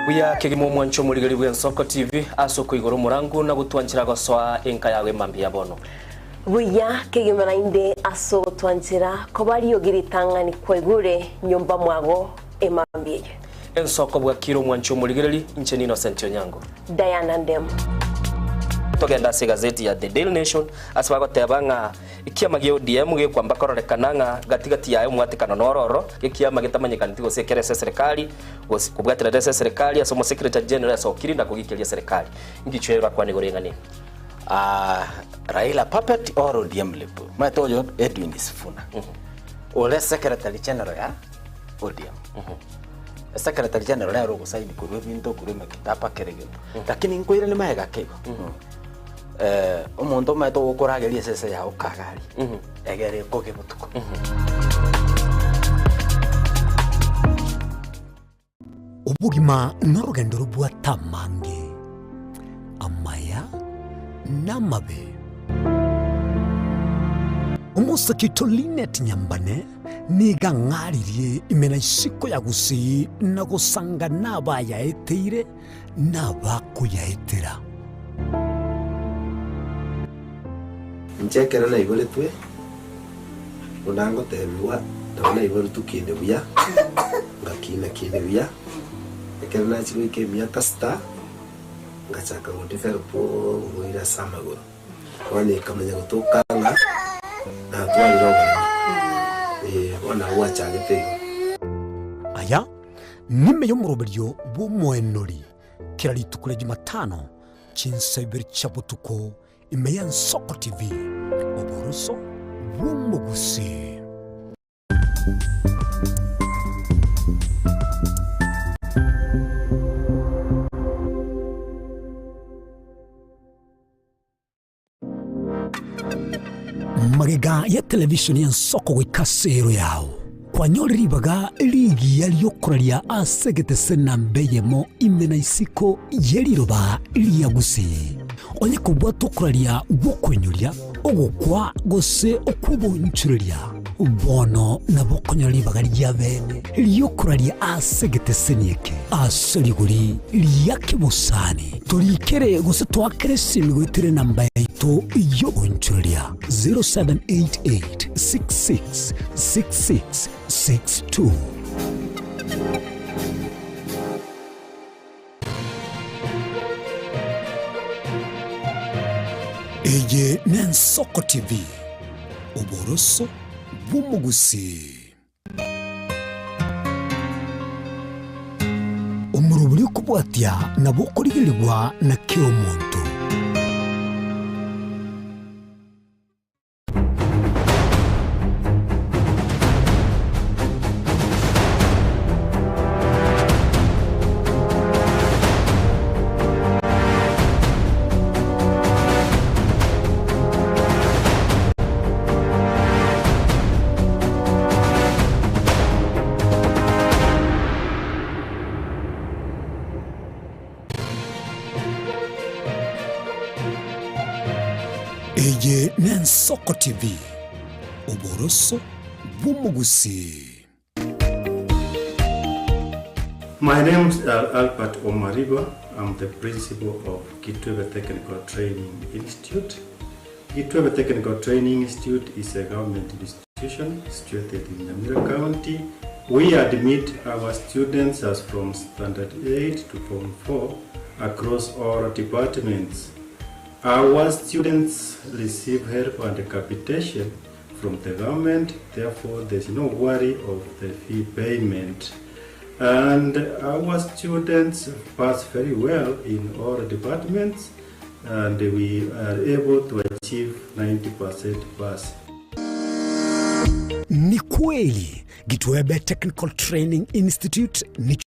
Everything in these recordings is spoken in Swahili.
Buya kegimo mwancho muligari bwa Nsoko TV asoko igoro murangu na gutwanchira goswa enka yawe mambia bono. Buya kegimo nainde aso twanchira kobari yogiritanga ni kwegure nyumba mwago emambie. Nsoko bwa kiro mwancho muligari nche Innocent Onyango. Diana Ndem. Togenda se gazeti ya The Daily Nation asbago tebanga ikiama gyo DM ge kwamba kororekananga gatigati yayo mwatikano nororo ikiama gitamanyikana tigo sekere serikali kubwatira serikali asomo secretary general asokiri ndakugikelia serikali ngichwera kwa nigorengani Raila puppet or ODM lepo matojo Edwin Sifuna ole secretary general ya ODM secretary general ya rogo saidi kurwe binto kurwe makitapa kerege lakini nkoira ni maega kego umuntu mato gukurageria sese ya ukagari egere koge mutuko ubugima n'urugendo rubwa tamange amaya namabe umusakito Linet Nyambane niga ngaririe imena isiko ya gusi na gusanga nabaya eteire nabakuyaetera Nchekera na igore twe unango tebiwa tona igore tukinde buya ngakina kinde buya ekera na chiwe ke miaka sta ngachaka udifero po ngoira samagoro wani kamanya gutokanga na twaliroga ona wacha gitego aya nime yo muroberyo bumwenori kirali tukule Jumatano chinsebiri chabutuko imeya Nsoko TV oboroso bumugusi magega ya televisheni ya Nsoko wikasero yao kwa nyori ribaga ligi yaliyokuralia asegete sena mbeyemo imena isiko yeliroba liyagusi onye kubwa tukuralia bukwenyulia ogukwa gose okubunchuria bono na bokonyori bagari ya bene liyokuralia asegete senieke asaliguri liyakibusani tulikere gose twakere simigwitire namba yaito iyo bunchuria 0788666662 Eye Nsoko TV oboroso bumugusi umuruburi kubwatya nabo kurigirirwa na kiro muntu Eye Nsoko TV oboroso bumugusi. My name is Albert Omariba. I'm the principal of Kitwebe Technical Training Institute. Kitwebe Technical Training Institute is a government institution situated in Nyamira County. We admit our students as from Standard 8 to Form 4 across all departments. Our students receive help and capitation from the government, therefore there's no worry of the fee payment. And our students pass very well in all departments, and we are able to achieve 90% pass. Ni kweli Kitwebe Technical Training Institute ni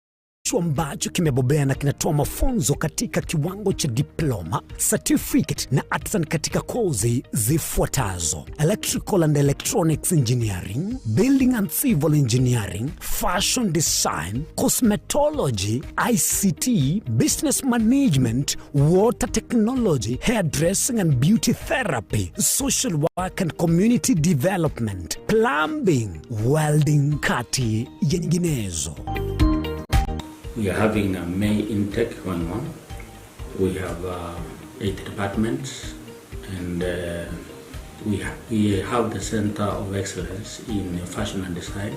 chuo ambacho kimebobea na kinatoa mafunzo katika kiwango cha diploma, certificate na artisan katika kozi zifuatazo: electrical and electronics engineering, building and civil engineering, fashion design, cosmetology, ICT, business management, water technology, hairdressing and beauty therapy, social work and community development, plumbing, welding, kati ya nyinginezo. We are having a May intake going on. We have 8 departments, and we have the Center of Excellence in Fashion and Design.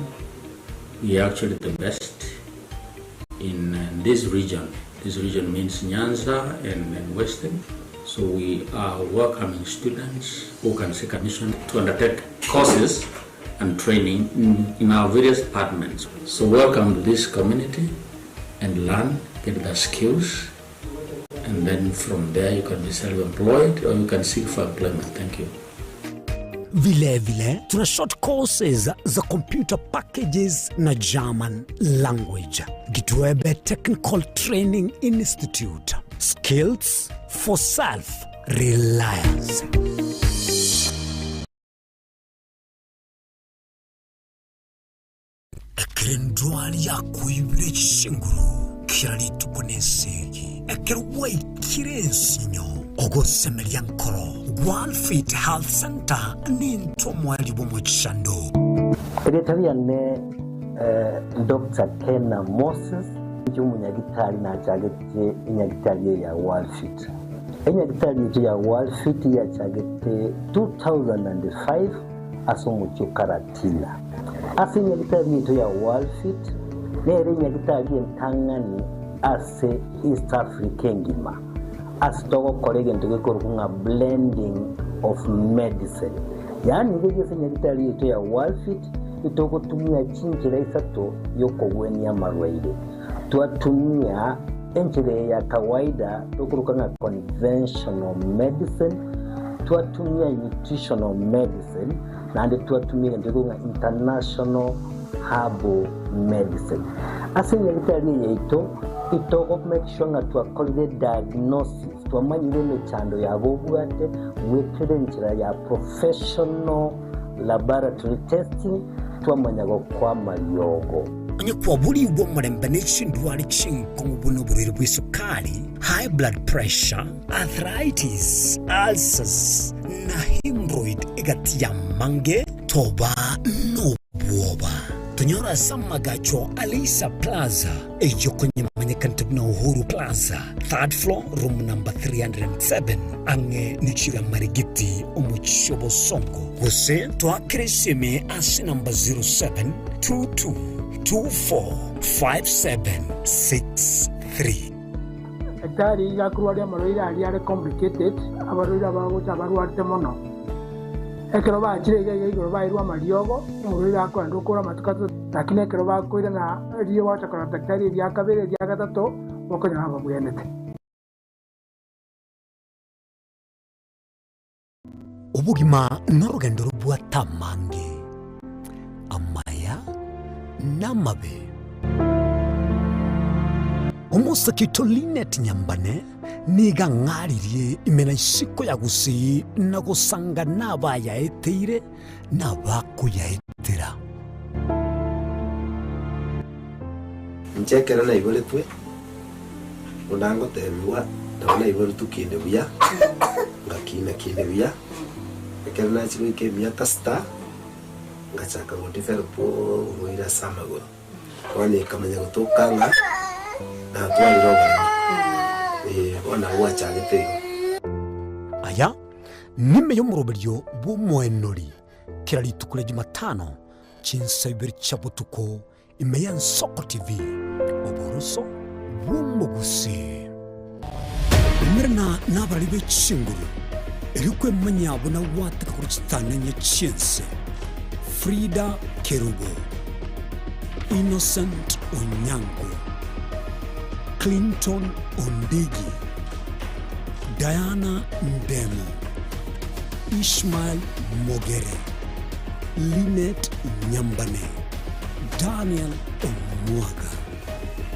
We are actually the best in this region. This region means Nyanza and Western. So we are welcoming students who can seek admission to undertake courses and training in our various departments. So welcome to this community and learn, get the skills, and then from there you can be self-employed or you can seek for employment. Thank you. Vile tuna short courses za computer packages na German language. Gitwebe Technical Training Institute. Skills for self-reliance. Ekerendwani ya kuibire chinguru kirali tukunesegi ekerwai kirensinyo ogosemeria nkoro World Fit Health Center ninto mwali bomuchando Secretary ne Dr. Kenna Moses umunyagitari na chagete inyagitari ya World Fit. Inyagitari ya World Fit ya chagete 2005 asomucho karatila. Asinyagitari ya World Fit nere inyagitari entangani ase East Africa ngima. Asitogo kolege ntugekoro kunga blending of medicine. Yani ngege inyagitari ya World Fit itoko tumia chinjira isato yoko weni ya marwaide. Tuatumia enjire ya kawaida tukurukanga conventional medicine, tuatumia nutritional medicine, na ande tuatumia ndikunga international herbal medicine. Asinya kitali yeito itoko make sure nga tuakolide diagnosis, tuamanyire mechando ya bobwate, wekere njira ya professional laboratory testing, tuamanyago kwa maliogo. Anya kwa buli ubo mrembe nechindwari chinko mubuno buriri bwisukari, high blood pressure, arthritis, ulcers, na hemorrhoid igati ya mange, toba no buoba. Tunyora samagacho Alisa Plaza, ejo kwenye manyekantib na Uhuru Plaza, 3rd floor, room number 307, ange nichira marigiti umuchobo songo. Kuse tuakirisime asi number 0722 245763. Ekari yakuruaria maroira ari complicated abaroira bagocha baruarte mono. Ekero bachire igoro bairwa mariogo muroira akora ndokora matukato lakini ekero bakoira na rio watakora daktari ya kabere ya gatato bokonya haba buyenete. Ubugima norugendo rubwa tamange amaya namabe Umusakito Linet Nyambane niga ngaririe imena isiko ya gusi na gusanga naba ya eteire nabako ya etera Nchekera na ibole twe unango tebiwa ndabona ibole tukinde buya ngakina kinde buya ekera na chiko ikemia tasta ngachaka godifero po ngoira samagoro wani kamanya gutokanga na twaliroga ona wacha gitego aya nime yo muroberyo bumwenori kirali tukule Jumatano chinsabiri chabutuko imeya Nsoko TV oburuso bumugusi umirna nabali bechinguru erikwe manyabo na wataka kurutana nya chinse Frida Kerubo, Innocent Onyango, Clinton Ondigi, Diana Ndemo, Ishmael Mogere, Linet Nyambane, Daniel Omwaga,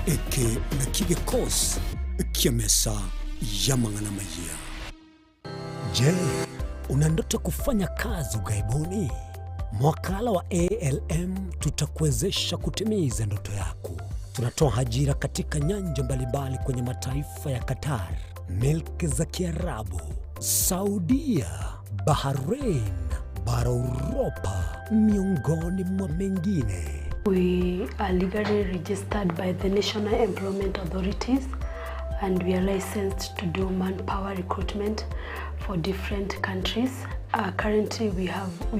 eke nakige kos kiamesa yamangana maya. Je, una ndoto kufanya kazi ugaibuni? Mwakala wa ALM tutakuwezesha kutimiza ndoto yako. Tunatoa ajira katika nyanja mbalimbali kwenye mataifa ya Qatar, Milki za Kiarabu, Saudia, Bahrain, bara Europa, miongoni mwa mengine. We are legally registered by the National Employment Authorities, and we are licensed to do manpower recruitment for different countries. Currently, we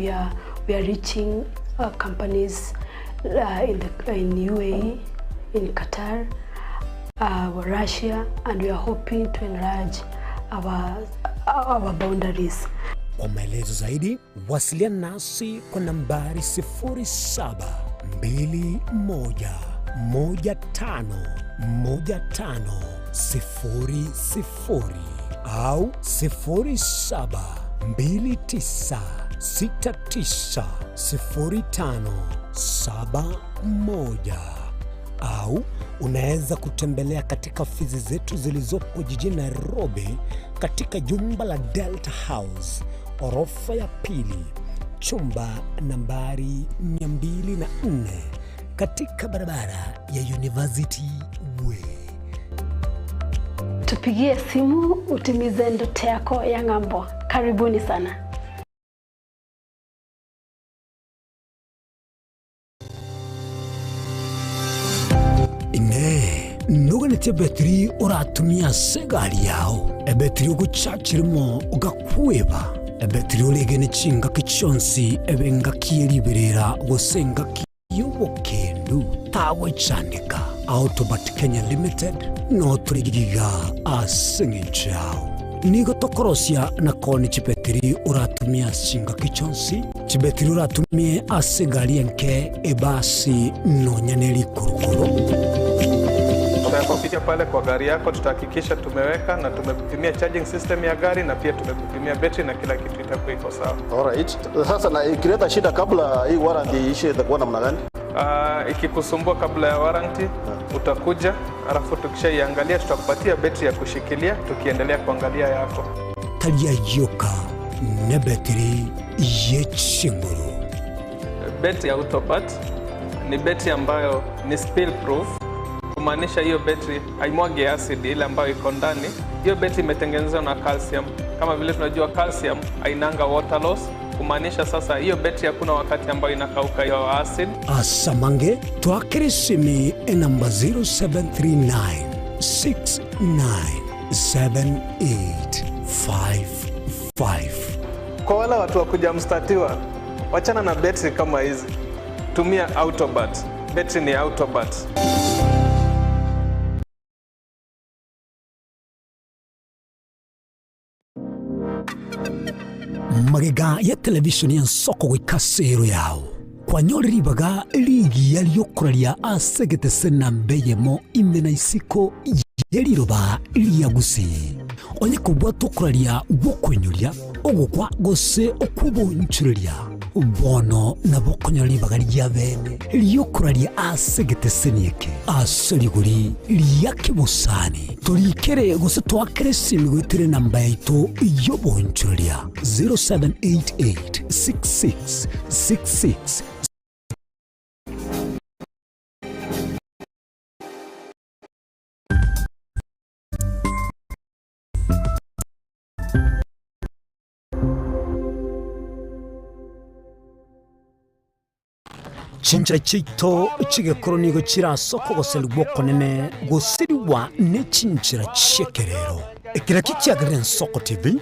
are reaching companies in UAE, in Qatar, Russia, and we are hoping to enlarge our boundaries. Kwa maelezo zaidi, wasiliana nasi kwa nambari 0721151500 au 0729690571 au unaweza kutembelea katika ofisi zetu zilizopo jijini Nairobi katika jumba la Delta House, orofa ya pili, chumba nambari 204 katika barabara ya University Way. Tupigie simu utimize ndoto yako ya ng'ambo. Karibuni sana. Ine nuganete betri uratumia segari yao ebetri ugucakirimo ugakweba ebetri ulegene chinga kichonsi ebenga kieriberera gusenga kiyubokendu tawe chanika Autobat Kenya Limited no turigiga asingichao nigo tokorosia na koni chibetri uratumia chinga kichonsi chibetri uratumie asegari enke ebasi no nyaneli kurukuru. Tunapofika pale kwa gari yako tutahakikisha tumeweka na tumekupimia charging system ya gari na pia tumekupimia battery na kila kitu itakuwa iko sawa. Alright. Sasa na ikileta shida kabla hii warranty ishe itakuwa namna gani? Ikikusumbua kabla ya warranty utakuja, alafu tukishaiangalia tutakupatia battery ya kushikilia tukiendelea kuangalia yako. Talia yoka na battery yechinguru. Battery ya Autobat ni battery ambayo ni spill proof. Kumaanisha hiyo battery haimwagi acid ile ambayo iko ndani. Hiyo battery imetengenezwa na calcium. Kama vile tunajua calcium hainanga water loss. Kumaanisha sasa hiyo battery hakuna wakati ambayo inakauka hiyo acid. Asamange twakirisimi namba 0739697855. Kwa wale watu wakuja mstatiwa, wachana na battery kama hizi. Tumia Autobat. Battery ni Autobat. Magega ya televishoni ya nsoko gwikasero yao kwa nyoribaga ligi yaliyokuralia asegete sena mbeyemo imena isiko yeliroba liyagusi onye kubwa tukuralia bokwenyuria ogukwa gose okubonchuria bono na bokonyoribaga lya bene liyokuralia asegete senieke aseriguri liyakibusani tulikere gose twakere simigwitire namba yaito yobonchuria 07886666 chinchira chito chigekoro nigo chirasoko goseri gwokonene gosiriwa ne chinchira chekerero ekira kikiagarira Nsoko TV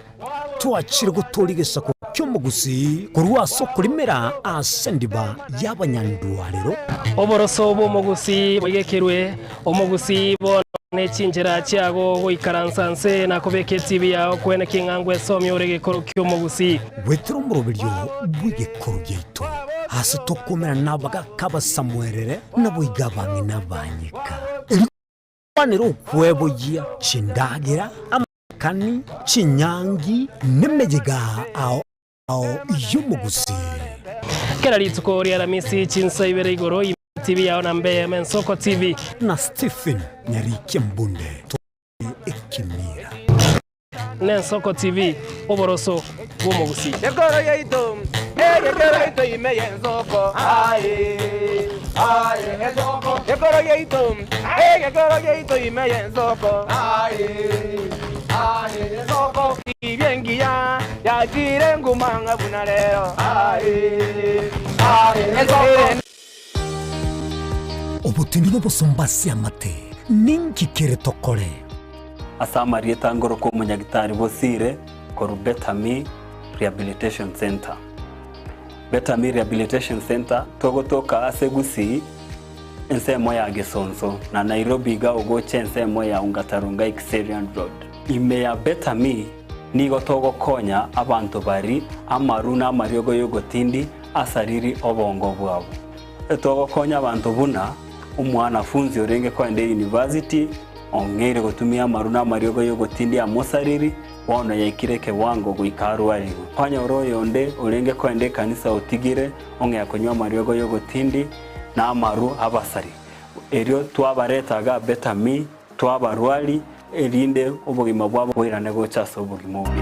twachire gutorigesa ko kyomugusi kurwa soko limera asendiba y'abanyandwariro oboroso bomugusi bwegekerwe omugusi bone chinjira cyago goikaransanse nakobeke TV yawo kwene kingangwe somye uregekoro kyomugusi wetro murobiryo bwegekoro gyeito hasi tokomera nabaga kabasamwerere nabwigabange nabanyika wanero kwebogia chindagira amakani chinyangi nemejega ao yumugusi kera litsuko ria ramisi chinsa ibere igoro TV yawo nambe Nsoko TV na Stephen Nyarike Mbunde ekimira Nsoko TV oboroso bw'omugusi yegoro yeito yegoro yeito imeye Nsoko aye Nsoko yegoro yeito imeye Nsoko aye Nsoko ibyengiya yagire ngumanga bunarero aye Nsoko obutindi n'obusumbasia amate ninki kere tokore asamarieta ngoro ko munyagitari bosire koru Betami Rehabilitation Center. Betami Rehabilitation Center togotoka asegusi ensemo ya Gesonso na Nairobi ga ogoche ensemo ya Ungatarunga Xerian Road. Ime ya Betami nigo togokonya abantu bari amaruna amariogo yogotindi asariri obongo bwabo. Togokonya abantu buna umwana funzi orenge kwende university ongere gotumia maruna mariogo yogotindi amosariri wana yaikireke wango guikarwarigo kwanya oroyonde orenge kwende kanisa otigire onge yakonywa mariogo yogotindi na amaru abasari erio twabaretaga Betami twabarwali erinde obugima bwabo bwirane gochaso obugima obi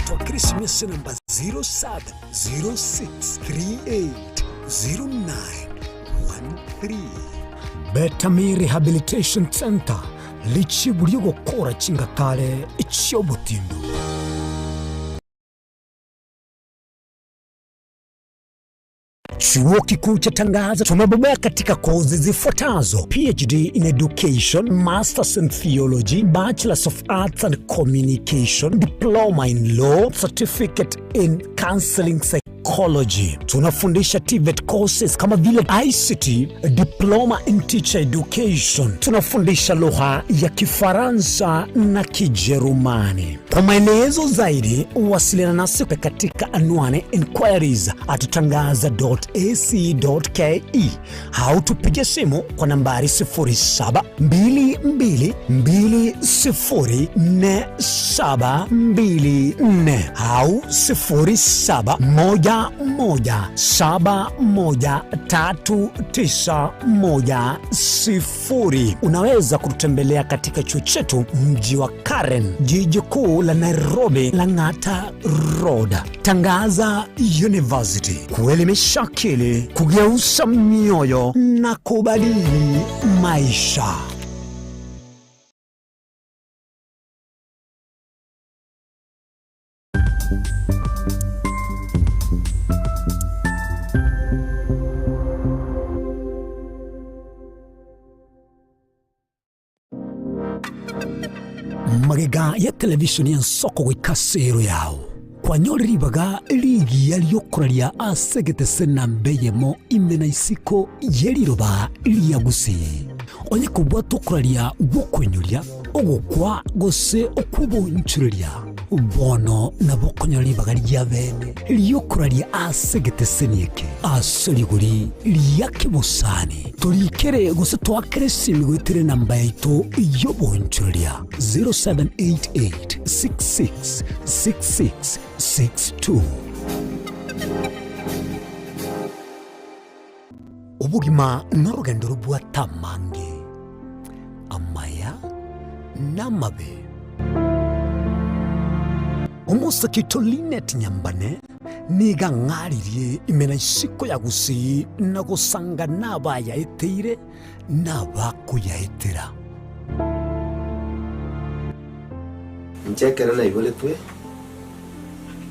twakirishimise namba 0706380913 Betami Rehabilitation Center lichi buri gukora kingatare icy'obutindu. Chuo Kikuu cha Tangaza tumebobea katika kozi zifuatazo: PhD in Education, Masters in Theology, Bachelors of Arts and Communication, Diploma in Law, Certificate in Counseling Psychology. Tunafundisha TVET courses kama vile ICT, Diploma in Teacher Education. Tunafundisha lugha ya Kifaransa na Kijerumani. Kwa maelezo zaidi, wasiliana nasi katika anwani inquiries@tangaza.ac.ke au tupige simu kwa nambari 0722204724 au 0711713910. Unaweza kutembelea katika chuo chetu mji wa Karen, jiji kuu la Nairobi, Lang'ata Road. Tangaza University, kuelimisha akili, kugeuza mioyo na kubadili maisha. Magega ya televishoni ya nsoko gwikasero yao kwa nyori baga ligi yaliyokuralia asegete sena mbeyemo imena isiko yeliroba liyagusi onye kubwa tokuralia bukwenyulia ogukwa gose okubunchuria bono na bokonyori baga lyabene liyokuralia asegete senieke asoliguri liyakibusani tulikere gose twakere simigwitire namba yaito yobunchuria 0788666662. Ubugima n'urugendo rubwatamange amaya n'amabe. Umusakito Linet Nyambane niga ngaririe imena isiko yagusi na gusanga nabaya eteire nabakuyaetera. Nchekera na ibole twe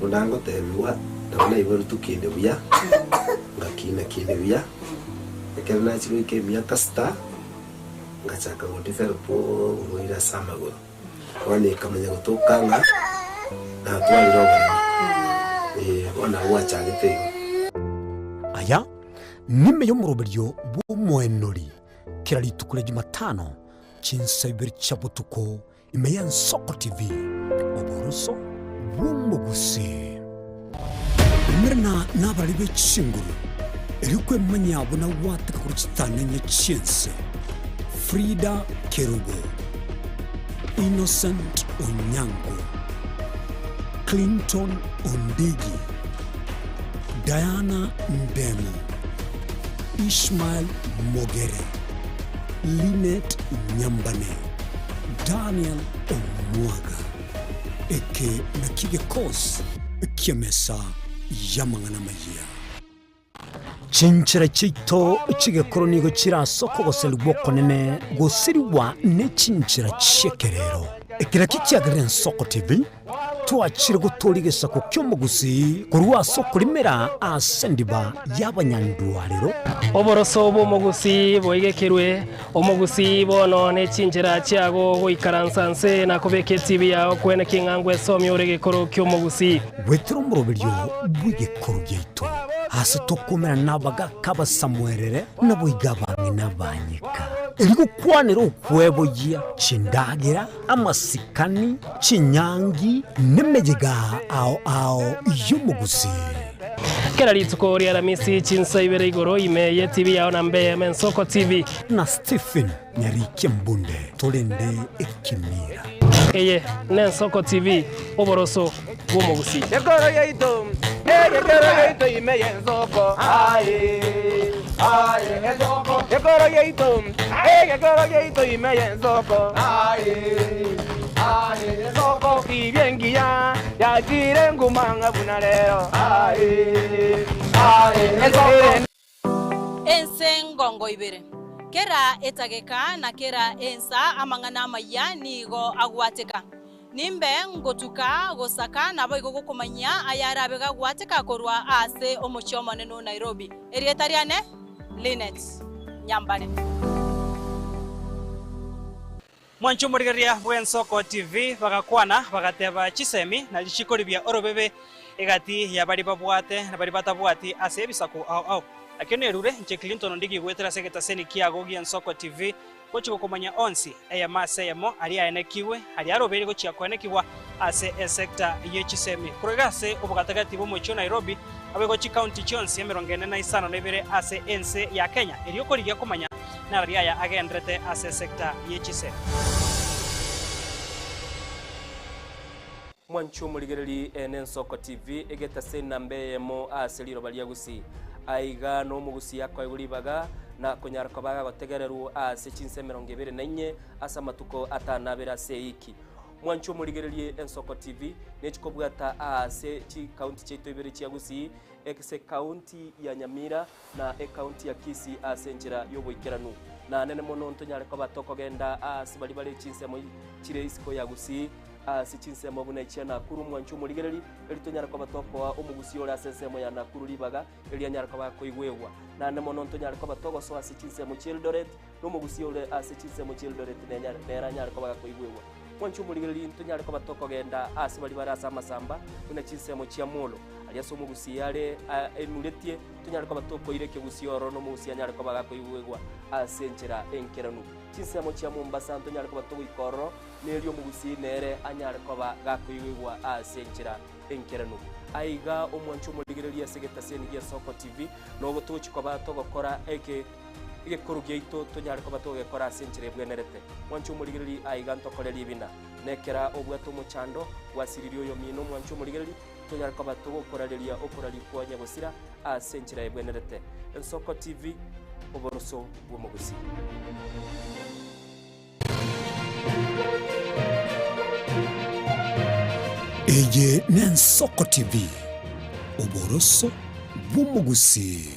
unango tebiwa ndabona ibole tukinde buya ngakina kinde buya ekera na chiro ike miaka star ngachaka godevelopo ngoira samagoro wani kamanya gutokanga na twaliroga ona wachagete aya nime yo muroberyo bumwenori kirali tukule Jumatano chinsabiri chabutuko imeya Nsoko TV oburuso bumugusi mirna nabali bechinguru erikwe manyabo na wataka kuruchitananye chinse Frida Kerubo, Innocent Onyango, Clinton Ondigi, Diana Ndemo, Ishmael Mogere, Linet Nyambane, Daniel Omwaga, eke nakige kos kiamesa yamangana maya. Chinchira chito chige koronigo chirasoko goseluboko nene gosiriwa ne chinchira chekerero. Ekira kichagire Nsoko TV twachire guturi gicako ky'omugusi kurwa soko rimera asendiba y'abanyandwariro oboroso bw'omugusi boigekirwe omugusi bono n'ekinjira kyago goikaransanse na kubeka etibi yao kwene king'angwe esomya ore gikoro ky'omugusi wetero muroberio bw'igikoro gyaitu hasi tokumera n'abaga kabasamwerere n'aboiga bamwe n'abanyika erigukwanira okwebogia chindagira amasikani chinyangi n'emegega ao y'omugusi kera rituko ria ramisi chinsa ibere igoro ime ye TV yao na Mbeye Ensoko TV na Stephen Nyarike Mbunde tolende ekimira eye Ensoko TV oboroso bw'omugusi Yegoro yeito ime Ensoko Ensoko Yegoro yeito ime Ensoko Ensoko kibengia yagire ngumanga bunalero Ensengongo ibere kera etageka na kera ensa amangana maya nigo agwateka nimbe ngotuka gosaka nabo igo gukumanya ayarabe gagwateka korwa ase omuchomo neno Nairobi erietariane Linet Nyambane Mwancho murigeria Ensoko TV bagakwana bagateba chisemi na lichikori bya orobebe egati ya bari babwate na bari batabwati ase bisako au akene rure nche Clinton ndigi gwetera segeta seni kiago Ensoko TV kochiko komanya onsi eya maseyemo ali aenekiwe ali arobere go chiakonekiwa ase sector yechisemi kuregase obugatagati bo mocho Nairobi abego chi county chonsi emerongene na isano nebere ase ense ya Kenya erioko ligia komanya na ria ya agendrete ase sector yechisemi Mwancho muligereri Ensoko TV egeta sena Mbeyemo aseliro balia gusi aiga no mugusi yakwa iguribaga na konyarako baga gotegererwo ase chinse 24 asa matuko atanabera seiki Mwancho muligereri Ensoko TV nechikobwata ase chi county cheto ibere chia gusi ekse county ya Nyamira na county ya Kisii ase njira yoboikeranu na nene mono ntonyareko batoko genda ase bali bali chinse mo chire isiko ya gusi sichinse mabuna ichana kuru Mwancho muligereri elitonyara kwa batoko wa omugusi ora sensemo ya nakuru libaga elianyara kwa koigwewa na nemono ntonyara kwa batoko so asichinse mu Childoret no mugusi ora asichinse mu Childoret nenyara kwa koigwewa Mwancho muligereri ntonyara kwa batoko genda asibali barasa masamba kuna chinse mu Chiamolo aliaso mugusi yale emuletie tonyara kwa batoko ireke gusi oro no mugusi anyara kwa koigwewa asenchera enkeranu chinse mu Chiamombasa ntonyara kwa batoko ikoro nelio mugusi nere anyara kwa gakoigwa asenchera enkeranu aiga omwancho muligereria segeta seni ya Ensoko TV no botochi kwa bato gukora ege korugeito tonyara kwa bato gukora asenchera bwenerete mwancho muligereri aiga ntokoreri bina nekera obwato muchando wasiririo yo mino mwancho muligereri tonyara kwa bato gukorareria okorari kwa nyagosira asenchera bwenerete Ensoko TV oboroso bw'omugusi Eye Ensoko TV oboroso bw'omugusi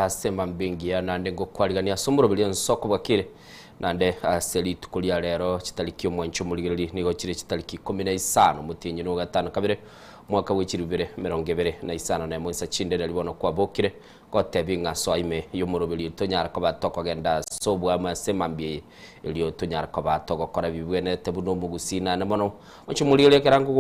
sema mbingia nande ngokwarigania somuro bili Ensoko bwakire nande seli tukulia lero chitalikio Mwancho muligereri nigo chire chitaliki 15 mutinyi no gatano kabire mwaka w'ikirubire 25 na mwensa chindere libono kwa bokire kotebinga soime yomurubili tonyara ko batoko genda sobwa amasema mbi ilio tonyara ko batoko kora bibwene tebuno mugusina na mono Mwancho muligereri kerango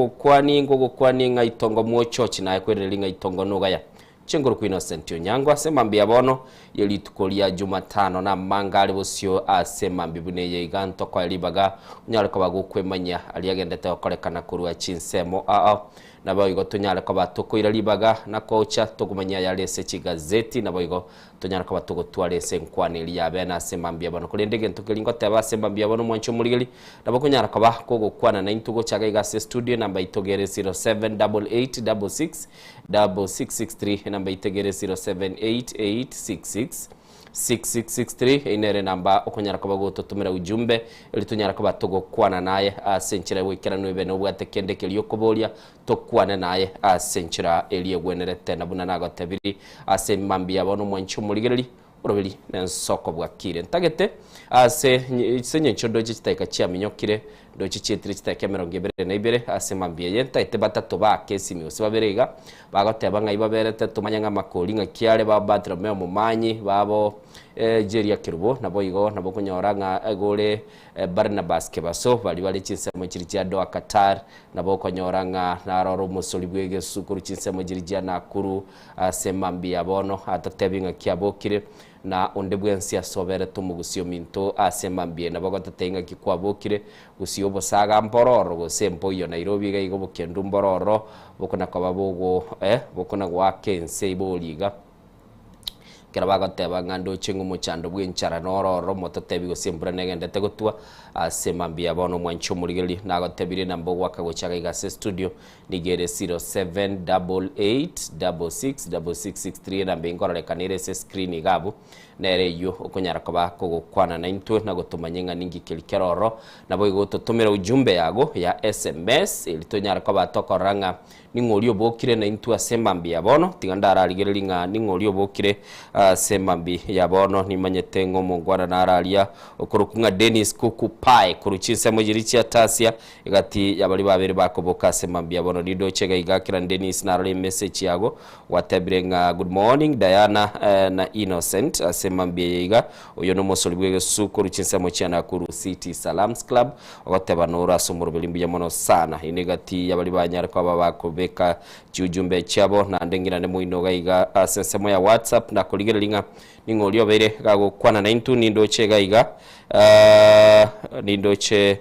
gokwani ngaitongo mwochochi na ekwereri ngaitongo nugaya Chengoro ku Innocent Onyango asemambia bono yelitukolia Jumatano na mangale bosio asemambi bune yiganto kwa libaga unyale ko bagukwemanya aliagendete okorekana kurwa chinsemo na boigo tunyale ko batukoira libaga na kocha tugumanya yalese chigazeti na boigo tunyale ko batugo twalese nkwaneli yabena asemambia bono kulendege ntukelingo teba asemambia bono Mwancho muligeli na bokunyala ko bakugukwana na intugo chaga igase studio namba itogere 0788666663 namba itegere 078866 6663 inere namba okonyara kuba gututumira ujumbe ili tunyara kuba tugukwana naye asenchira wikira nwibe no bwate kende kelyo kuboria tokwana naye asenchira eliye gwenerete nabuna nagotabiri asemambi yabono mwanchu muligereri urobiri nensoko bwakire ntagete senye nchondo chitaika chia minyokire ndo chichitiri chitaika 22 asemambie yenta ite batatu bake simiosi baberega bagoteba ngai baberete tumanyanga makoli ngakiare babatra me mumanyi babo jeria kirubo nabo igo nabo kunyoranga egole Barnabas Kebaso bali chinsemo chirichia do Qatar nabo kunyoranga naroro musoli bwege sukuru chinsemo chirichia nakuru asemambie abono atatebinga kiabokire na ondebwensi asobere tumugusio minto asemambie na bagotatenga kikwabokire gusio bosaga mbororo gosempo yo Nairobi gaigo bokendu mbororo bokona kwababogo bokona gwa kense iboliga kera bagoteba ngando chingu muchando bwinchara nororo mototebi gosembura negendete gotwa asemambie abono mwancho muligeli nagotebire nambo wakagochaga igase studio nigere 0788666663 na bengora kanire se screen gabu nere yo okonyara kuba kugukwana na intwe na gutumanyenga ningi kilikeroro nabo igotutumira ujumbe yago ya SMS ilitonyara kuba tokoranga ningolio bokire na intwe asemambie abono tingandara aligerelinga ningolio bokire semambi yabono nimanyete ngomongwana naralia okurukunga Dennis Kukupai kuruchise mujirichi atasia igati yabali babiri bakoboka semambi yabono dido chega igakira Dennis narali message yago watebirenga good morning Diana na Innocent asemambi yiga uyo no musoli bwege sukuru chinse mochana kuru City Salams Club wateba nora sumuru bilimbi yamono sana inegati yabali banyara kwa bakobeka jujumbe chabo na ndengira ne muinoga iga asensemo ya WhatsApp na kuligelinga ningolio bere gago kwana na intu nindoche gaiga nindoche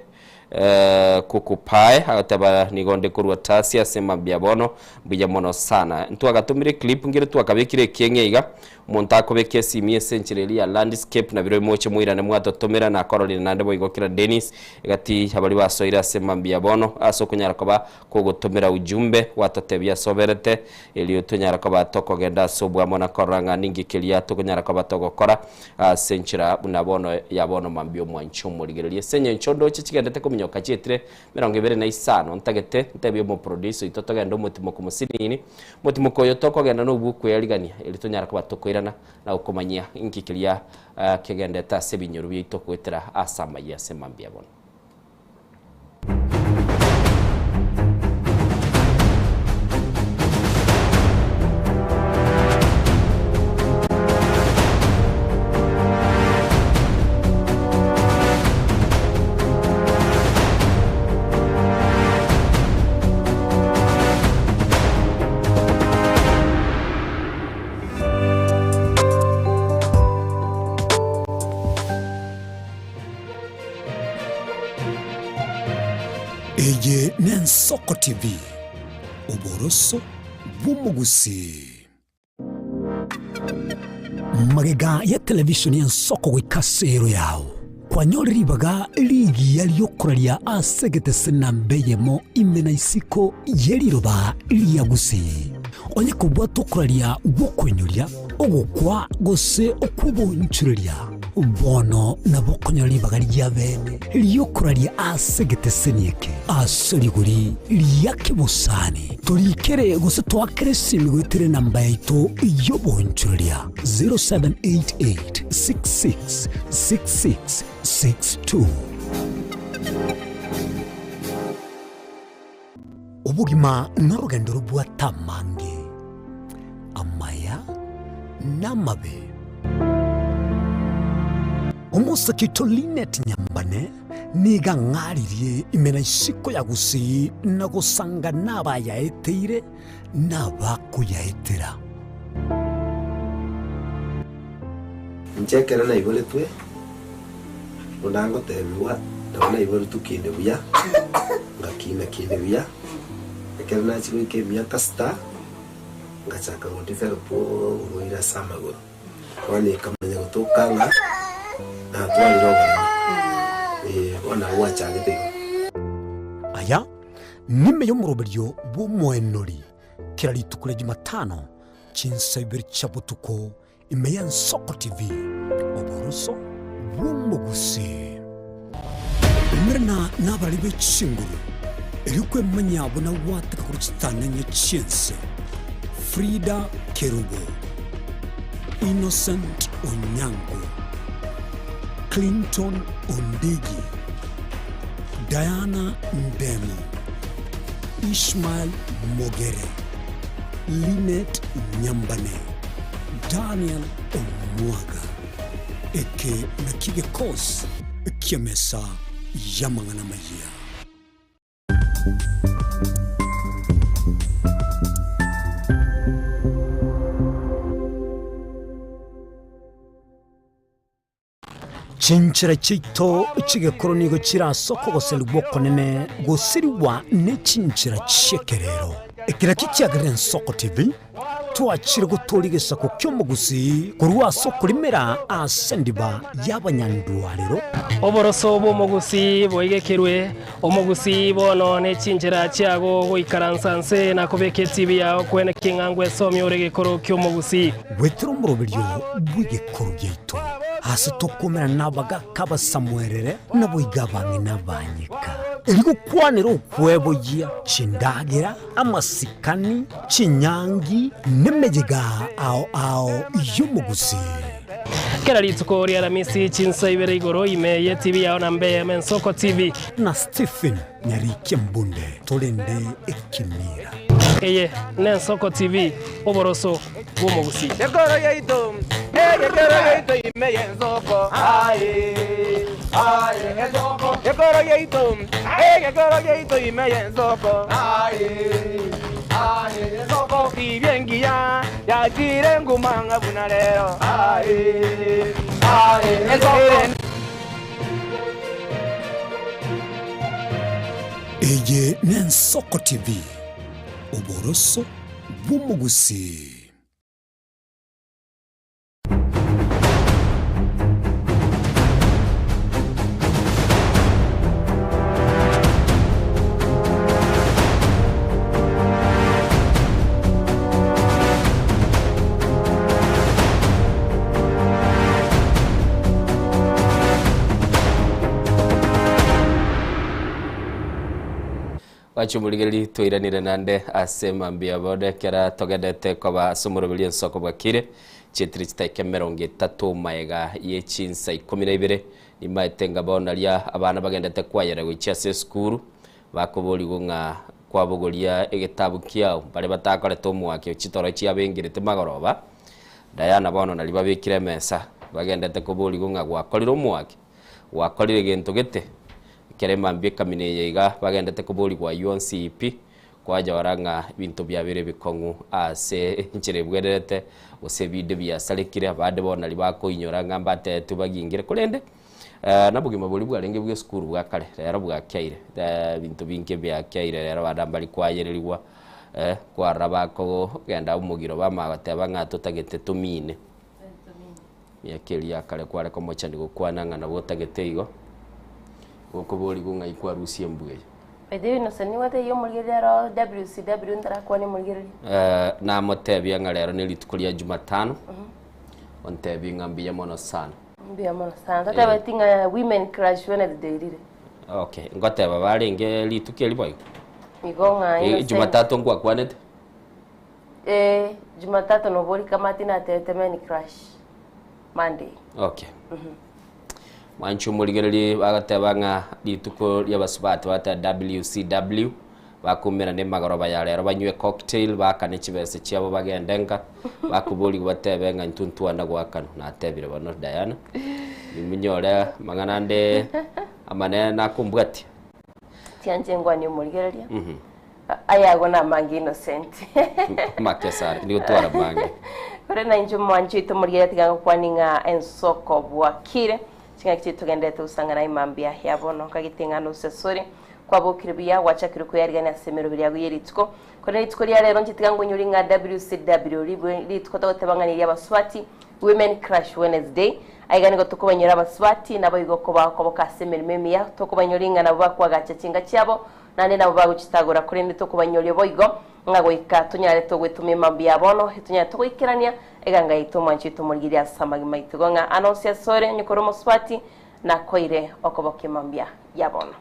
Kukupai ataba nigonde kurwa tasia semambie abono bijamono sana ntu agatumire clip ngire tu akabekire kienge iga umuntu akobeke simie senchireli ya landscape na biro moche muirane mwatotomera na Caroline nande boigokira Dennis igati habali basoira semambie abono asokunyara koba kogotomera ujumbe watotebya soberete eliyo tunyara koba tokogenda sobwa mona koranga ningi kelia tokunyara koba togokora senchira unabono yabono mambio mwancho muligerelie senye nchondo chikigendete nyoka chetire 25 ntagete ntebyo mo producer itotogenda umutimo kumusinini mutimo koyo tokogenda no bukwe yaligania elitonyara kuba tokoirana na ukomanyia inkikilia kegenda ta sebinyuru bitokwetera asama ya semambie abono Eye Nensoko TV uboroso bumugusi magega ya television ya Nsoko gwikasero yao kwa nyori baga ligi yaliyokuralia asegete senambeyemo imena isiko yeliroba liyagusi onye kubwa tokuralia bokwenyulia ogukwa gose okubonchuria bono nabokonyoli bagali yabene liyokuralia asegete senieke asoliguri liyake busani tolikere gose twakere simigwetire namba yaito yobonchuria 0788666662 ubugima n'urugendo rubwa tamange amaya namabe umusakito Linet Nyambane niga ngaririe imena isiko yagusi nagusanga naba yaeteire nabaku yaetera nchekera na ibole twe undango tebiwa ndabona ibole tukinde buya ngakina kinde buya ekera na chiro ke miaka sta ngachaka ngondifero po ngoira samagoro wani kamanya gutokanga na twaliroga ona wachagete aya nime yo muroberyo bumwenori kirali tukule Jumatano chinsa ibiri chabutuko imeya Nsoko TV oboroso bw'omugusi umrna nabali b'ekishinguru erikwe manyabo na wataka kuruchitanya chense Frida Kerubo, Innocent Onyango, Clinton Ondigi, Diana Ndemo, Ishmael Mogere, Lynette Nyambane, Daniel Omwaga, eke nakige kos kiamesa yamangana maya. Chinchira chito chigekoro nigo chirasoko goseli bwokonene gosiriwa ne chinchira chekerero ekira kikiagire Nsoko TV twachire gutorigesa ku kyomugusi kurwa soko limera asendiba y'abanyandwariro oboroso bw'omugusi bwegekirwe omugusi bono ne chinchira chiago goikaransanse na kubeketi bya kwene kingangwe somyo regekoro kyomugusi wetero murobiryo bw'igekoro byito hasi tokomera nabaga kaba Samuelere nabo igabange nabanyika eriko kwanero kwebo ya chindagira amasikani chinyangi nemejega ao yumugusi kera lituko ria ramisi chinsa ibere igoro ime ye TV yao na mbe Nsoko TV na Stephen Nyarike Mbunde tolende ekimira eye ne Nsoko TV oboroso bw'omugusi Ekoro yeito ime Nsoko Nsoko ekoro yeito ime Nsoko Nsoko kibengia ya jire ngumanga bunalero eye ne Nsoko TV oboroso bw'omugusi. Wachumuligeli tuiranire nande asema mbia bode kera togedete koba sumurubili Nsoko bwakire chitiri chitaike 30 maega ye chinsa 12 nimaetenga bona lia abana bagendete kwayera gwicha se skuru bakoboli gunga kwabugolia egetabu kiao bale batakoretwo mwake chitoro chia bengirete magoroba Diana bono nali babikire mesa bagendete koboli gunga gwakoriro mwake wakorire gento gete kerema mbika mineyega bagendete kubuli kwa UNCP kwaja waranga bintu byabire bikongu ase nchire bwerete osebide byasalekire abade bona libako inyora ngamba tetu bagingire kulende nabugima buli bwarenge bwe skuru bwakale rero bwakaire bintu binke byakaire rero badambali kwayereriwa kwa rabako genda umugiro bamagate bangato tagete tumine yakeli yakale kware ko mochandi gukwana ngana botagete igo okoboli gunga ikwa rusie mbuye Ede no sani wate yo mulgerero WCW ndarakwa ni mulgerero na motebya ngalero ni litukulia Jumatano ontebya ngambiya mono sana mbia mono sana tata batinga women crash Wednesday rire okay ngoteba balenge litukeli boy migonga Jumatatu ngwa kwanete Jumatatu no boli kamati na tetemeni crash Monday okay Manchu muligereri bagatebanga lituko lyabasubati bata WCW bakumira ne magoroba ya lero banywe cocktail bakane kibese cyabo bagendenga bakubuli batebenga ntuntuana gwakano natebire bano Diana iminyore manganande amane nakumbwati tianje ngwani muligereri ayago na mangi innocent makesare ni gutwara mangi kore na injo mwanju itomurigereti ganga kwaninga Nsoko bwakire chinga kitugende usangana imambia yabono kagitingano sesori kwabukire bya wachakire ko yari gana semero bya guyeritiko kone litiko lya lero ntitigango nyuringa WCW litiko tagotebanganira abaswati women crash Wednesday aigani go tukubanyira abaswati nabo igoko bako kasemero memia tukubanyuringa nabo bakwaga chinga cyabo nane nabo baguchitagura kuri ndi tukubanyore boigo ngagoika tunyare tugwitumi mambia bono tunyare tugwikirania eganga itu mwanchi tumurigiria samagi maitugo nga anosia sore nyukoro muswati na koire okoboke mambia ya bono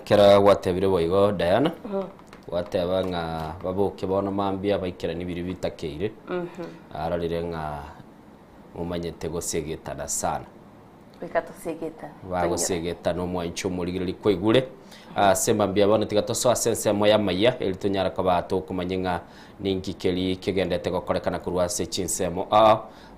kera watebire boigo Diana wateba nga baboke bono mambia baikira nibiri bitakeire ararire nga mumanyete gosegeta sana bagosegeta no mwancho murigiriri kwigure semba mbia bono tigato so asense moya maya elitunyara kabato kumanyenga ningikeli kigendete gokorekana kurwa se chinsemo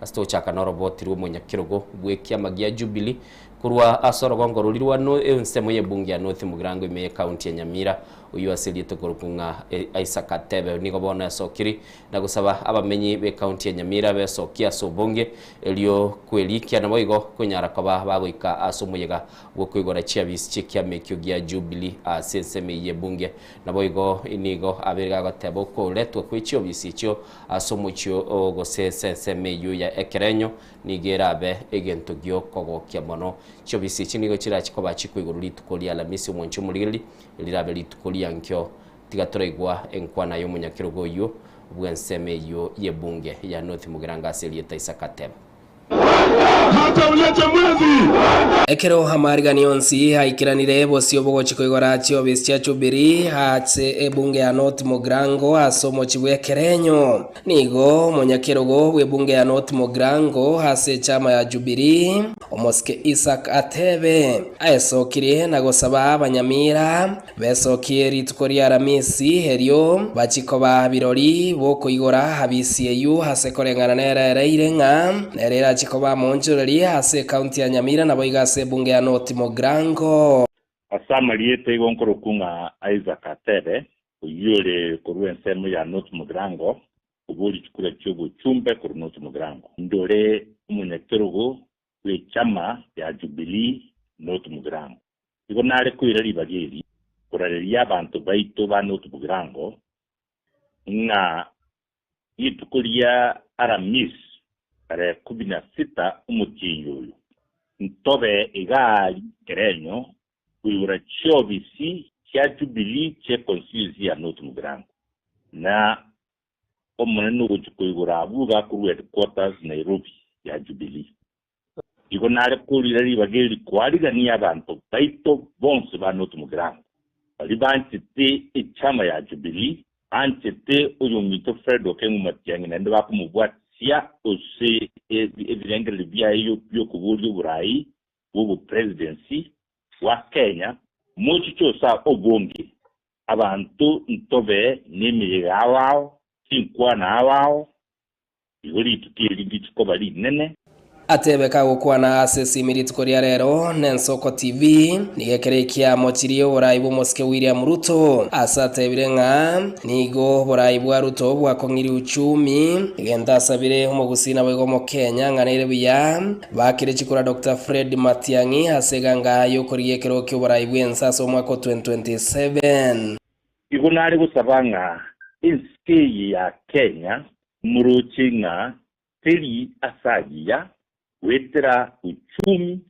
asto chaka no robot ru munyakirogo bwekia magia Jubilee kurwa asoro gongorulirwa no ensemo yebungi ya North Mugirango ime county ya Nyamira uyu asili tukurukunga Isaac Atebe nigo bona yasokiri na gusaba abamenyi be county ya Nyamira besokia sobonge elio kwelikia na boigo kunyara kaba bagoika asomuyega gwokwigora chiabis chikia mekyo gya Jubilee asenseme yebunge na boigo inigo abirga gatebo ko letwa kwichio bisicho asomuchio gosesenseme yu ya ekerenyo nigerabe egento gyo kogokia mono cyo bisichi nigo kirachikoba chikwigoro litukolia la misi mwancho murigiri lirabe litukolia nkyo tigatoregwa enkwana yo munyakirogo yo bwenseme yo yebunge ya North Mugiranga asili Isaac Atebe hata ulete mwezi ekero hamarigani onsi haikiranire bosio bogochiko igora chio bestia chubiri hatse ebunge ya North Mugirango asomo chibwe kerenyo nigo munyakirogo webunge ya North Mugirango hase chama ya Jubilee omoske Isaac Atebe aesokire na gosaba abanyamira besokie ritukoria ramisi herio bachikoba birori boko igora habisi yu hase korengana nera irenga nerera chikoba monjoreri hase county ya Nyamira na boigase bunge ya North Mugirango asamaliete igonkoro kunga Isaac Atebe uyole kurwensemo ya North Mugirango ubuli chukula chogo chumbe kuru North Mugirango ndole umunyakirogo we chama ya Jubilee North Mugirango iko nare kuirari bageri kurari abantu baito ba North Mugirango nga yitukulia aramis are 16 umutinyo ntobe igali kerenyo kuira chobisi cha Jubilee che constituency ya North Mugirango na omunene kuchukura abuga ku headquarters Nairobi ya Jubilee iko nare kulirari bageri kwaligania abantu baito bonse ba North Mugirango balibanchite ichama ya Jubilee anchite uyu mito Fred Okengu Matiang'i nende bakumubwatia ose evidengere bya yo kubuli burai bubu presidency wa Kenya mucho chosa obongi abantu ntobe nimiga wao tinkwana wao igori tukiri bitiko bali nene Atebe kagukwana asesi miritukoria rero Nensoko TV nigekerekia mochirio boraibu moske William Ruto asate birenga nigo boraibu Ruto bwakongiri uchumi genda sabire umugusina bwego mu Kenya nganire biya bakire chikura Dr. Fred Matiang'i aseganga yokoriye kero kyo boraibu ensaso mwaka 2027 igunari gusabanga inski ya Kenya muruchinga teri asagia wetera uchumi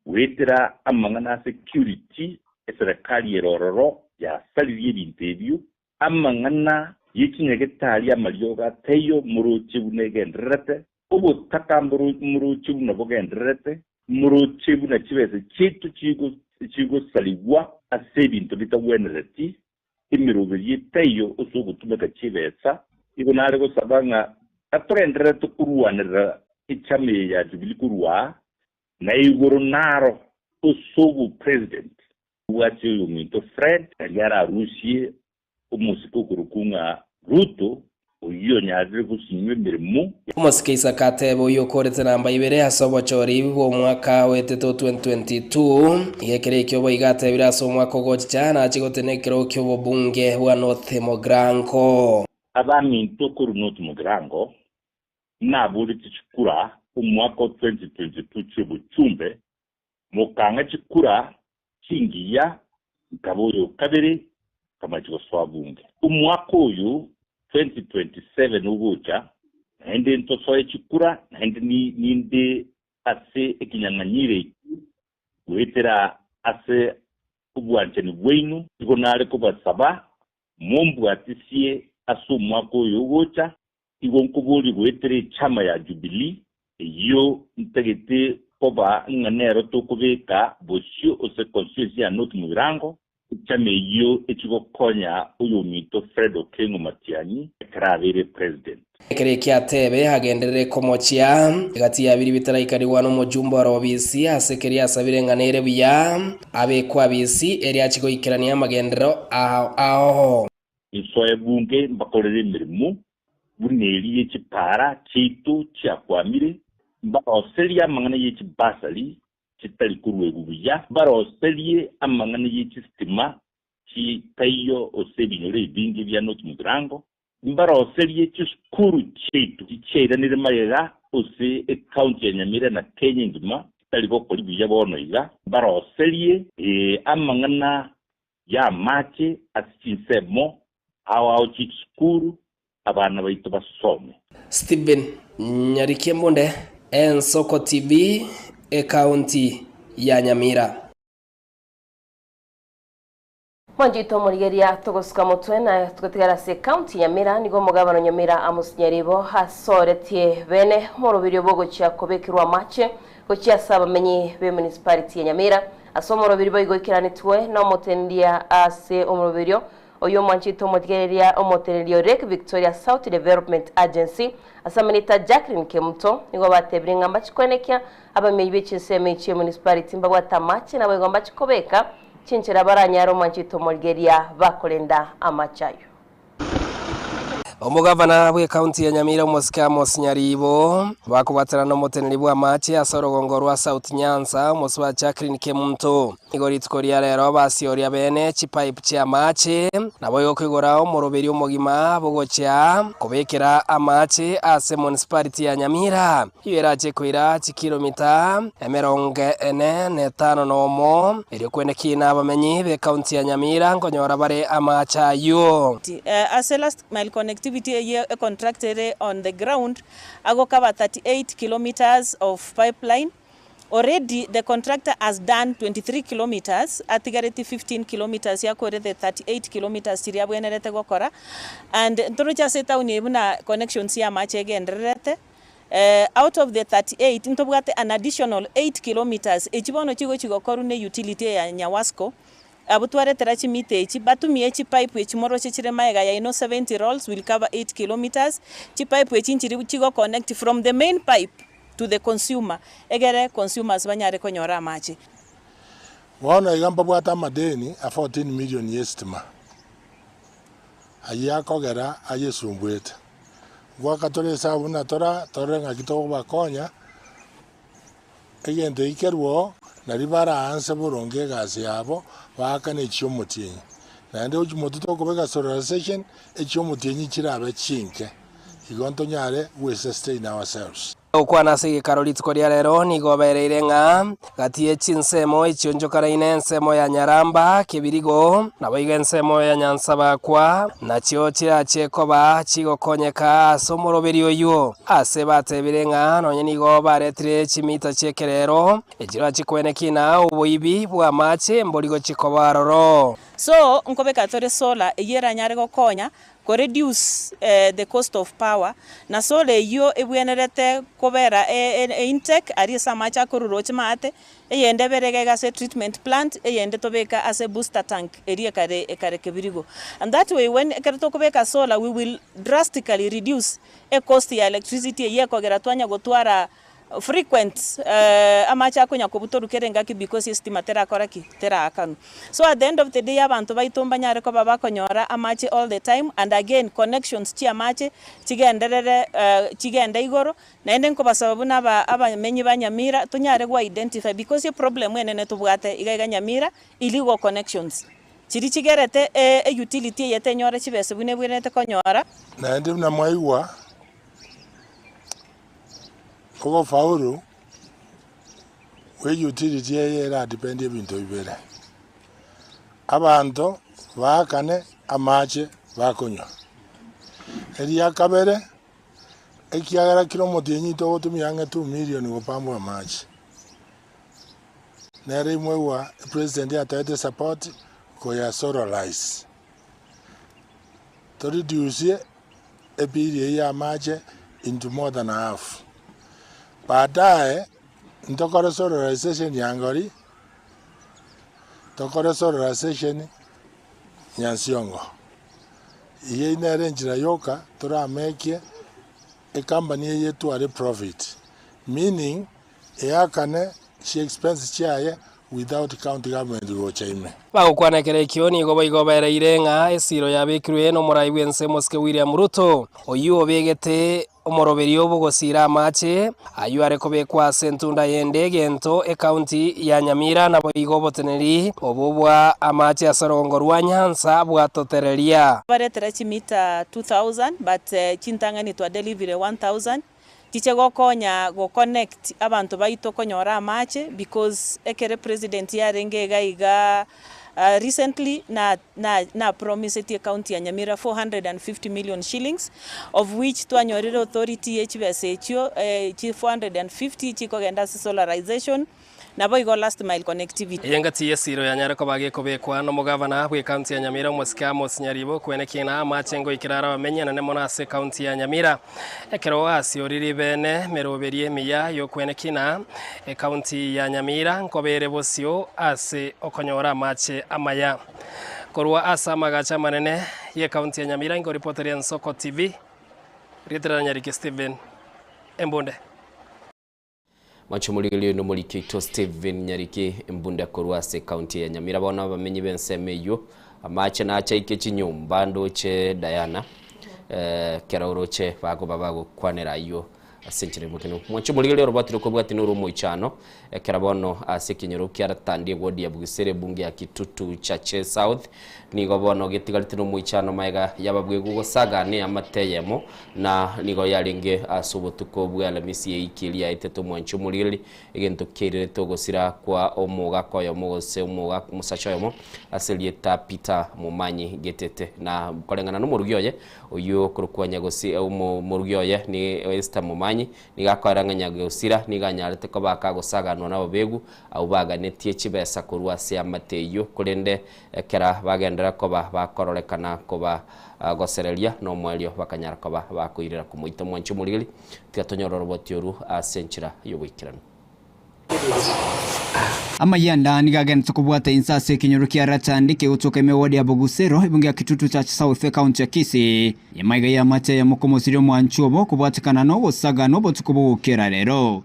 wetera amangana security eserikali yerororo ya saliriye bintebiyo amangana yikinyegetali amalyoga teyo muruchi bunegendrete ubutaka muruchi bunabogendrete muruchi bunachibese chitu chigo salibwa asebinto bitawendreti imirubiye teyo usugutumeka chibesa ibonare go sabanga atrendrete kuruanira ichame ya Jubilee kurwa na igoro naro usugu president wachi yuminto Fred yara Rusie umusiko kurukunga Ruto uyo nyadire kusinywe mirimo umusike Isaac Atebe uyo koretse namba ibere asobo chori wo mwaka weteto 2022 yekere kyo boigate biraso mwaka gochana chigotenekero kyo bunge wa North Mugirango abaminto kuru North Mugirango na buri chikura umwaka 2022 chibu chumbe mukanga chikura chingiya kaboyo kabiri kama chiko swabunge umwaka uyu 2027 ubucha hende ntosoye chikura hende ninde ase ekinyanganyire wetera ase ubwancheni bwenu ikonale ko basaba mombu atisie asu mwaka uyu gucha igo nkuburi gwetere chama ya Jubilee iyo ntegete koba nganero tukubeka bosio ose constituency ya North Mugirango chame iyo echigo konya uyu mito Fred Okengo Matianyi kravere president Ekerekia tebe hagenderere komochia gati ya biri bitaraikariwa no mujumba wa robisi asekeria sabirenganire biya abe kwa bisi eri achigo ikirania magendero aho isoye bunge bakorere mirimo buneri yechipara chitu chakwamire baroselia mangana yechibasali chitali kurwe gubiya baroselie amangana yechistima chitayo osebinyore bingi bya North Mugirango baroselie chiskuru chitu chicheranire mayega ose county ya Nyamira na Kenya nduma tali bokoli biya bono iga baroselie amangana ya mache asinsemo awa chiskuru abana baito basome. Stephen Nyarikembonde, Ensoko TV, county ya Nyamira. Mwanjito murigeria tugusuka mutwe na tugatigara se county ya Nyamira nigo mugabano Nyamira amusinyaribo hasoretie bene mu rubiri bogo cya kubekirwa mache ko cya saba menyi be municipality ya Nyamira asomo rubiri bogo kiranitwe no mutendia ase umurubiryo oyo mwanjito murigeria omotendio Lake Victoria South Development Agency asamanita Jacqueline Kemuto nigo batebringa mbachikwenekya abamenyi b'ichiseme cya municipality mbagwata mache na bogo mbachikobeka chinchira baranyaro mwanjito murigeria bakolenda amachayo. Omugavana bwe county ya Nyamira Mosika Mosinyaribo bakubatana no muteneri bwa mache asorogongo rwa South Nyanza Moswa Jacqueline Kemuto igori tkoria rero basioria bene chipipe cha mache nabo yokwigorao muroberi umugima bogocha kubekera amache ase municipality ya Nyamira yeraje kwira kilomita 45 nomo iri kwenekina abamenyi be county ya Nyamira ngonyora bare amachayo as last mile connectivity a contracted on the ground ago cover 38 kilometers of pipeline. Already the contractor has done 23 kilometers atigareti 15 kilometers yakore the 38 kilometers tiriabwenerete gokora and ntorucha seta unibuna connections ya mache genderete out of the 38 ntobwate an additional 8 kilometers echibono chigokoru ne utility ya Nyawasco abutware terachi mitechi batumi echi pipe echimoro chechire maega ya ino 70 rolls will cover 8 kilometers chi pipe echinchiri chigo connect from the main pipe to the consumer egere consumers banyare konyora machi wana igamba bwata madeni a 14 million estima ayakogera ayesumbwete gwakatore sabuna tora torenga kito bakonya egende ikerwo naribara anse buronge gasi yabo bakane cyomutinyi nande ujumoto tokobeka solarization ecyomutinyi kirabe chinke igonto nyare we sustain ourselves okwana sigi Carolite koria rero nigobereire nga gatie chinsemo ichionjokara inensemo ya Nyaramba kibirigo nabo igensemo ya Nyanza bakwa nachyo chirachekoba chigokonyeka somoroberi oyo ase batebire nga nonye nigo baretire chimita chekerero ejira chikwenekina ubuibi bwa mache mborigo chikobaroro so nkobeka tore sola eyera nyare gokonya ko reduce the cost of power na sole yo ebwenerete kobera intake ari samacha kururoche mate eyende berege gase treatment plant eyende tobeka as a booster tank eri kare kebirigo and that way when ekerto kobeka solar we will drastically reduce a cost ya electricity yekogera twanya gotwara frequent amacha konya kobutoru kerengaki because estima tera koraki tera akanu so at the end of the day abantu baitomba nyare ko baba konyora amache all the time and again connections chi amache chigenderere chigenda igoro na ende ko basababu na abamenyi banyamira tunyare gwa identify because the problem enene tubwate igaiga Nyamira illegal connections chiri chigerete utility yete nyore chibese bune bwene te konyora na ende na mwaiwa koko faulu we utility era depend ebintu bibere abantu bakane amache bakonya eri yakabere ekiagara kilomita nyito otumyange 2 million gopambo amache nere mwewa president atete support ko ya solarize to reduce ebiri ya mache into more than half. Baadaye ndokore solarization yangori, tokore solarization nyansiongo. Iye inere njira yoka turameke a company yetu are profit, meaning yakane she expense chaye without county government gochaime. Bagukwanekere kioni igobaire irenga esiro yabikirwe no murai wense Moske William Ruto oyu obegete omoroberi obugosira amache ayu arekobekwa sentunda yende gento e county ya Nyamira na boigoboteneri obubwa amache asorongorwa Nyanza bwatotereria baretera chimita 2000 but chintangani twa delivery 1000 tiche gokonya go connect abantu baito konyora amache because ekere president yarenge gaiga recently na promise the county ya Nyamira 450 million shillings, of which twanyorire authority HBSHO 450 chiko genda solarization na boigo last mile connectivity. Yengati yesiro ya Nyarako bagekobekwa no mugavana bwe county ya Nyamira Moske Amos Nyaribo kwenekina amachengo ikirara bamenya na nemona se county ya Nyamira ekero wasi oriri bene meroberie miya yo kwenekina county ya Nyamira nkobere bosio ase okonyora amache amaya korwa asa magacha manene ye county ya Nyamira ngo reporter ya Nsoko TV Ritra Nyariki Steven Embonde Machumuligili no mulikito Steven Nyariki Mbunda korwase county ya Nyamira bona bamenyi bensemeyo amache na acha ikechi nyumba ndoche Diana keraoroche bago kwanera yo asenchire mukino machumuligili robati rukobwati nuru moichano kerabono asekinyoro kyaratandie godi ya Bugisere bunge ya Kitutu Chache South nigo bono getigaltino moichano maiga yababwego gosaga ne amateyemo na nigo yaringe asubutuko bwala misi ikilia iteto mwanchumuligili egento kerere togosira kwa omuga koyo mogose omuga musachoyomo aselieta Peter Mumanyi getete na kolengana no murugyoye oyo kurukwanya gosi murugyoye ni Esther Mumanyi nigakwaranganya gusira niganyarete ko bakagosaganwa nabo begu au baganetie chibesa kurwa se amateyo kurende kera bagendera ko bakororekana ko goserelia no mwalio bakanyara ko bakuirira kumuita mwancho murigili tigatonyororo robotioru asenchira yobikirano Amayanda nigagenda kubwata insase kinyorukia ratandike utoka mewodi ya Bugusero ibunge ya Kitutu cha South County ya Kisii yamaiga ya mate ya mukomosirio mwanchuobo kubwatikana no gosaga no botukubu kera rero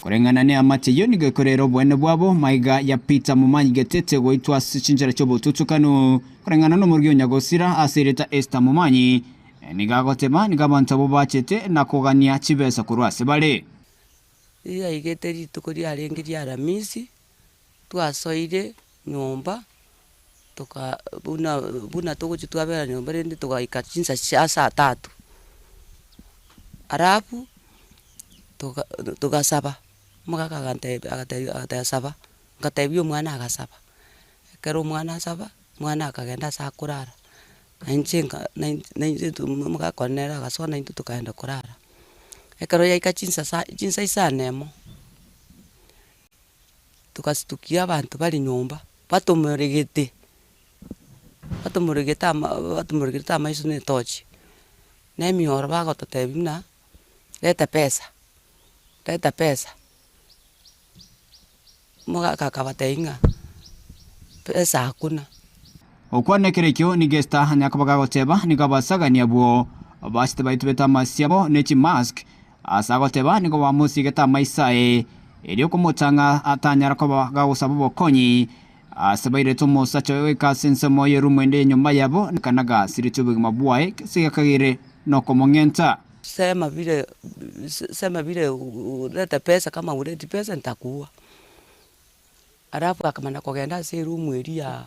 kurengana ne amate yo nigekorero bwene bwabo maiga ya Peter Mumanyi getete goitwa sichinjara cyobo tutukano kurengana no murgyo nyagosira asereta Esther Mumanyi nigagotema nigabanta bo bachete na kugania chibesa kurwase bale iya igeteri tukuri arengiri aramisi twasoire nyumba toka buna togochi twabera nyumba rende togaika chinsa cia saa 3 arabu togasaba mugaka agata saba ngatebio mwana agasaba kero mwana asaba mwana akagenda saa kurara na mugakonera agasona into tukaenda kurara ekero yaika chinsa isanemo tukasitukia abantu bali nyumba batomuregete amaiso ne tochi nemioro bagototebina leta pesa mugakakabateinga pesa hakuna okwanekerekyo nigesta nyakabaga goteba nigabasagania bwo abasite baitubeta masiabo nechi mask asagoteba nigo bamusigeta maisae elio kumutanga atanyara ko bagusaba bokonyi asabaire tomo sacho weka sense moye rumwende nyumba yabo kanaga siritubu mabwae sigakagire no komongenta sema vile uleta pesa kama uleti pesa nitakuwa arafu akamana kogenda serumu eria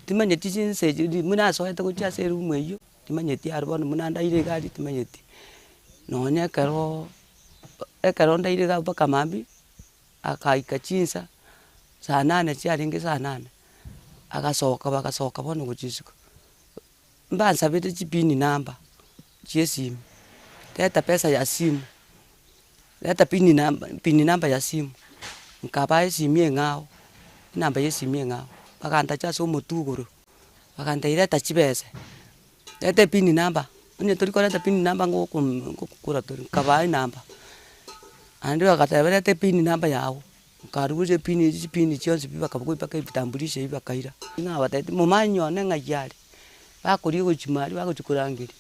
timanye tijinse muna soete kucha serumu eyo timanye ti arbono muna ndaire gari timanye ti nonya karo ndaire ga baka mambi akaika chinsa saa 8 chiaringe saa 8 bakasoka bono kuchisuka mbanza bete chipini namba chesimu leta pesa ya simu leta pini namba ya simu nkaba simu ngao namba yesimu ngao bakanda cha so mutuguru bakandeireta chibese ete pini namba onye tori koreta pini namba ngokura tori kabai namba andi bakateberete pini namba yao karuje pini chionse bibakabugoi paka ibitambulisha ibakaira nga batete mumanyo ne ngayari bakuri gochimari bagochikurangiri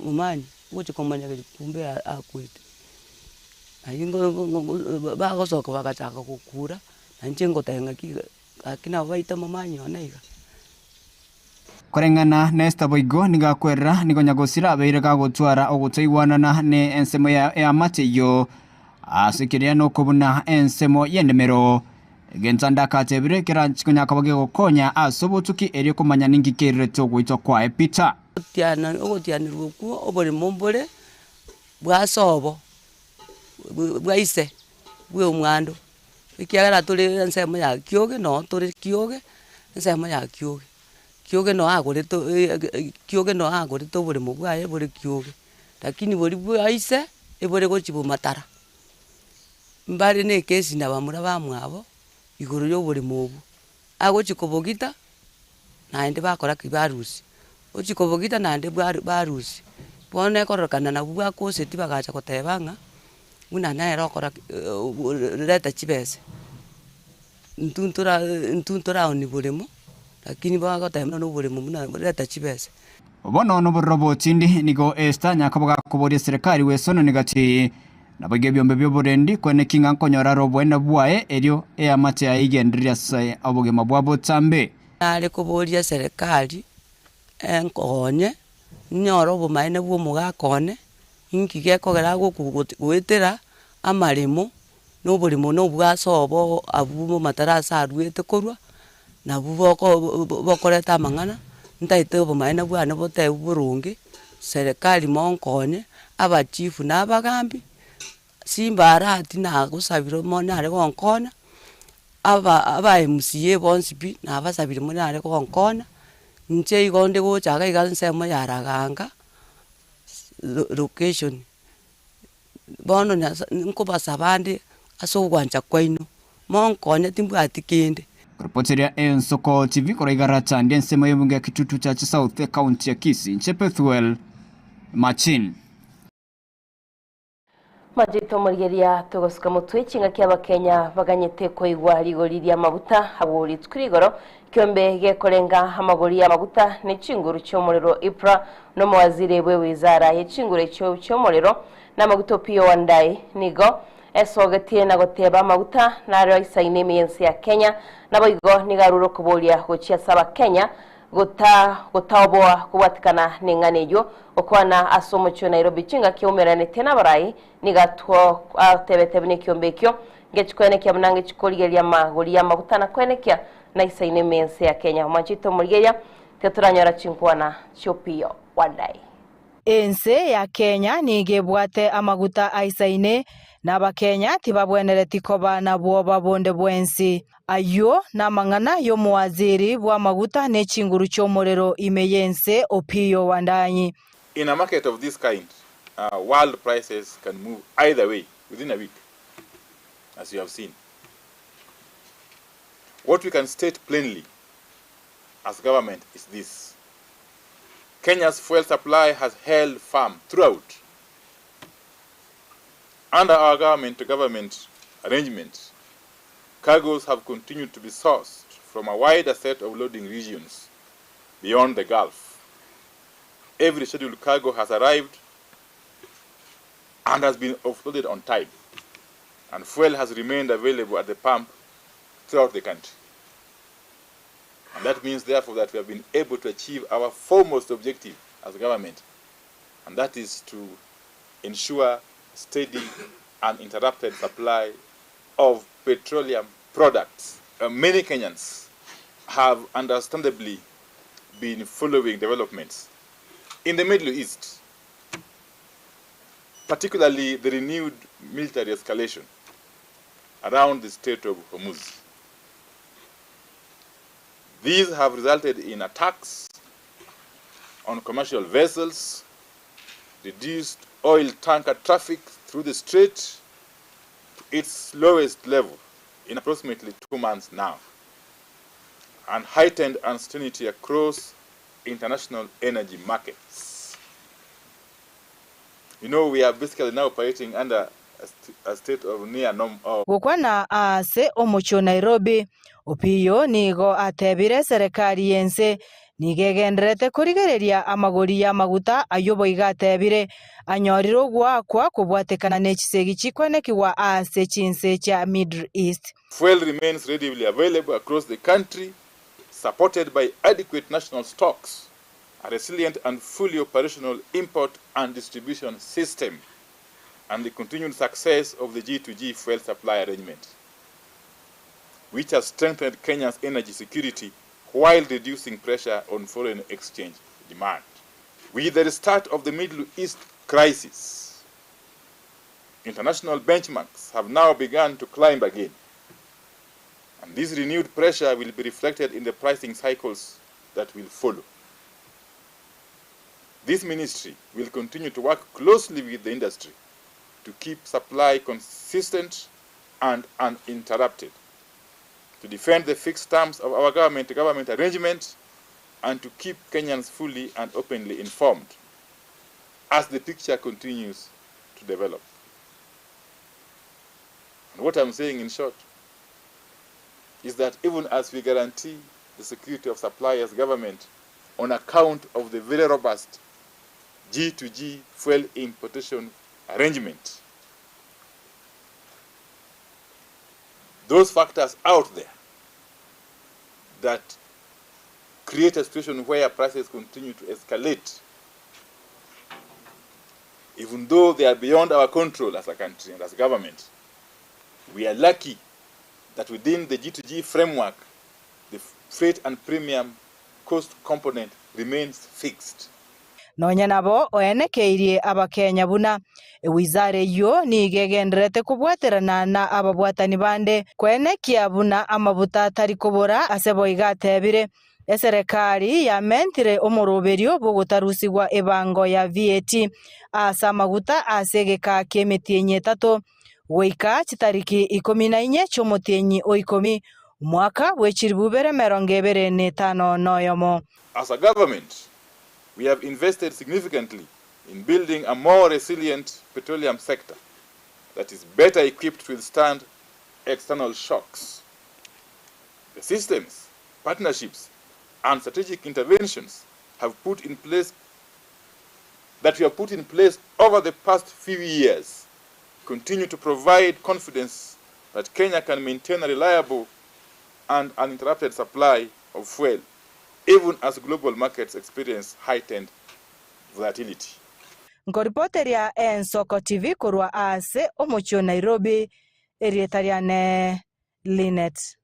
mumanyi gochikomanya kumbe akwite ayingo bagosoka bagachaka gukura nanje ngotenga akina baita mumanyo naiga kurengana nesta boigo nigakwerera nigonyagusira abeire gagutwara ogutaiwanana ne ensemo ya mateyo asikiria no kubuna ensemo yendemero gentanda katebire kira chikonya kabage gokonya asobotuki eri kumanya ningikirire to gwito kwa Peter tiana ogotianirwo ku obore mombore bwasobo bwaise bwe umwando ikiagara turi ensemo ya kioge no turi kioge ensemo ya kioge kioge no agore to bore mubwaye bore kioge lakini bori bwaise ebore gochibu matara mbari ne kesi na bamura bamwabo iguru yo buri mubu agochikobogita naende bakora kibarusi ochikobogita naende barusi bone korokana na bwa koseti bagacha kotebanga muna na erokora reta chibese ntuntura oni burimo lakini bagotemna no burimo muna reta chibese bono no burobotindi nigo esta nyakaboga kuboria serikali wesono nigati nabage byombe byoburendi kwene kinga nkonyora robwena bwae eryo eyamate aigendria sai abogema bwabo tambe ale kuboria serikali enkonye nyoro bumaine bwo mugakone inkige kogera gwitira amarimo no burimo no bwasobo abumo matarasa arwete korwa na buboko bokoreta mangana ntaite bumaine bwane bote burungi serikali monkonye aba chief na bagambi simbara ati na gusabiro monare gonkona aba MCA bonsipi na basabire monare gonkona nche igonde gochaga igansemo yaraganga location bono nko basabande asogwanja kwaino monkonya timbwati kinde Reporteria Ensoko TV koraigara tande nsemo yebunga kitutu cha South County ya Kisii Chepethuel Machin Majito murigeria tugosuka mutwe kinga kyaba Kenya baganyete ko igwa rigori ya mabuta haburi twirigoro kyombe gekorenga amagori ya mabuta ne cinguru cyomorero Ipra no mwazire bwe wizara yecingure cyomorero na maguto pio wandai nigo esogatie na goteba mabuta na raisa ineme yensi ya Kenya na boigo nigaruro kubolia gochia saba Kenya gutaoboa kubatikana ninganejo okwana asomo cyo Nairobi cinga kyomerane tena barai nigatwo tebetebne kyombekyo ngechkwene kya mnange chikoligeria magori ya magutana kwenekya na isaine mense ya Kenya machito murigeria teturanyora chinkwana chopio wadai ense ya Kenya nigebwate amaguta aisaine n'abakenya tibabwenereti koba nabwo babonde bwensi ayo namangana yo muwaziri bwa maguta n'ekinguru cy'omorero imeyense Opiyo Wandayi. In a market of this kind, world prices can move either way within a week, as you have seen. What we can state plainly as government is this: Kenya's fuel supply has held firm throughout. Under our government-to-government arrangements, cargoes have continued to be sourced from a wider set of loading regions beyond the Gulf. Every scheduled cargo has arrived and has been offloaded on time, and fuel has remained available at the pump throughout the country. And that means, therefore, that we have been able to achieve our foremost objective as a government, and that is to ensure steady and uninterrupted supply of petroleum products. Many Kenyans have understandably been following developments in the Middle East, particularly the renewed military escalation around the Strait of Hormuz. These have resulted in attacks on commercial vessels, reduced oil tanker traffic through the strait to its lowest level in approximately 2 months now, and heightened uncertainty across international energy markets. You know, we are basically now operating under a state of near normal. Gukwana ase omucho Nairobi Opiyo nigo atebire serikali yense nigegenderete kurigereria amagori ya maguta ayobo igatebire anyoriro gwakwa kubwatekana n'ekisegi kikwenekiwa ase chinse cha Middle East. Fuel remains readily available across the country, supported by adequate national stocks, a resilient and fully operational import and distribution system, and the continued success of the G2G fuel supply arrangement, which has strengthened Kenya's energy security while reducing pressure on foreign exchange demand. With the restart of the Middle East crisis, international benchmarks have now begun to climb again, and this renewed pressure will be reflected in the pricing cycles that will follow. This ministry will continue to work closely with the industry to keep supply consistent and uninterrupted, to defend the fixed terms of our government-to-government arrangement, and to keep Kenyans fully and openly informed as the picture continues to develop. And what I'm saying in short is that even as we guarantee the security of supply as government on account of the very robust G2G fuel importation arrangement, those factors out there that create a situation where prices continue to escalate, even though they are beyond our control as a country and as a government, we are lucky that within the G2G framework, the freight and premium cost component remains fixed. Nonya nabo oenekeirie abakenya buna ewizare yo nigegenderete kubwaterana na ababwatani bande kwenekia buna amabuta atari kubura asebo igatebire eserikali yamentire omuroberio bugutarusigwa ebango ya VAT asa maguta asegeka kemetienye 3 goika chitariki 14 chomotienyi oikomi mwaka wechiribubere 2025 noyomo. As a government, we have invested significantly in building a more resilient petroleum sector that is better equipped to withstand external shocks. The systems, partnerships, and strategic interventions we have put in place over the past few years continue to provide confidence that Kenya can maintain a reliable and uninterrupted supply of fuel, even as global markets experience heightened volatility. Ngoripoteria Ensoko TV kurwa ase omucho Nairobi erietariane Linet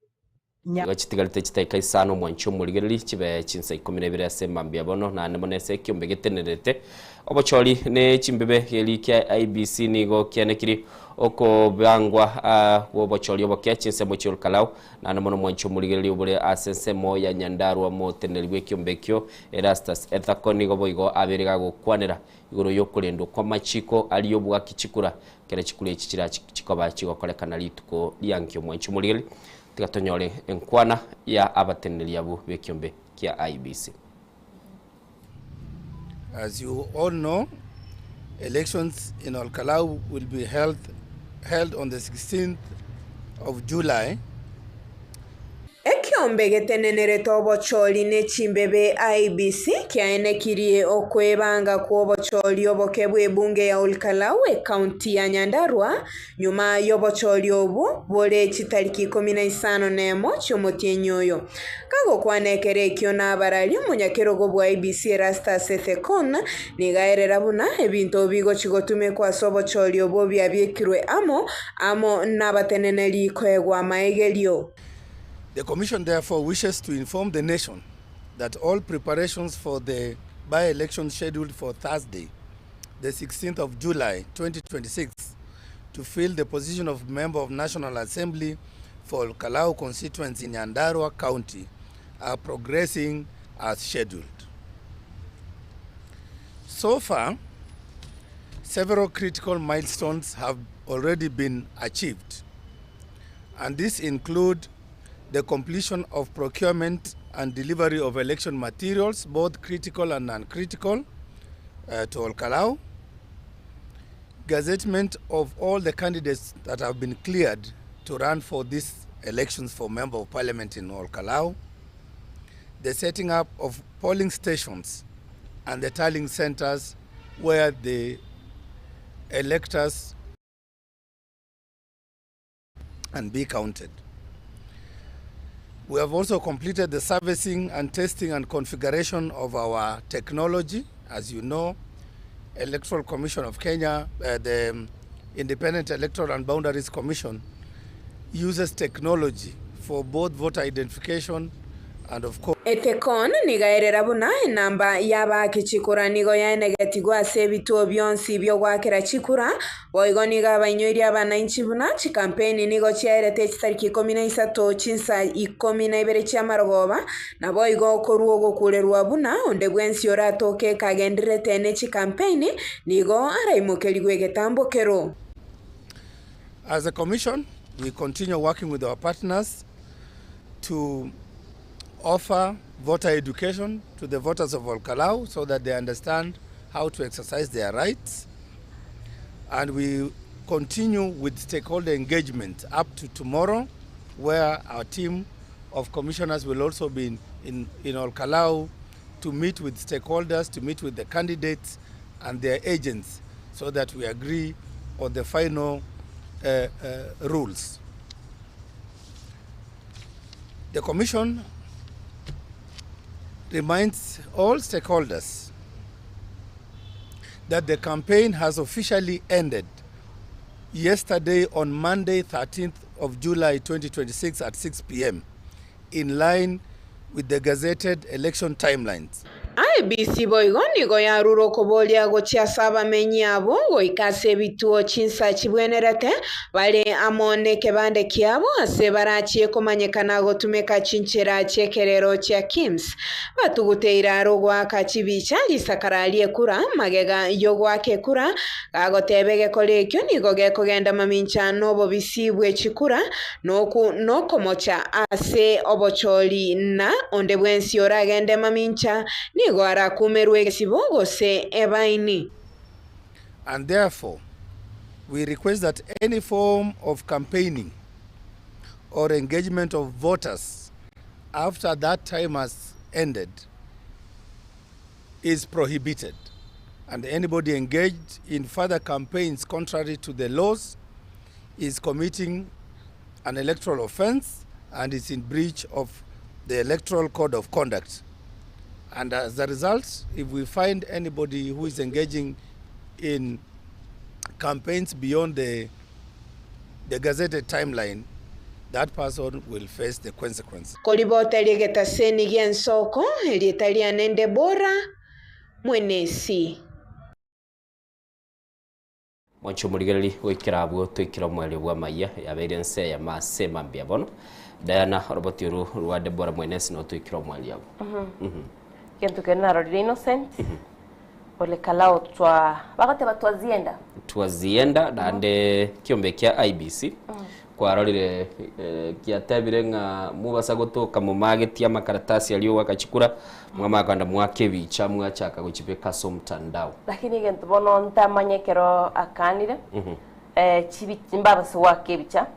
gachitigarite chitaika isano mwancho murigereri chibe chinsa 12 ase mambia bono na nemonese kiombe getenerete obochori ne chimbebe geli kya IBC nigo kyanekiri oko bangwa obochori obokya chinsa mochol kalau na nemono mwancho murigereri obore asense moya nyandarwa moteneribwe kiombe kyo Erastus Ethako nigo boigo aberiga gukwanera igoro yokurendo kwa machiko aliyo bwa kichikura kere chikure chichira chikoba chigokorekana lituko lyankyo mwancho murigereri gatonyole enkwana ya abateneri abo bekiombe kia IBC. As you all know, elections in Olkalau will be held on the 16th of July. Ekiombe getenenere tobocholi ne chimbebe IBC kyaenekirie okwebanga kuobocholi obokebwe bunge ya Olkalau county ya Nyandarua nyuma yobocholi obu bole chitariki 15 chomotienyi oyo kago kwanekere ekyo nabarali munyakerogo bwa IBC Erastus Ethako nigaerera buna ebintu bigo chigotume kwa sobocholi obo byabyekirwe amo nabateneneri kwegwa maegelio. The Commission therefore wishes to inform the nation that all preparations for the by-election scheduled for Thursday, the 16th of July 2026, to fill the position of Member of National Assembly for Olkalau constituency in Nyandarua County are progressing as scheduled. So far, several critical milestones have already been achieved, and these include the completion of procurement and delivery of election materials, both critical and non-critical, to Olkalau, gazettement of all the candidates that have been cleared to run for these elections for Member of Parliament in Olkalau, the setting up of polling stations and the tallying centers where the electors and be counted. We have also completed the servicing and testing and configuration of our technology. As you know, Electoral Commission of Kenya, the Independent Electoral and Boundaries Commission, uses technology for both voter identification and of course etekon nigaerera buna namba yaba kichikura nigo yaenegetigwa sebituo byonsi byo gwakira chikura boigo niga banyoiri abananchi buna chikampeni nigo chiaerete chitariki 13 chinsa 12 chiamarogoba na boigo koruo gokurerwa buna onde bwensi oratoke kagendirete ne chikampeni nigo araimukerigwe getambokero. As a commission, we continue working with our partners to offer voter education to the voters of Olkalau so that they understand how to exercise their rights. And we continue with stakeholder engagement up to tomorrow, where our team of commissioners will also be in Olkalau to meet with stakeholders, to meet with the candidates and their agents so that we agree on the final rules. The Commission reminds all stakeholders that the campaign has officially ended yesterday on Monday, 13th of July 2026 at 6 p.m. in line with the gazetted election timelines. IBC boigo nigo yaruro kobolia gochia saba menyabo goikase bituo chinsa chibwenerete bale amone kebande kiabo ase barachie komanyekana gotumeka chinchera chekerero chia Kims batuguteira rogwa kachibicha lisakaralie kura magega yogwake kura gagotebege kolekyo nigo gekogenda mamincha nobo bisibwe chikura nokomocha ase obocholi na onde bwensi oragende mamincha and therefore we request that any form of campaigning or engagement of voters after that time has ended is prohibited, and anybody engaged in further campaigns contrary to the laws is committing an electoral offense and is in breach of the Electoral Code of Conduct. And as a result, if we find anybody who is engaging in campaigns beyond the gazetted timeline, that person will face the consequences. Kolibota ligeta seni gensoko, elitalia nende bora, mwenesi. Mwancho muligereri wikirabwo twikira mwele bwa maya yabeire nse ya masema mbiabono Diana robotiru ruade bora mwenesi no twikira mwele yabo. Kento kenaro di innocent. Ole kalao twa bagate batwazienda dande kiombe kia IBC kwa rorire kiatebire nga mubasa gotoka mu magetia makaratasi aliyo wakachikura mwamakanda mwakebicha mwachaka guchipeka so mtandao lakini gento bono ntamanyekero akanire chibitimba base wakebicha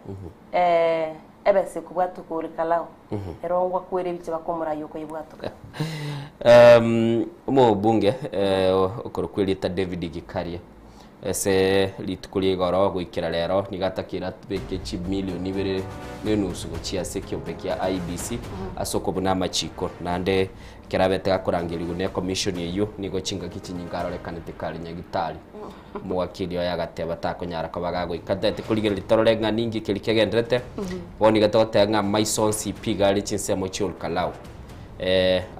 ebese kubwatu kuri kalao erongwa kwere biche bakomura yuko ibwatu mo bunge okorokwelita David Gikaria ese litukuli goro gwikira rero nigatakira tubeke chi milioni bere nenusu gochia sekyo pekia IBC asoko buna machiko nande kirabete gakorangirigu ne commission yeyo nigo chinga kichinyingaro lekanete kali nyagitali mu wakili ya gateba takonyara kabagago ikadete kuligera litorore nga ningi kilikegendrete boni gatote nga Maison CP gali chinsemo chul Kalau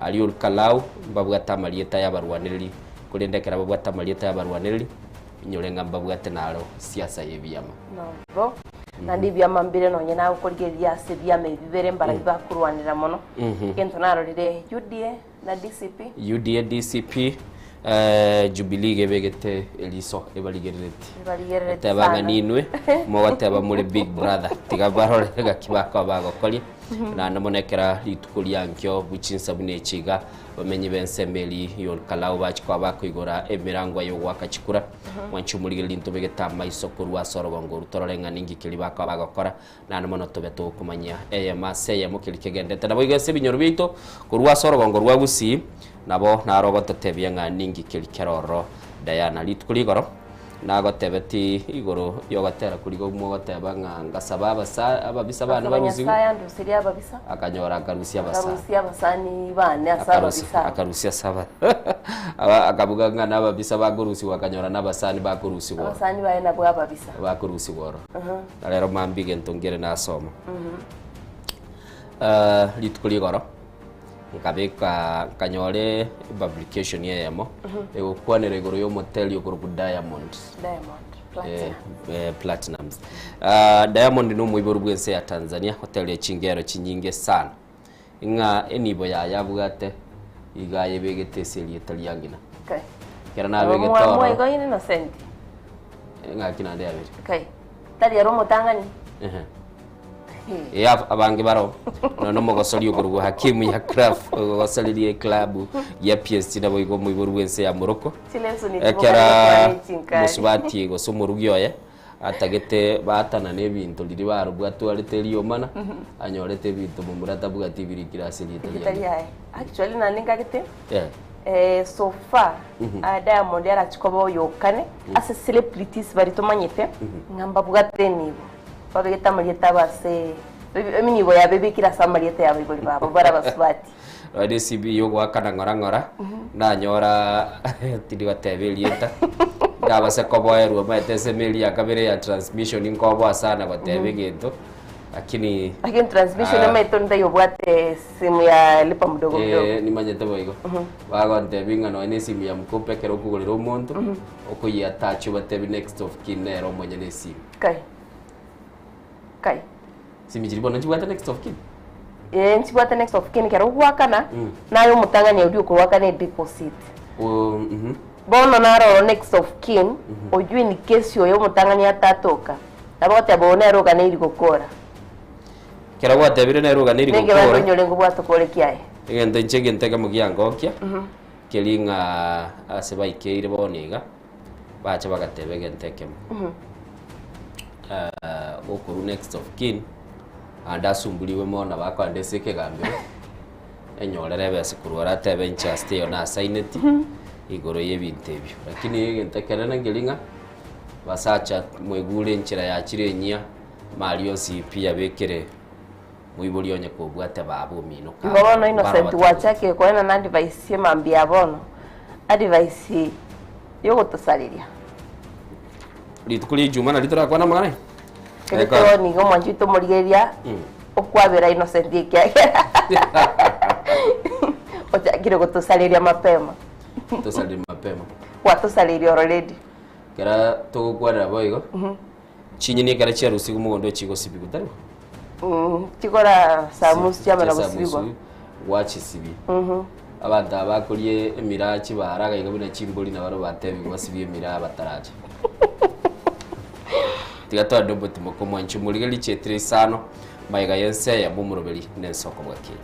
aliul Kalau babwata malieta ya barwaneli kulendekera babwata malieta ya barwaneli nyolenga mbabwate nalo siasa yebyama no nandi byama mbire no nyina ukoligeria se byama bibere mbara bakurwanira mono kento narorire UDA na DCP DCP Jubilee gebegete eliso ebaligerete tabanga ninwe mo wataba muri Big Brother tigabarore gakibaka bago koli na namonekera litukulia nkyo buchinsa bunechiga bamenyi bensemeli yo kalau bachikwa bakwigora emirango yo gwakachikura mwanchumurige lintu begetama isoko rwa sorogongo rutorenga ningi kili bakwa bagakora na namono tobeto kumanya mase ya mukili kegendete nabo igase binyoru bito kurwa sorogongo rwa gusi nabo narogoto tebianga ningi kili keroro Diana litukuligoro nagotebeti igoro yogatera kurigo mugoteba ngasaba ababisa bana baruzi akanyora akarusia abasani bane asaba bisa akarusia saba akabuga ngana ababisa bagurusi wakanyora nabasani bagurusi go abasani baye nabwo ababisa bagurusi goro rero mambige ntongere nasoma litukuligoro nkabeka kanyore publication yemo ekwanere igoro yo motel yo ku Diamond Platinums Diamond no muiboro bwense ya Tanzania hotel ya Chingero chinyinge sana inga enibo ya yabugate igaye begeteseli Italiangina kera na begetoro mo ego innocent inga kinande abiri tari yaro mutangani ya abange baro no mogosoli yokurugo hakimu ya craft gosoli club ya PSG na boigo muiboro bwense ya Morocco ekera musubati go somurugyo ye atagete batana nebintu liri barubwa twalete liyomana anyorete bintu mumurata bugati biri kirasi Italia actually na ninga gite so far Diamond yara chikobo yokane as celebrities bari tomanyete ngamba bugate nibo babigeta marieta base eminibo ya bebe kira samarieta ya bigori babo bara baswati rade sibi yo gwakana ngora na nyora tidiga tebelieta ngabase koboerwa maitese meli ya kabere ya transmission inkobo sana batebe gento lakini transmission maito ndayo bwate simu ya lipa mdogo ni manyete boigo bago ndebinga no ni simu ya mkope kero kugulira umuntu okuyi attach batebi next of kin nero mwenye ne simu kai simi jiribona njibwata next of kin njibwata next of kin kero gwakana nayo mutanganya udi kurwakana deposit bono naro next of kin ojui ni kesi yo mutanganya atatoka nabote abone roga ne irigokora kera gwate bire ne roga ne irigokora nenge banyo lengo bwato kole kiae ngende nchege ntega mugiangokia kelinga asebaikeire boniga bacha bagatebe gentekemo okuru next of kin andasumbuliwe mona bakandeseke gambiro enyorere bese kurwara tebe nchaste yo na signeti igoro y'ebintu ebyo lakini yentekera nangelinga basacha mwegule nchira ya kirenya Mario CP yabekere muibuli onye ko bwate babo mino ka ngono innocent wachake ko na device mambia bono advice yo gutosaliria litukuli juma na litura kwa namana keko ni go mwanjito murigeria okwabera innocent yake ocha kire gutosaliria mapema tosali mapema watu saliri already kera to kwara boigo chinyi ni kara chiaru sigu mugondo chigo sibi kutari chikora samus chama na busibwa wachi sibi abantu abakuriye emirachi baraga ingabuna chimboli na baro batebi basibiye emira bataraje tigato adobo timoko mwanchi muligeli chetre sano maiga yense ya bumurobeli nensoko bwakira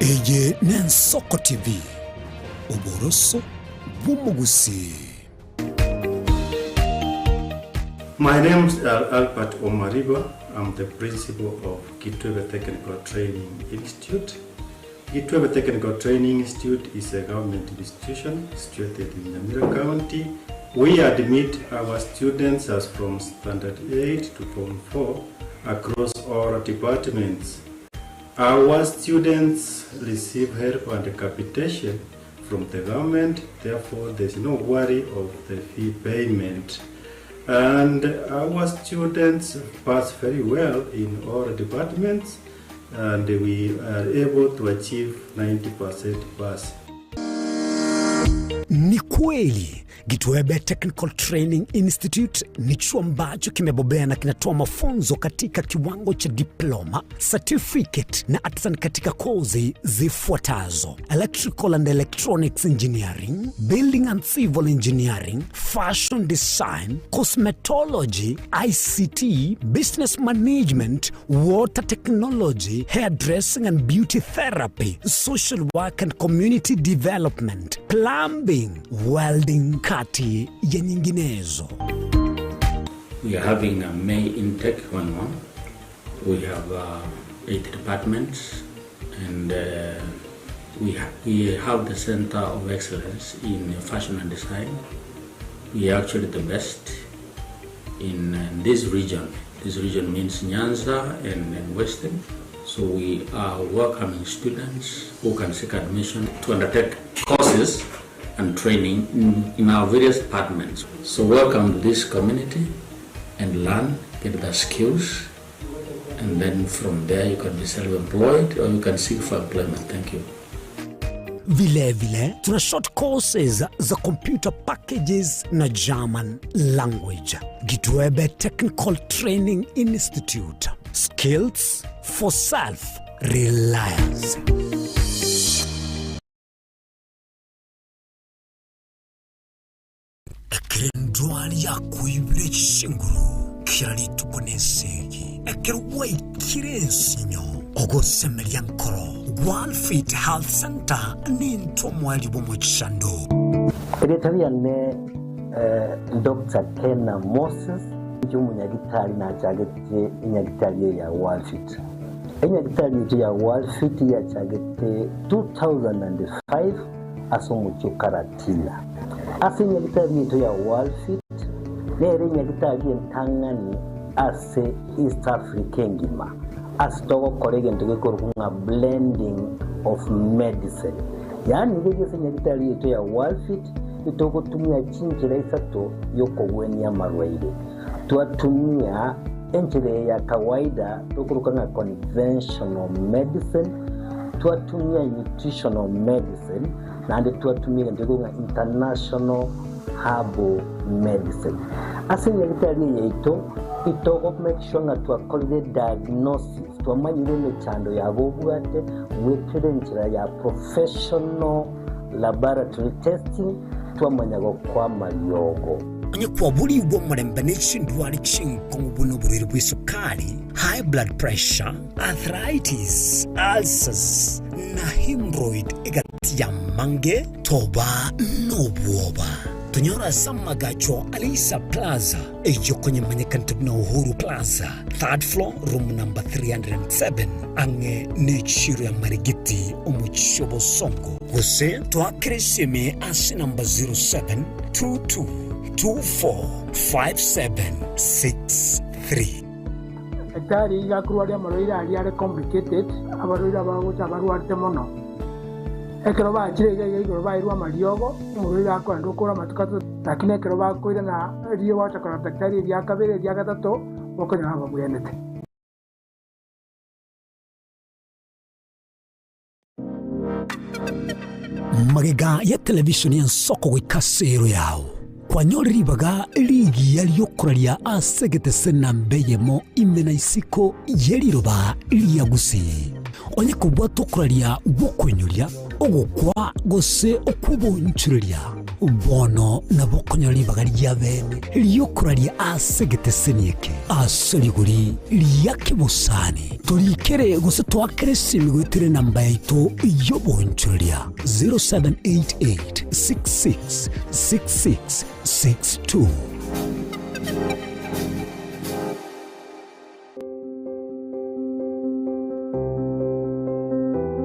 Eye Nensoko TV Oboroso Bumugusi. My name is Albert Omariba. I'm the principal of Kitwebe Technical Training Institute. Kitwebe Technical Training Institute is a government institution situated in Nyamira County. We admit our students as from Standard 8 to Form 4 across all departments. Our students receive help and capitation from the government, therefore there is no worry of the fee payment. And our students pass very well in all departments. and we are able to achieve 90% pass. Ni kweli Gitwebe Technical Training Institute ni chuo ambacho kimebobea na kinatoa mafunzo katika kiwango cha diploma, certificate na hata katika kozi zifuatazo: Electrical and Electronics Engineering, Building and Civil Engineering, Fashion Design, Cosmetology, ICT, Business Management, Water Technology, Hairdressing and Beauty Therapy, Social Work and Community Development, Plumbing, Welding, kati ya nyinginezo. We are having a May intake 1-1. We have 8 departments, and we have the Center of Excellence in Fashion and Design. We are actually the best in this region. This region means Nyanza and Western. So we are welcoming students who can seek admission to undertake courses and training in our various departments. So welcome to this community and learn, get the skills, and then from there you can be self-employed or you can seek for employment. Thank you. Vile tuna short courses za computer packages na German language. Gitwebe Technical Training Institute. Skills for self-reliance. Ekirindwali ya kuibire chinguru kirali tukunesegi ekirwa ikirensinyo ogosemelia nkoro One Fit Health Center ninto mwali bomuchando Secretary ne Dr. Kenna Moses umunyagitari na chagete inyagitari ya One Fit. Inyagitari ya One Fit ya chagete 2005 asumucho karatila. Asinya gitari ya One Fit nere nyagitari ntangani ase East African ngima. Asitogo kolege ntugekorunga blending of medicine. Yani ngege nyagitari ya One Fit itoko tumia chinchira isato yoko weni ya marwaide. Tuatumia enchile ya kawaida tukuruka na conventional medicine, tuatumia nutritional medicine, na ande tuatumia ntukuruka international herbal medicine. Asini ya gitari ya ito make sure na tuakolide diagnosis, tuamanyile chando ya gobuate, wekere nchila ya professional laboratory testing, tuamanyago kwa mariogo. Kwa buli ubo mrembe ndwali chinko mubuno buriri bwisukari, high blood pressure, arthritis, ulcers na hemorrhoid egati ya mange toba nobuoba. Tunyora samagacho Alisa Plaza ejo kwenye manyekantu na Uhuru Plaza 3rd floor room number 307 ange nechiru ya Marigiti omuchobo songo wose tuakireseme asi number 0722245763. Ekari ya kuruaria maroira ari complicated abaroira bagocha baruarte mono ekero bakire igoro bairwa mariogo umurira akwanda ukora matukato lakini ekero bakoira na riyo watakora daktari ya kabere ya gatatu bokonya aba muyenete. Magega ya televisheni ya soko wikasero yao kwa nyori baga ligi yaliyokoralia asegete sena mbeyemo imena isiko yeliroba iliyagusi onye kubwa tokoralia bokonyulia ogokwa gose okubonchuria bono na bokonyoli bagari ya bene liyokoralia asegete senieke asaliguri liyakibusani tulikere gose twakere simigwitire namba yaito yobonchuria 0788666662.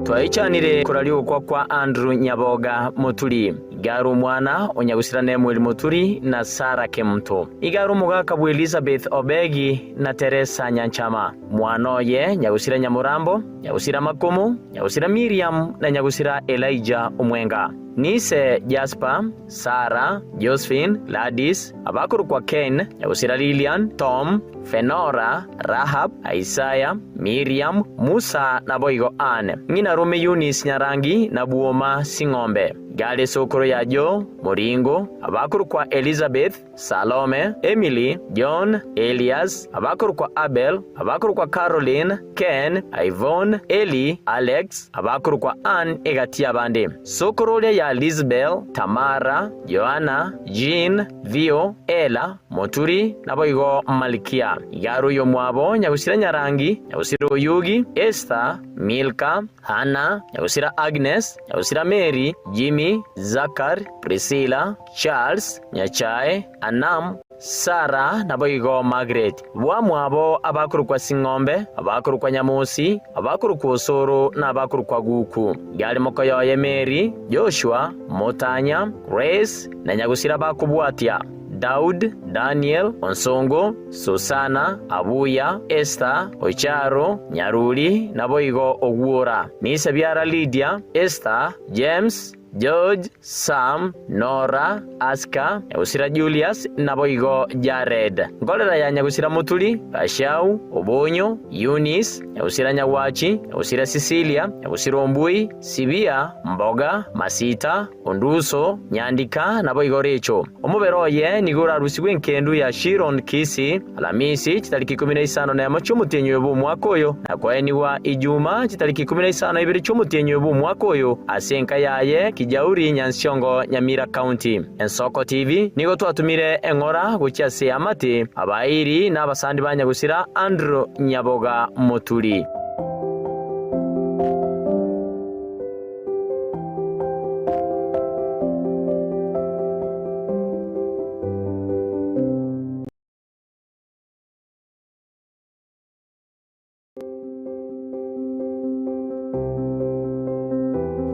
Twaichanire kuraliukwa kwa Andrew Nyaboga Muturi igaru mwana onyagusira Nemuel Muturi na Sara Kemto igaru mugaka bwa Elizabeth Obegi na Teresa Nyanchama mwanoye nyagusira Nyamurambo nyagusira Makomo nyagusira Miriam na nyagusira Elijah Omwenga Nise Jasper, Sarah, Josephine, Gladys, abakuru kwa Ken, nyagusira Lilian, Tom, Fenora, Rahab, Isaiah, Miriam, Musa na boigo Anne. Ngina Rome Eunice Nyarangi na Buoma Singombe. Gale sokoro ya Jo, Moringo, abakuru kwa Elizabeth, Salome, Emily, John, Elias, abakuru kwa Abel, abakuru kwa Caroline, Ken, Yvonne, Eli, Alex, abakuru kwa Anne egatia bande. Sokoro ya Lisbel, Tamara, Joanna, Jean, Vio, Ella, Moturi na boigo Malikia. Igaru yo mwabo nyagusira Nyarangi, nyagusira Oyugi, Esther, Milka, Hannah, nyagusira Agnes, nyagusira Mary, Jimmy, Zakar, Priscilla, Charles, Nyachae, Anam, Sara na boigo Margaret. Mwabo abakuru kwa Singombe, abakuru kwa Nyamusi, abakuru kwa Osoro na abakuru kwa Guku. Gali mokoyo ya Mary, Joshua, Motanya, Grace na nyagusira bakubwatia. Daud, Daniel, Onsongo, Susana, Abuya, Esther, Ocharo, Nyaruli na boigo Ogwora. Nisa biara Lydia, Esther, James, George, Sam, Nora, Aska, nyagusira Julius na boigo Jared. Ngolera ya nyagusira Mutuli, Kashau, Obonyo, Eunice, nyagusira Nyawachi, nyagusira Cecilia, nyagusira Ombui, Sibia, Mboga, Masita, Onduso, Nyandika na boigo Recho. Omuberoye nigura rusigwe nkendu ya Shiron Kisi, Alamisi chitaliki 15 na machomutenyo yobu mwakoyo na kwaeniwa Ijuma chitaliki 15 ibiri chomutenyo yobu mwakoyo asenka yaye Kijauri Nyansiongo Nyamira County. Ensoko TV nigo twatumire engora gukia se amate abairi n'abasandi banyagusira Andrew Nyaboga Moturi.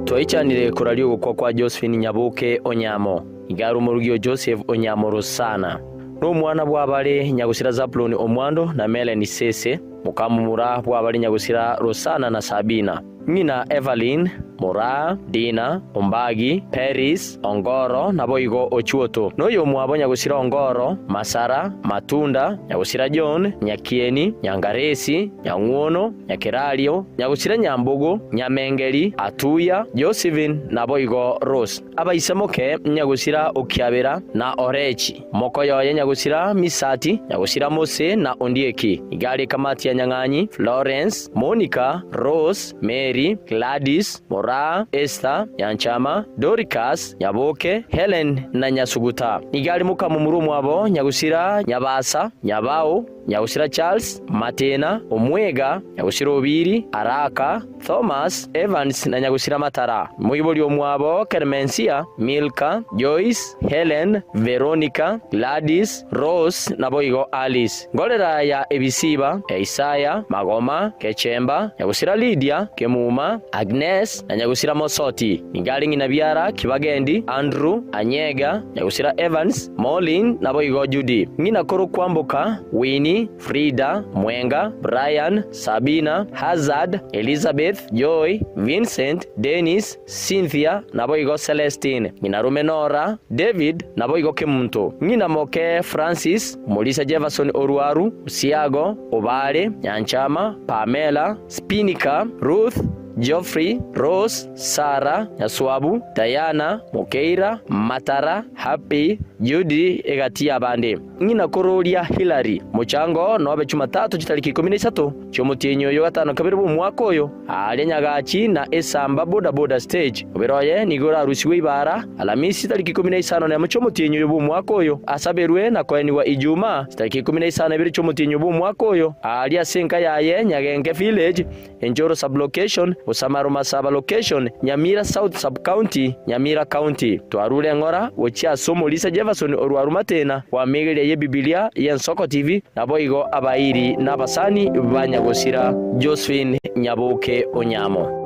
Twichanire kurali ugukwa kwa Josephine Nyabuke Onyamo igaru murugio Joseph Onyamo Rosana no mwana bwabale nyagusira Zablon Omwando na Melanie Sese mukamumura bwabale nyagusira Rosana na Sabina Ngina Evelyn Mora, Dina, Ombagi, Paris, Ongoro na boigo Ochuoto. Noyo mwabo nyagusira Ongoro, Masara, Matunda, nyagusira John, Nyakieni, Nyangaresi, Nyanguono, Nyakerario, nyagusira Nyambogo, Nyamengeli, Atuya, Josephine na boigo Rose. Abaisemoke nyagusira Okiabera na Orechi. Mokoyo ya nyagusira Misati, nyagusira Mose na Ondieki. Igali kamati ya Nyanganyi, Florence, Monica, Rose, Mary, Gladys, Mora, Esther, Nyanchama, Doricas, Nyaboke, Helen na Nyasuguta. Igali mukamumuru mwabo nyagusira Nyabasa, Nyabao, nyagusira Charles, Matena, Omwega, nyagusira Obiri, Araka, Thomas, Evans na nyagusira Matara. Muiboli omwabo Kermensia, Milka, Joyce, Helen, Veronica, Gladys, Rose na boigo Alice. Ngolera ya Ebisiba, Isaiah, Magoma, Kechemba, nyagusira Lydia, Kemuma, Agnes na nyagusira Mosoti. Ngali ngina biara Kibagendi, Andrew, Anyega, nyagusira Evans, Molin na boigo Judy. Ngina koro kwamboka Winnie, Frida, Mwenga, Brian, Sabina, Hazard, Elizabeth, Joy, Vincent, Dennis, Cynthia na boigo Celestine. Ngina Rumenora, David na boigo Kemunto. Ngina moke Francis, Molisa Jefferson Oruaru, Siago, Obale, Nyanchama, Pamela, Spinika, Ruth, Geoffrey, Rose, Sarah, Nyaswabu, Diana, Mokeira, Matara, Happy, Judy egatia bande. Ngina kororia Hillary. Muchango nobe Jumatatu chitaliki 13 cyomutienyo yo gatano kabiri mu mwaka oyo. Ali nyagachi na Esamba boda stage. Oberoye nigora rusiwe ibara Alamisi taliki 15 na cyomutienyo yo mu mwaka oyo. Asaberwe na kweniwa Ijuma taliki 15 ibiri cyomutienyo mu mwaka oyo. Ali asenka yaye Nyagenge village, Enjoro sublocation, Osamaro Masaba location, Nyamira South sub county, Nyamira county. Twarule ngora wochia somo Lisa Jefferson Oruarumatena wa megele ye Biblia ya Ensoko TV na boigo abairi na basani banyagosira Josephine Nyabuke Onyamo.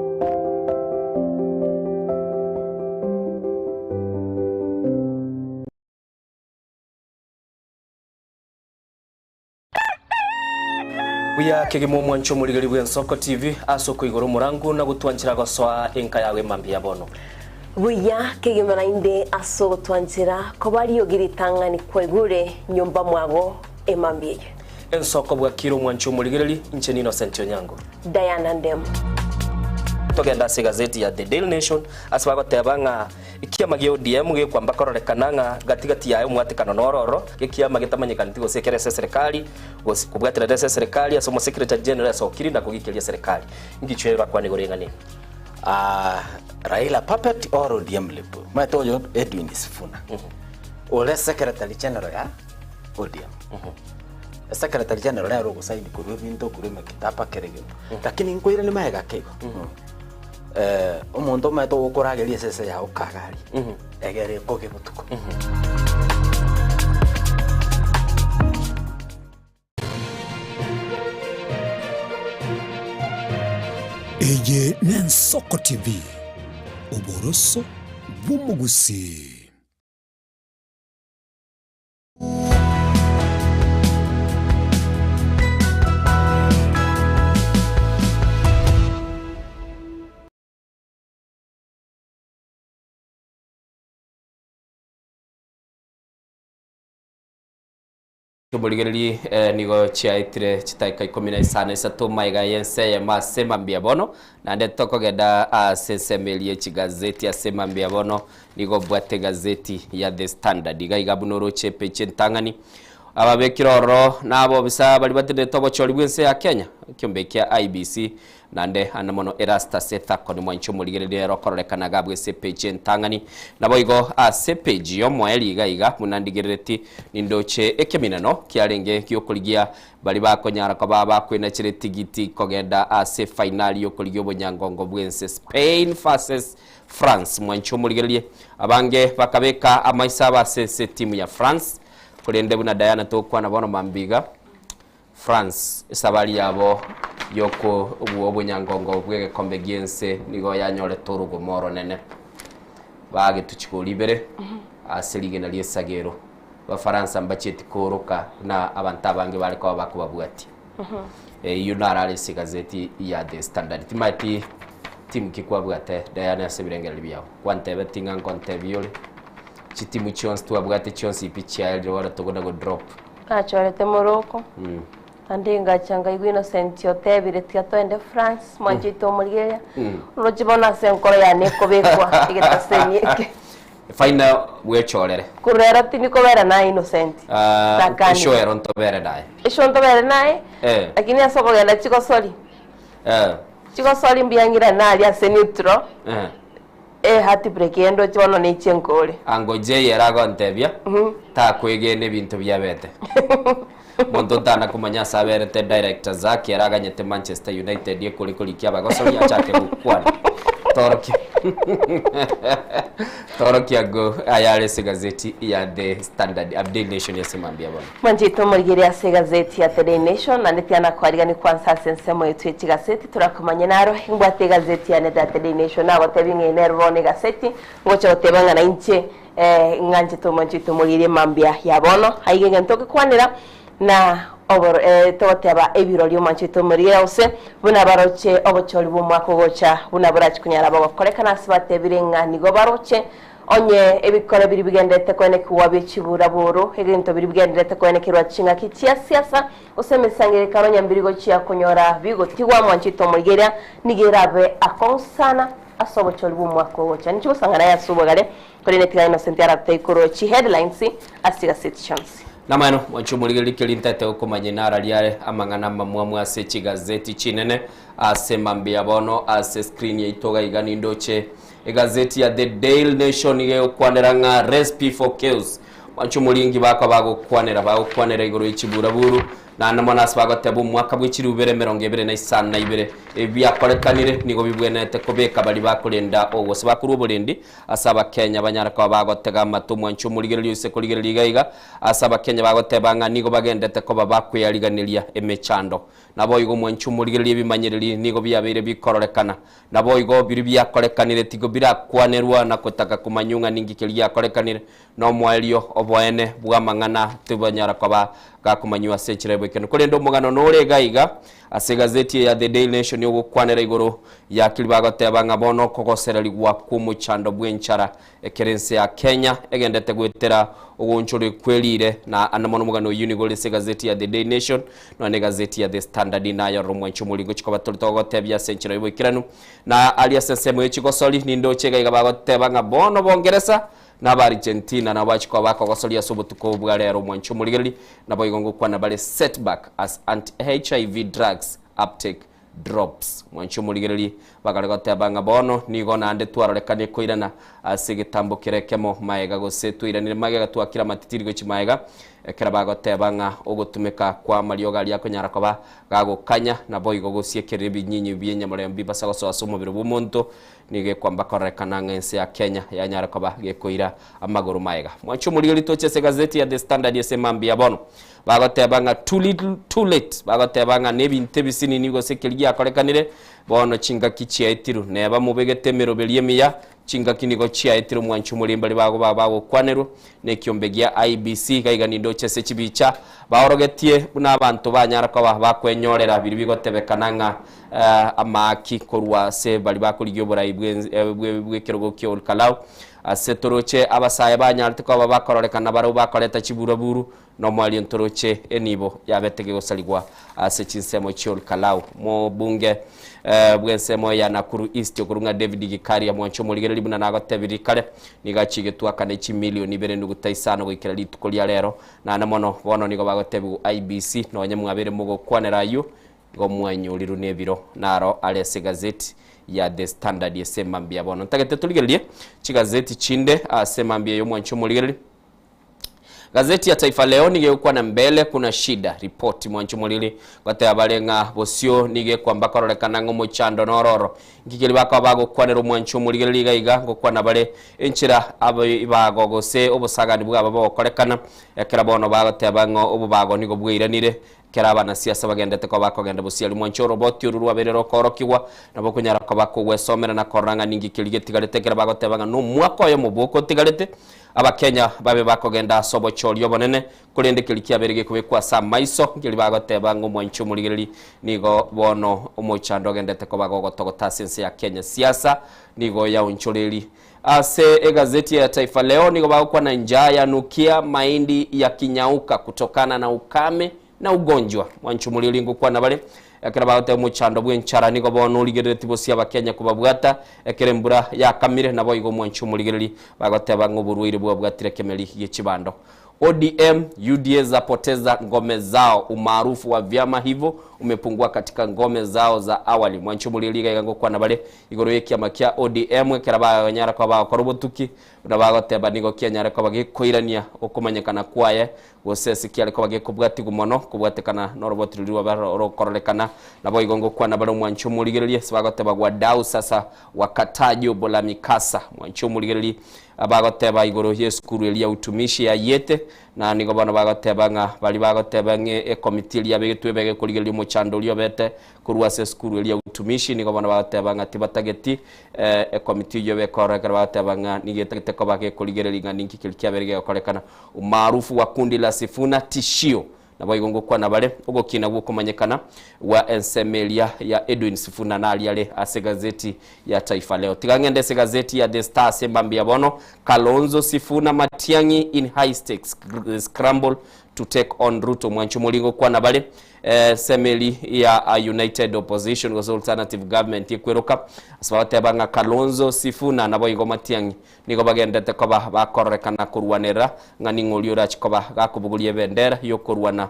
Buya kegimo mwancho muligari bwa Nsoko TV asoko igoro murangu na gutwanjira goswa enka yawe mambia bono. Buya kegimo nainde aso twanjira ko bari yogiritanga ni kwegure nyumba mwago emambie. Nsoko bwa kiro mwancho muligari ncheni Innocent Onyango. Diana Ndem. Togenda se gazeti ya The Daily Nation asbago tebanga ikiama gyo DM gyo kwamba kororekananga gatigati yayo mwatikano nororo ikiama gitamanyikana tigo sekere serikali kubwatira serikali asomo secretary general asokiri na kugikiria serikali ngichwera kwa nigorenga ni Raila puppet or ODM lepo matoyo Edwin Sifuna ole secretary general ya ODM secretary general ya rogo saidi kuru binto kuru makitapa kerege lakini nkoira ni maega kego umuntu mato gukurageria sese ya ukagari egere koge butuko Eye Nsoko TV uboroso bw'umugusi. Muligari nigo chiaitire chitaika 13 maiga yense ya masema mbiabono na ndetoko geda asesemelie chigazeti asema mbiabono nigo bwate gazeti ya The Standard igaiga bunoro chepe chentangani ababekiroro nabo bisa bali batende tobo choli bwense ya Kenya kyombekia IBC nande anamono Erasta Sethako ni mwancho muligere rero kororekana gabwe sepeje ntangani nabo igo sepeje yo mweli igaiga munandigereti nindoche ekeminano kyarenge kyokoligia bali bakonyara ko baba kwena chire tigiti kogenda se final yo koligio bonyangongo bwense Spain versus France mwancho muligere abange bakabeka amaisaba se timu ya France kulende buna Diana to kwa nabono mambiga France sabali yabo yoko ubu nyangongo bwege kombe giense nigo yanyore torugo moro nene bage tuchikolibere aselige na liesagero ba France mbacheti koroka na abanta bange bali kwa bakubabwati yunara se gazeti ya The Standard timati timu kikwabwate Diana sebirengera libyao kwantebe tinga konte biole chitimu chons tuabwate chons ipicha eldo wala tugona go drop achorete Morocco andinga changa Innocent yotebire tiatwende France mwanjito muligeria urojibona senkoro ya neko bekwa igetasenyeke final wechorere kurera tiniko bera na Innocent show eronto bera dai ishonto bera nae lakini asoko genda chiko soli chiko soli mbiangira na ali ase neutral hati breakendo chono ne chenkole angoje yerago ntebya ta kwegene bintu byabete Mondo tana kumanya saberete director zake yaraganyete Manchester United ye kulikolikia bagosoli achake bukwana Toroki ago ayale se gazeti ya The Standard Update Nation yasemambia bwana Manjito muligeria se gazeti ya The Nation na ndetiana kwariga ni kwanza sensemo yetu ya gazeti turakumanya naro ingwate gazeti ya The Nation nabo tebinge nervone gazeti ngocho otebanga na inche nganje to manjito muligeria mambia yabono haigenge ntoke kwanira na over toteba ebirori manchito muriera ose buna baroche obocholi bumwako gocha buna burachi kunyara bakorekana sibate birenga nigo baroche onye ebikora biri bigendete kwene kuwabe chibura boro heginto biri bigendete kwene kirwa chinga kitia siasa usemesangire karonya mbirigo chia kunyora bigo tigwa manchito muriera nigerabe akonsana asobocholi bumwako gocha nicho sangana ya subagare kone tigana Innocent Arabtaikoro chi headlines asiga citizens Namano wanchumuligeli kelintete ukomanye nara liare amangana mamwamu ase chigazeti chinene ase mambia bono ase screen ya itoga igani ndoche gazeti ya The Daily Nation ye kwanderanga recipe for chaos wanchumulingi bako bago kwanera igoro ichibura buru na namonas bago tebu mwaka bw'ichiri ubere 2022 ebyakorekanire nigo bibwenete kobeka bali bakolenda ogose bakuru obolendi asaba Kenya banyara kwa bago tega matumu wanchumuligeli yose koligeli igaiga asaba Kenya bago tebanga nigo bagendete ko bakwiyaliganilia emechando nabo igo mwanchumuligeli ebimanyirili nigo byabere bikororekana nabo igo biri byakorekanire tigo birakwanerwa na kotaka kumanyunga ningi kelia korekanire no mwelio obwene bwamangana tubanyara kwa gakumanywa sechere bwekeno kuri ndo mugano nore gaiga ase gazeti ya The Daily Nation yo gukwanera igoro ya kilibagoteba ngabono kogosereri gwa kumuchando bwenchara ekerense ya Kenya egendete gwetera ugonchori kwelire na anamono mugano unigole se gazeti ya The Daily Nation no ne gazeti ya The Standard nayo rumwancho mulingo chikoba tolitogotebya senchiro ibwikiranu na alias sesemo yechigosoli nindo chega igabagoteba ngabono bongereza na ba Argentina na bachiko bako gosolia subutuko bwarero mwancho muligeli na boyigongo kwa na bale setback as anti-HIV drugs uptake drops mwancho muligeli bagaragota banga bono nigo na ande twarolekane koirana asigitambo kirekemo maega gosetu iranire magega twakira matitiri gochi maega kerabagote banga ogotumeka kwa mariogali yako nyarakoba gago kanya na boyigo gosiekerere binyinyi byenya murembi basagoso asumo biro bumonto nige kwamba korekana ngense ya Kenya ya nyarakoba gekoira amagoro maega mwancho muligeli tochese gazeti ya The Standard yesemambi ya bono bagote banga too little too late bagote banga nebinte bisini nigo sekeliya korekanire bono chinga kichia etiru neba mubegete merobelie miya chinga kinigo chia etiru mwancho mulimbali bago kwaneru ne kiombegia IBC kaiga nindo chese chibicha baorogetie buna abantu banyarakoba bakwenyorera biri bigotebekananga amaki korwa se bali bakurigyo burayi bwekerogo kyo kalau asetoroche abasaye banyartiko babakororekana baro bakoreta chiburaburu no mwali ntoroche enibo yabetege gosaligwa asechinsemo chyo kalau mo bunge bwensemo ya Nakuru East yokurunga David Gikari ya mwancho muligere libuna nagotebiri kale nigachige twakane chi milioni 2.5 gwikira lituko lya rero na namono bono nigo bagotebu IBC no nyamwabere mugo kwanera yu ngo mwanyo liru nebiro naro alese gazeti ya The Standard yesemambia bono ntagete tuligelie chigazeti chinde asemambia yo mwancho muligere gazeti ya Taifa Leo nigeuko na mbele kuna shida report mwancho mulili gwate abalenga bosio nige kwamba kororekana ngomo chando nororo ngikeli bako bago kwanero mwancho mulili liga iga ngokwa na bale enchira abo ibago gose obusagani bwa babo korekana yakera bono bago tebango obubago nigo bwiranire keraba na siasa bagendete ko bakogenda busiali mwancho roboti ururwa berero korokiwa nabo kunyara ko bako wesomera na koranga ningi kilige tigalete kera bago tebanga no mwako yo muboko tigalete abakenya babe bakogenda sobo cholyo bonene kulende kilikia berege kubekwa sa maiso ngili bagoteba ngo mwancho muligeli nigo bono umuchando gendete ko bagogotogota sense ya Kenya siasa nigo ya uncholeli ase gazeti ya Taifa Leo nigo bagokwa na njaa ya nukia mahindi ya kinyauka kutokana na ukame na ugonjwa mwancho mulilingo kwa nabale yakira bagote muchando bwenchara nigo bono uligere tibosi abakenya kubabwata ekerembura ya kamire nabo igo mwancho muligereri bagote bango buruire bwabwatire kemeli yechibando ODM UDA zapoteza ngome zao umaarufu wa vyama hivyo umepungua katika ngome zao za awali mwancho muliliga yango kwa nabale igoro yeki amakia ODM keraba nyara kwa ba korobotuki unabagote banigo kianyara kwa bage koirania okomanyekana kwaye gosesi kiale kwa bage kubwati gumono kubwatekana norobotiriwa baro korolekana nabo igongo kwa nabale mwancho muligereri sabagote bagwa dau sasa wakatajo bola mikasa mwancho muligereri abagoteba igoro yeskuru elia utumishi ya yete na nigo bana bagoteba nga bali bagoteba nge committee ya begetwebege kuligeli mo chando lyo bete kurwa se skuru elia utumishi nigo bana bagoteba nga tibatageti committee yo be koreka bagoteba nga nigetete ko bage kuligeli nga ninki kilikia berege korekana umaarufu wa kundi la Sifuna tishio na boyigongo kwa nabale ugo kina guko manyekana wa ensemelia ya Edwin Sifuna na aliale ase gazeti ya Taifa Leo tigangende se gazeti ya The Star sembambia bono Kalonzo Sifuna Matiangi in high stakes scramble to take on Ruto mwancho mulingo kwa nabale semeli ya United Opposition was alternative government ikweroka asabate banga Kalonzo Sifuna na boyigo Matiangi nigo bagendete ko bakorekana kurwanera ngani ngoliora chikoba gakubugulie bendera yo kurwana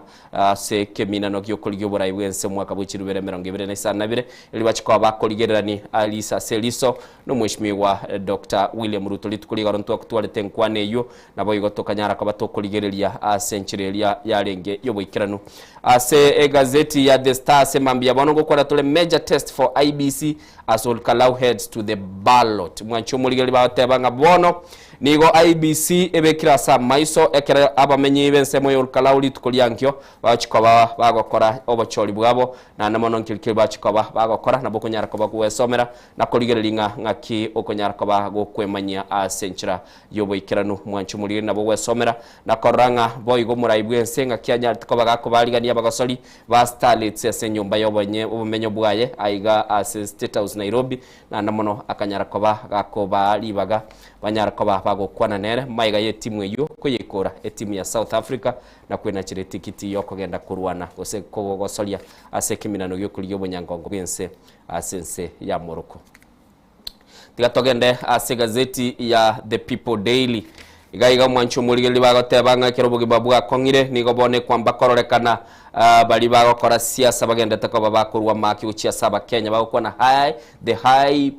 se kemina no gyokoligyo burayi bwense mwaka buchiru 2022 ili bachikoba bakoligerani Alisa Seliso no mweshimiwa Dr. William Ruto litukuliga ronto akutwalete nkwane yo na boyigo tokanyara ko batokoligerelia century ya lenge yo bwikiranu ase gazeti ya The Star semambia bongo kwa tole major test for IBC as all Kalau heads to the ballot mwancho muligeli batebanga bono nigo IBC ebekira sa maiso ekera abamenyi bense moyo olkalauli tukolyankyo bachikoba bagokora obochori bwabo na namono nkirikiri bachikoba bagokora nabo konyara koba kuwesomera na koligerelinga ngaki okonyara koba gokwemanya asenchira yobo ikiranu mwanchu muri nabo wesomera na koranga boigo muraibwense ngakyanya tukoba gakobaligania bagosori ba Starlets ase nyumba yobonye ubumenyo bwaye aiga ase State House Nairobi na namono akanyara koba gakoba libaga banyara koba bagokwana nere maiga ye timu eyo kuyikora etimu ya South Africa na kwena chire tikiti yo kugenda kurwana gose kogosoria ase kiminano yo kuri yobonyangongo bense asense ya Morocco. Tigatogende ase gazeti ya The People Daily igaiga mwanchu murigeli bagotebanga kirobugi babwa kongire nigobone kwamba kororekana bali bagokora siasa bagenda takoba bakurwa maki uchia saba Kenya bagokona the high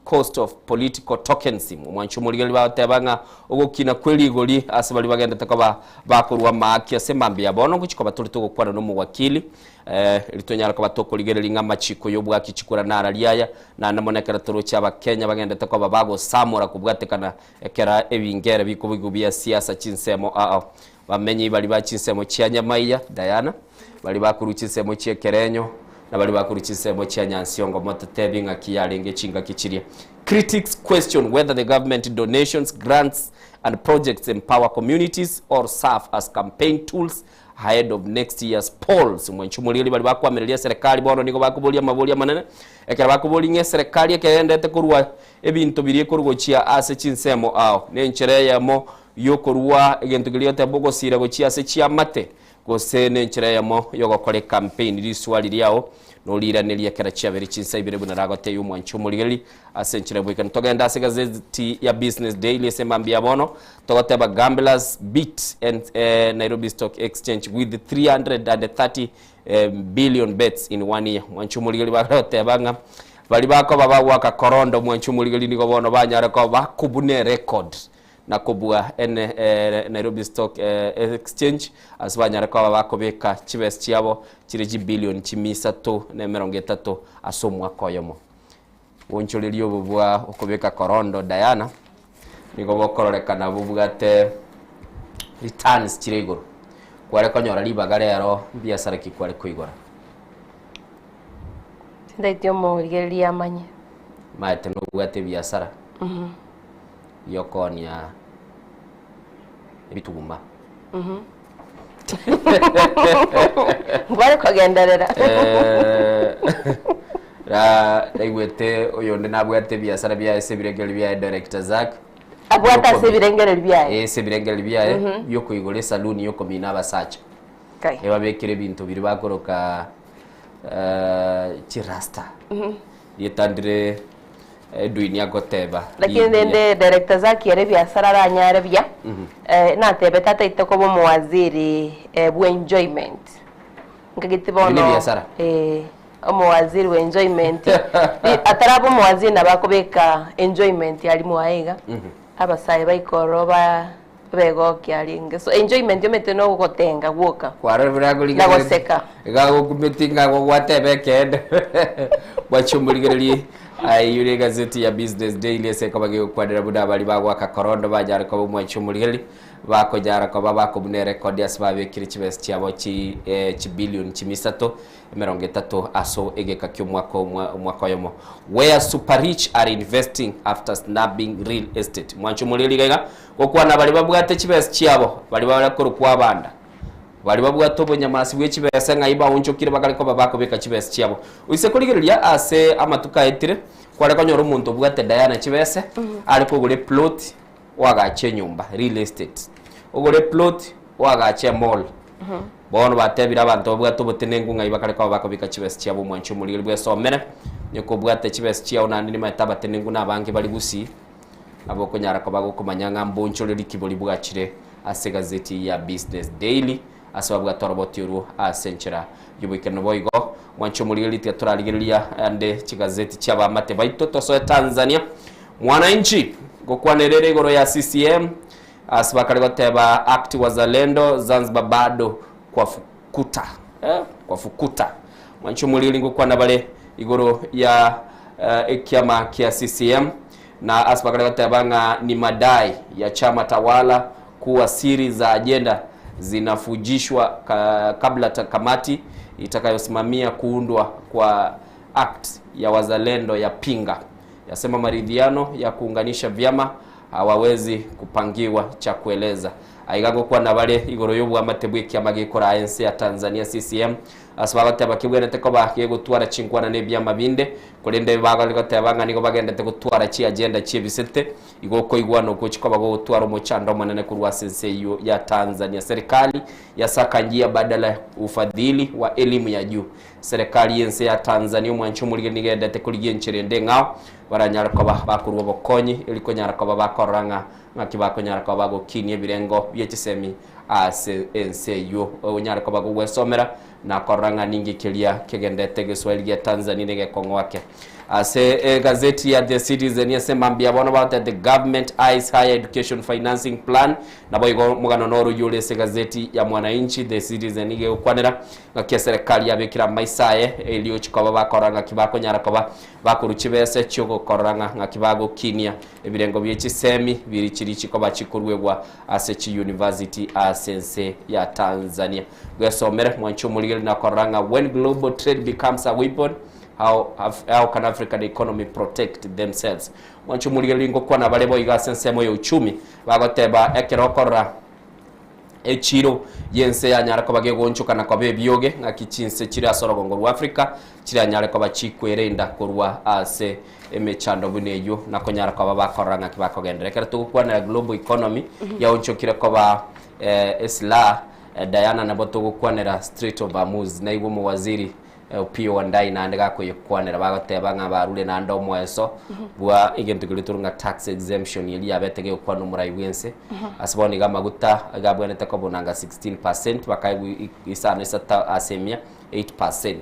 cost of political tokenism mwanchu murigeli bagotebanga ugukina kweli goli ase bali bagenda takoba bakurwa maki ase mambi yabono kuchikoba tuli tugukwana no muwakili litonyara ko batokoligerelinga machiko yobwa kichikura nara liaya na namonekera turu cyaba Kenya bagenda takoba bago samura kubwatekana ekera ebingere bikubigubya siasa chinsemo bamenyi bali bachinsemo cyanyamaiya Diana bali bakuruchinsemo cyekerenyo na bali bakuruchinsemo cyanyansiongo motetebinga kiyalenge chinga kichiria. Critics question whether the government donations, grants and projects empower communities or serve as campaign tools ahead of next year's polls. Mwenchumulili bali bakwamerelia serikali bono niko bakubolia mabolia manene ekera bakubolinge serikali ekendete kurwa ebintu biri kurugochia ase chinsemo nenchere yamo yokorwa egento giliote bogo sira gochia ase chiamate gose nenchere yamo yogokore campaign riswali liao no liranelia kera chaberi chinsa ibire bunaragote yu mwanchumulili ase nchire bwikani togenda ase gazeti ya Business Daily semambia bono togoteba gamblers beat and Nairobi Stock Exchange with 330 billion bets in 1 year. Mwanchumulili bagotebanga bali bako babawaka korondo mwanchumulili niko bono banyara ko bakubune record na kubwa Nairobi Stock Exchange asbanyara ko bakobeka chibes chiabo chiriji billion chimisato na 30 asomwa koyomo wonchulilio bubwa okobeka korondo Diana niko bokororeka bubwate returns chiregoro kware konyora libaga rero biasara kikware kuigora ndaitio murigeria manye maete no bwate biasara yokonia ebituguma ngware kogenderera igwete oyonde nabwate biasara bya ese biregeli bya director Zack abwata se birengeli bya ese birengeli bya yo kuigole saluni yo komina basacha eba bekire bintu biri bakoroka chirasta yetandire duinia goteba lakini ndende director Zack yare biasara ranyare bya na tebe tata itoko bo muwaziri bwa enjoyment ngagitibono biasara omuwaziri we enjoyment atarabo muwaziri nabakobeka enjoyment yali muaiga abasaye baikoroba bego kyalinge so enjoyment yomete no gotenga gwoka kwara biraguliga nagoseka gago kumitinga go watebe kende bachumuligereli ayure gazeti ya Business Daily ese ko bagi kwadira buda bali bagwa ka korondo bajara ko mwachumuligereli bako jara ko babako bune record ya sababu kiri chibes cyabo chi billion chimisato 30 aso egeka kyo mwako yomo where super rich are investing after snapping real estate mwachumuligereli gaiga kokwa na bali babwate chibes cyabo bali babakoro kwa banda bali babwa tobo nyamasi bwechibese ngaiba unchokire bakaliko babako beka chibese cyabo uise kurigerelia ase amatuka etire kware konyoro umuntu bwate Diana chibese ariko gure plot wagache nyumba real estate ugure plot wagache mall bono batebira abantu bwa tobo tenengu ngaiba kaliko babako beka chibese cyabo mwancho muri bwe somere nyoko bwate chibese cyao nandi ni mataba tenengu nabange bali gusi abo konyara ko bago kumanyanga mboncho likiboli bwachire ase gazeti ya Business Daily asababu atorobotiru asenchera yubikeno boigo mwancho mulili turaligelia ande chigazeti cyaba mate baitoto so Tanzania mwananchi gokwanerere goro ya CCM asibakari goteba akti wazalendo Zanzibar bado kwa fukuta mwancho mulili ngokwana bale igoro ya ekiama kia CCM na asipakale batebanga ni madai ya chama tawala kuwa siri za ajenda zinafujishwa kabla kamati itakayosimamia kuundwa kwa act ya wazalendo ya pinga. Yasema maridhiano ya kuunganisha vyama hawawezi kupangiwa cha kueleza. Aigago kwa nabale igoro yobu amatebwe kiama gikora ANC ya Tanzania CCM asabagate bakibwerete ko bakiye gutwara chinkwana ne byama binde kurinde bagalikote abanga niko bagendete gutwara chi agenda chi bisete igoko igwano ko chikoba go gutwara umuchando manene kurwa senseyo ya Tanzania. Serikali yasaka njia badala ufadhili wa elimu ya juu. Serikali yense ya Tanzania mwanchumulige nigendete kuligie nchirende ngao baranyara ko bakurwa bokonyi iliko nyara ko bakoranga ngakibako nyara ko bago kinie birengo byechisemi NCU unyara ko bago wesomera na koranga ningi kilia kegendete Kiswahili ya Tanzania nige kongwake. Ase gazeti ya The Citizen yasema mbia bona about the government eyes higher education financing plan na boigo mugano noru yule se gazeti ya Mwananchi. The Citizen nige ukwanera ngakia serikali yabekira maisaye elio chikoba bakoranga kibako nyara koba bakuruchibese cyoko koranga ngakibago kinia ebirengo byechisemi birichiri chikoba chikurwegwa Asechi University asense ya Tanzania. Gwesomere mwanchumuligeli na koranga when global trade becomes a weapon how can African economy protect themselves. Mwanchumuligeli ngo kwa na balebo igasensemo ya uchumi bagoteba ekerokora echiro yense ya nyara ko bagegonchuka na kwa bebyoge ngakichinse kiri asorogongo rwa Africa kiri anyara ko bachikwerenda kurwa ase emechando buneyo nako nyara ko bakoranga kibakogendera kera tukwana global economy ya unchukire ko ba esla Diana na botogo kwanera Street of Amuz na ibo mu waziri Pio Wandai na ndega ko yekwanera bagoteba ngabarule na ndo mweso bwa igentuguliturunga tax exemption yeli abetege kwanu murai wense asiboni gama guta agabwene takobonanga 16% bakai isana isata asemia 8%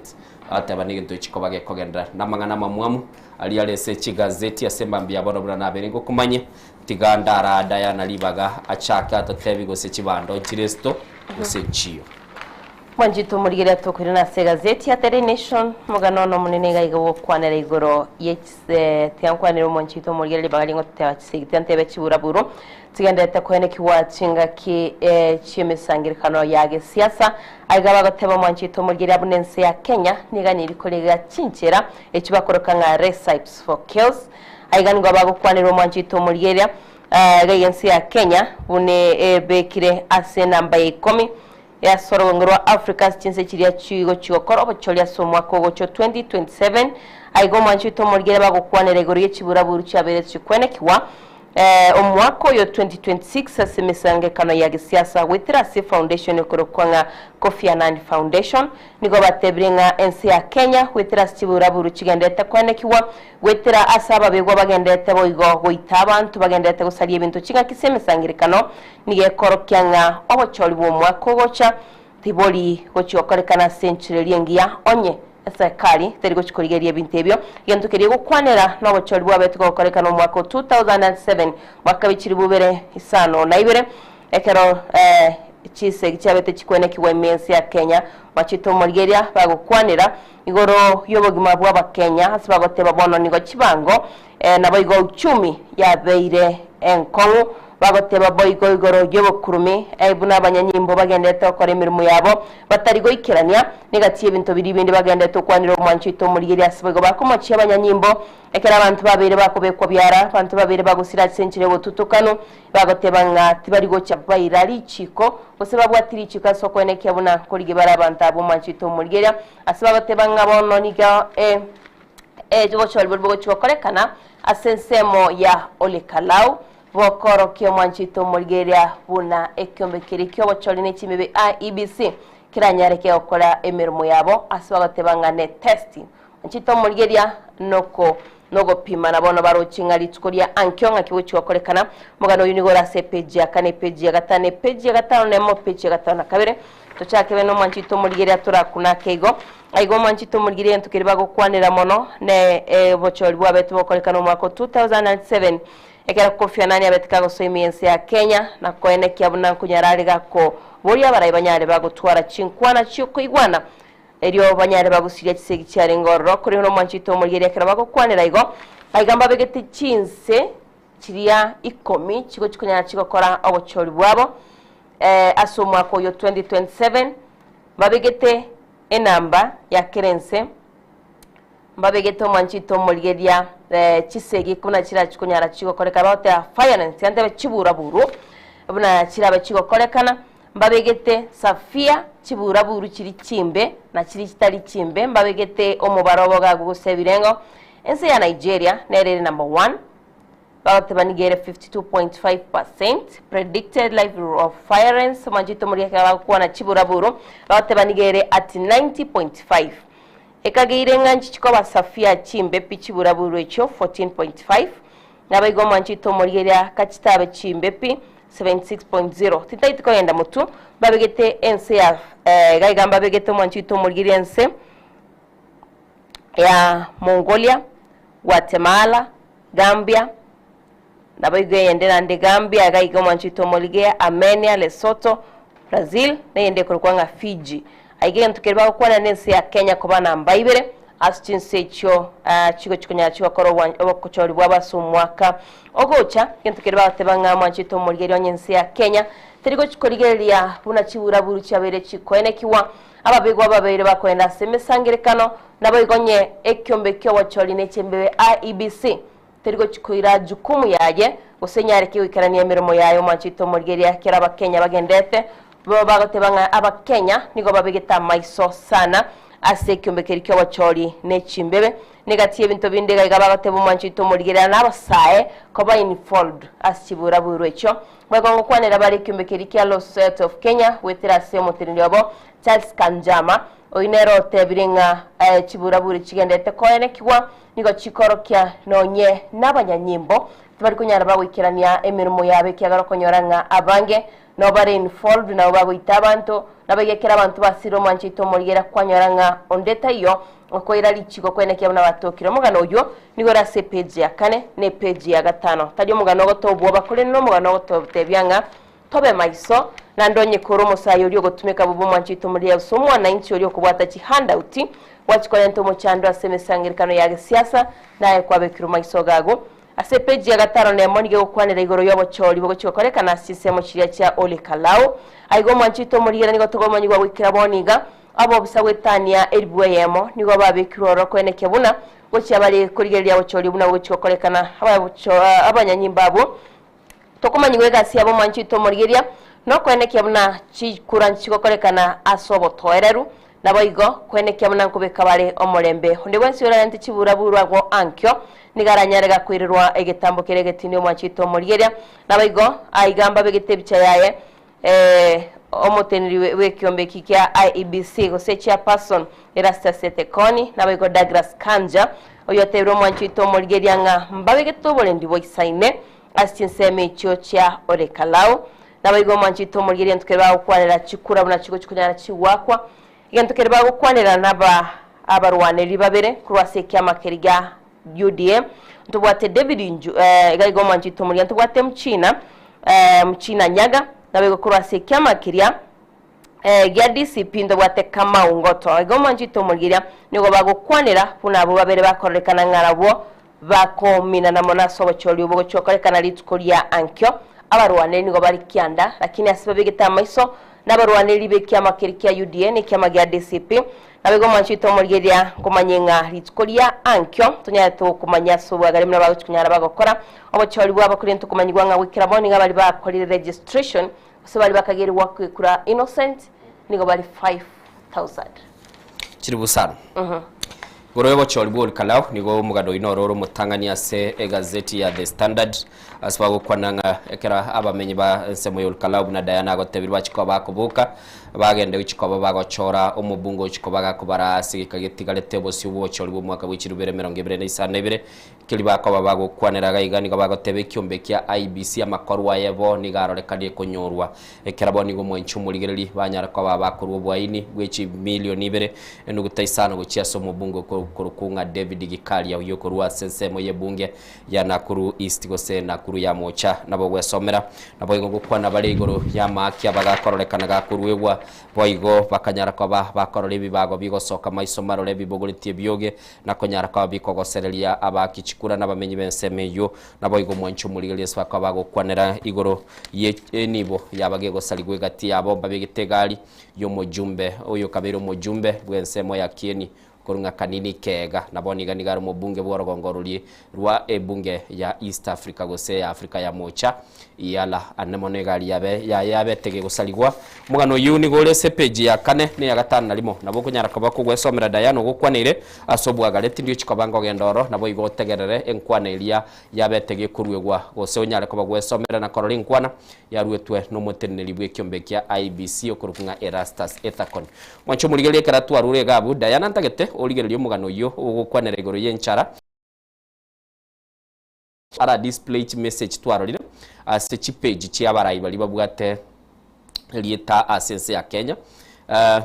atabani gento chikobage kogendra namangana mamwamu ali alese chigazeti asema mbia bono bura naberingo kumanye tiganda ara Diana libaga achaka atatebi gose chibando chiresto gusenchiyo Mwanjito murigera tokuri na segazeti ya The Nation mugano no munene gaigo kwanera igoro yetse tyankwanira mwanjito murigera libaga tewa chisigiti antebe chiburaburo tigendete kwene kiwachinga ki chimisangirikano yage siasa aigaba gateba mwanjito murigera bunense ya Kenya niganiri kolega chinchera echibakoroka nga recipes for kills aigani gaba kwanira mwanjito murigera gayensi ya Kenya bune bekire ase namba 10 ya sorongoro Africa chinse chiria chigo chigokoro bocholia somwa kogo cho 2027 aigo manchito morgere bagokwanere goriye chiburaburu cyabere chikwene kiwa omwako yo 2026 asemesange kano ya gisiasa Withirasi Foundation okorokwanga Kofi Annan Foundation nigo batebrenga NC ya Kenya Withirasi chiburaburu chigendete kwene kiwa wetira asaba begwa bagendete boigo goita abantu bagendete gusaliye bintu chinga kisemesangire kano nige korokyanga obocholi bwo mwako gocha tiboli gochiokorekana century liengia onye serikali terigo chikorigeria bintu ebyo gento keriye gukwanera no bocholi bwa betu gokorekana mwaka 2007 mwaka bichiri bubere isano na ibere ekero chise cyabete chikwene kiwe mensi ya Kenya machito morgeria bagukwanira igoro yobogima bwa Kenya asibagoteba bono nigo chibango nabo igo uchumi ya beire enkongo bagoteba boigo igoro yobokurumi ebuna abanyanyimbo bagendete okora emirimo yabo batarigo ikirania negatiye bintu biri bindi bagendete okwanira mwanchito morgeria asibago bakomachi abanyanyimbo ekera abantu babere bakobekwa byara abantu babere bagusira century botutukano bagoteba ngati barigo chabaira lichiko bose babwatiri chiko sokwene kyabuna korige bara abantu abo mwanchito morgeria asibagoteba ngabono niga jogo cholbo chikokorekana asensemo ya Olekalau bokoro kyo mwanchito morgeria buna ekyombe kirikyo bocholine chimibe IEBC kiranyareke okora emirimo yabo asibagoteba ne testing mwanchito morgeria nogo pima nabono barochinga litskoria ankyonga kibuchi wakorekana mugano unigora se page ya kane page ya gatane page ya gatano nemo page ya gatano kabere tochake beno mwanchito morgeria turakuna kego aigo mwanchito morgeria ntukiriba gukwanira mono ne bocholi bwa betu wakorekana mwaka 2007 ekera Kofi Annan abetikago soimiense ya Kenya na koene kyabuna kunyarariga ko buri abarayi banyare bagutwara chinkwana cyuko igwana eryo banyare bagusiga kisegi cyari ngorro kuri no mwanchito morgeria kera bagukwanira igo aigamba begete chinse chiria 10 chigo chikunya chigokora obochori bwabo ase omwaka oyo 2027 babegete enamba ya kerense babegete omwanchito omorigeria chisegi kuna chira chikunyara chigokoreka baote finance yande chibura buru buna chira chigokorekana babegete safia chibura buru chiri chimbe na chiri chitari chimbe babegete omubarobo gagu gusebirengo ense ya Nigeria nerere number 1 baote banigere 52.5% predicted level of firearms manjito muriaka bakuwa na chibura buru baote banigere at 90.5 ekagire nganchi chikoba safia chimbe pichibura buru echo 14.5 nabaigo manjito murigeria kachitabe chimbe pi 76.0 titaitiko yenda mutu babegete ense ya gaigamba begete manjito murigeria ense ya Mongolia, Guatemala, Gambia nabaigo yendera nde Gambia gaigo manjito murigeria Armenia, Lesotho, Brazil na yende kurwanga Fiji aigire ntukirwa kwana nense ya Kenya kobana mbaibere astinse cho chigo chikunya chigo koro obokochori bwabasu mwaka ogocha ntukirwa tebanga manjito murigeria nyense ya Kenya terigo chikorigeria buna chibura buru chabere chikoenekiwa ababegwa babere bakwenda semesangirekano naboigonye ekyombe kyo wacholi nechembe IEBC terigo chikoira jukumu yaje gusenyare kiwikarania emirimo yayo manjito murigeria kiraba Kenya bagendete bo bagotebanga abakenya nigo babegeta maiso sana ase kyombe kyo wacholi nechimbebe negati ebintu binde gaiga bagoteba manjito murigeria nabasae koba involved asibura buru echo bagongo kwanera bari kyombe kya Law Society of Kenya wetera se motirinyobo Charles Kanjama oinero tebiringa chibura buru chigendete koenekiwa nigo chikorokya nonye nabanyanyimbo tubari kunyara bagwikirania emirimo yabe kyagaro konyoranga abange no bari involved na bagwita abantu nabagekera abantu basiro manchito murigeria kwanyoranga ondeta iyo okoira lichigo kwenekya na batokiro mugano uyo nigo rase page ya 4 ne page ya 5 tadio mugano gotobwo bakore no mugano gototebyanga tobe maiso na ndonye koro musayo ryo gotumeka bubu manchito murigeria somwa na inchi ryo kubwata chi handout wachikora nto muchando asemesangirikano ya siasa naye kwabekiro maiso gago ase page ya 5 ne monige okwanira igoro yobochori bogo chikokoreka na sisemo chiria cha Ole Kalao aigo manchito murigeria nigo tugomanyigwa gwikira boniga abo bisawetania elibweyemo nigo babekiroro kweneke buna gochi abali kurigeria bochori buna gochikokorekana abanyanyimba abo tokomanyigwe gasi abo manchito murigeria no kweneke buna chikuran chikokorekana asobo toereru naboigo kweneke buna kubeka bale omorembe onde wensi orante chibura burwago ankyo nigaranyarega kwirirwa egetambo keregetini manchito murigeria naboigo aigamba begetebicha yaye omoteniri wekyombe kikya IEBC gose chairperson Erastus Setekoni naboigo Douglas Kanja oyotebiro manchito murigeria nga mbabegetobo ndi boisaine asinseme icho cha Ole Kalao naboigo manchito murigeria ntukerwa okwanira chikura buna chigo chikunyara chiwakwa igentukerwa okwanira naba abarwaneri babere kurwase kyamakerga UDM ntubwate David igaigo manchito murigeria ntubwate mchina nyaga nabego kurwase kyamakiria gya DCP ndobwate kama ungoto igaigo manchito murigeria nigo bagokwanira kuna abo babere bakorekana ngarabo bakomina na monaso bocholi ubo chokorekana litkoria ankyo abarwaneri nigo bari kyanda lakini asibabegeta maiso nabarwaneri bekyamakiria UDN ni kyamagya DCP nabego manchito murigeria kumanyenga litkoria ankyo tunyato kumanya suba gari mna bagukunyara bagokora obocholi bwabo kuri ntukumanyigwa nga wikira boni nga bali bakorire registration so bali bakageri wakura innocent nigo bali 5000 chiri busana goro bocholi bwo Kalao nigo mugado inororo mutangania se egazeti ya The Standard asbago kwananga ekera abamenyi ba nsemo yo Kalao na Diana gotebirwa chikoba kubuka bagende uchikoba bagochora omubungo uchikoba gakubara sigika gitigalete bosi bocholi bwo mwaka w'ikirubere 2022 kiliba ko babago kwanera gaigani ko bagotebe kyombe kya IEBC amakorwa yebo nigarorekanie kunyorwa ekera boni go mwenchu murigereri banyara ko babakuru bwaini bw'iki miliyoni 2 enugutaisano guciaso mubungo ko kurukunga David Gikaria uyo kurwa sensemo ye bunge ya Nakuru East gose Nakuru ya Mocha nabo gwesomera nabo igo gukwana bari iguru ya makia bagakorolekana gakuruegwa boigo bakanyara kwa bakorole bibago bigosoka maisomaro le bibogolitie bioge na konyara kwa bikogoserelia abakichikura n'abamenyi bensemeyo nabo igo mwanchu muri kwa bagokwanera iguru ye nibo yabage gosaligwe gati yabo babigitegari yo mujumbe uyo kabero mujumbe bwensemo ya kieni kurunga kanini kega naboni ganigaro mubunge bworogongoruli rwa ebunge ya East Africa gose ya Africa ya Mocha yala anemone gali yabe tege gusaligwa mugano yuni golese page ya kane ne ya gatanu nalimo nabo kunyara kaba kugwesomera Dayano gukwanire asobwa galeti ndio chikobanga gendoro nabo igotegerere enkwanelia yabe tege kurwegwa gose onyara kaba gwesomera na koroli nkwana yarwetwe no muteneri bwekyo kya IBC okurukunga Erastus Ethacon mwancho muligele karatu arure gabu Dayana ntagete oligererio mugano yo ugukwanira igoro yenchara ara display message twarorire ase page ci abarayi bali babwate lieta asense ya Kenya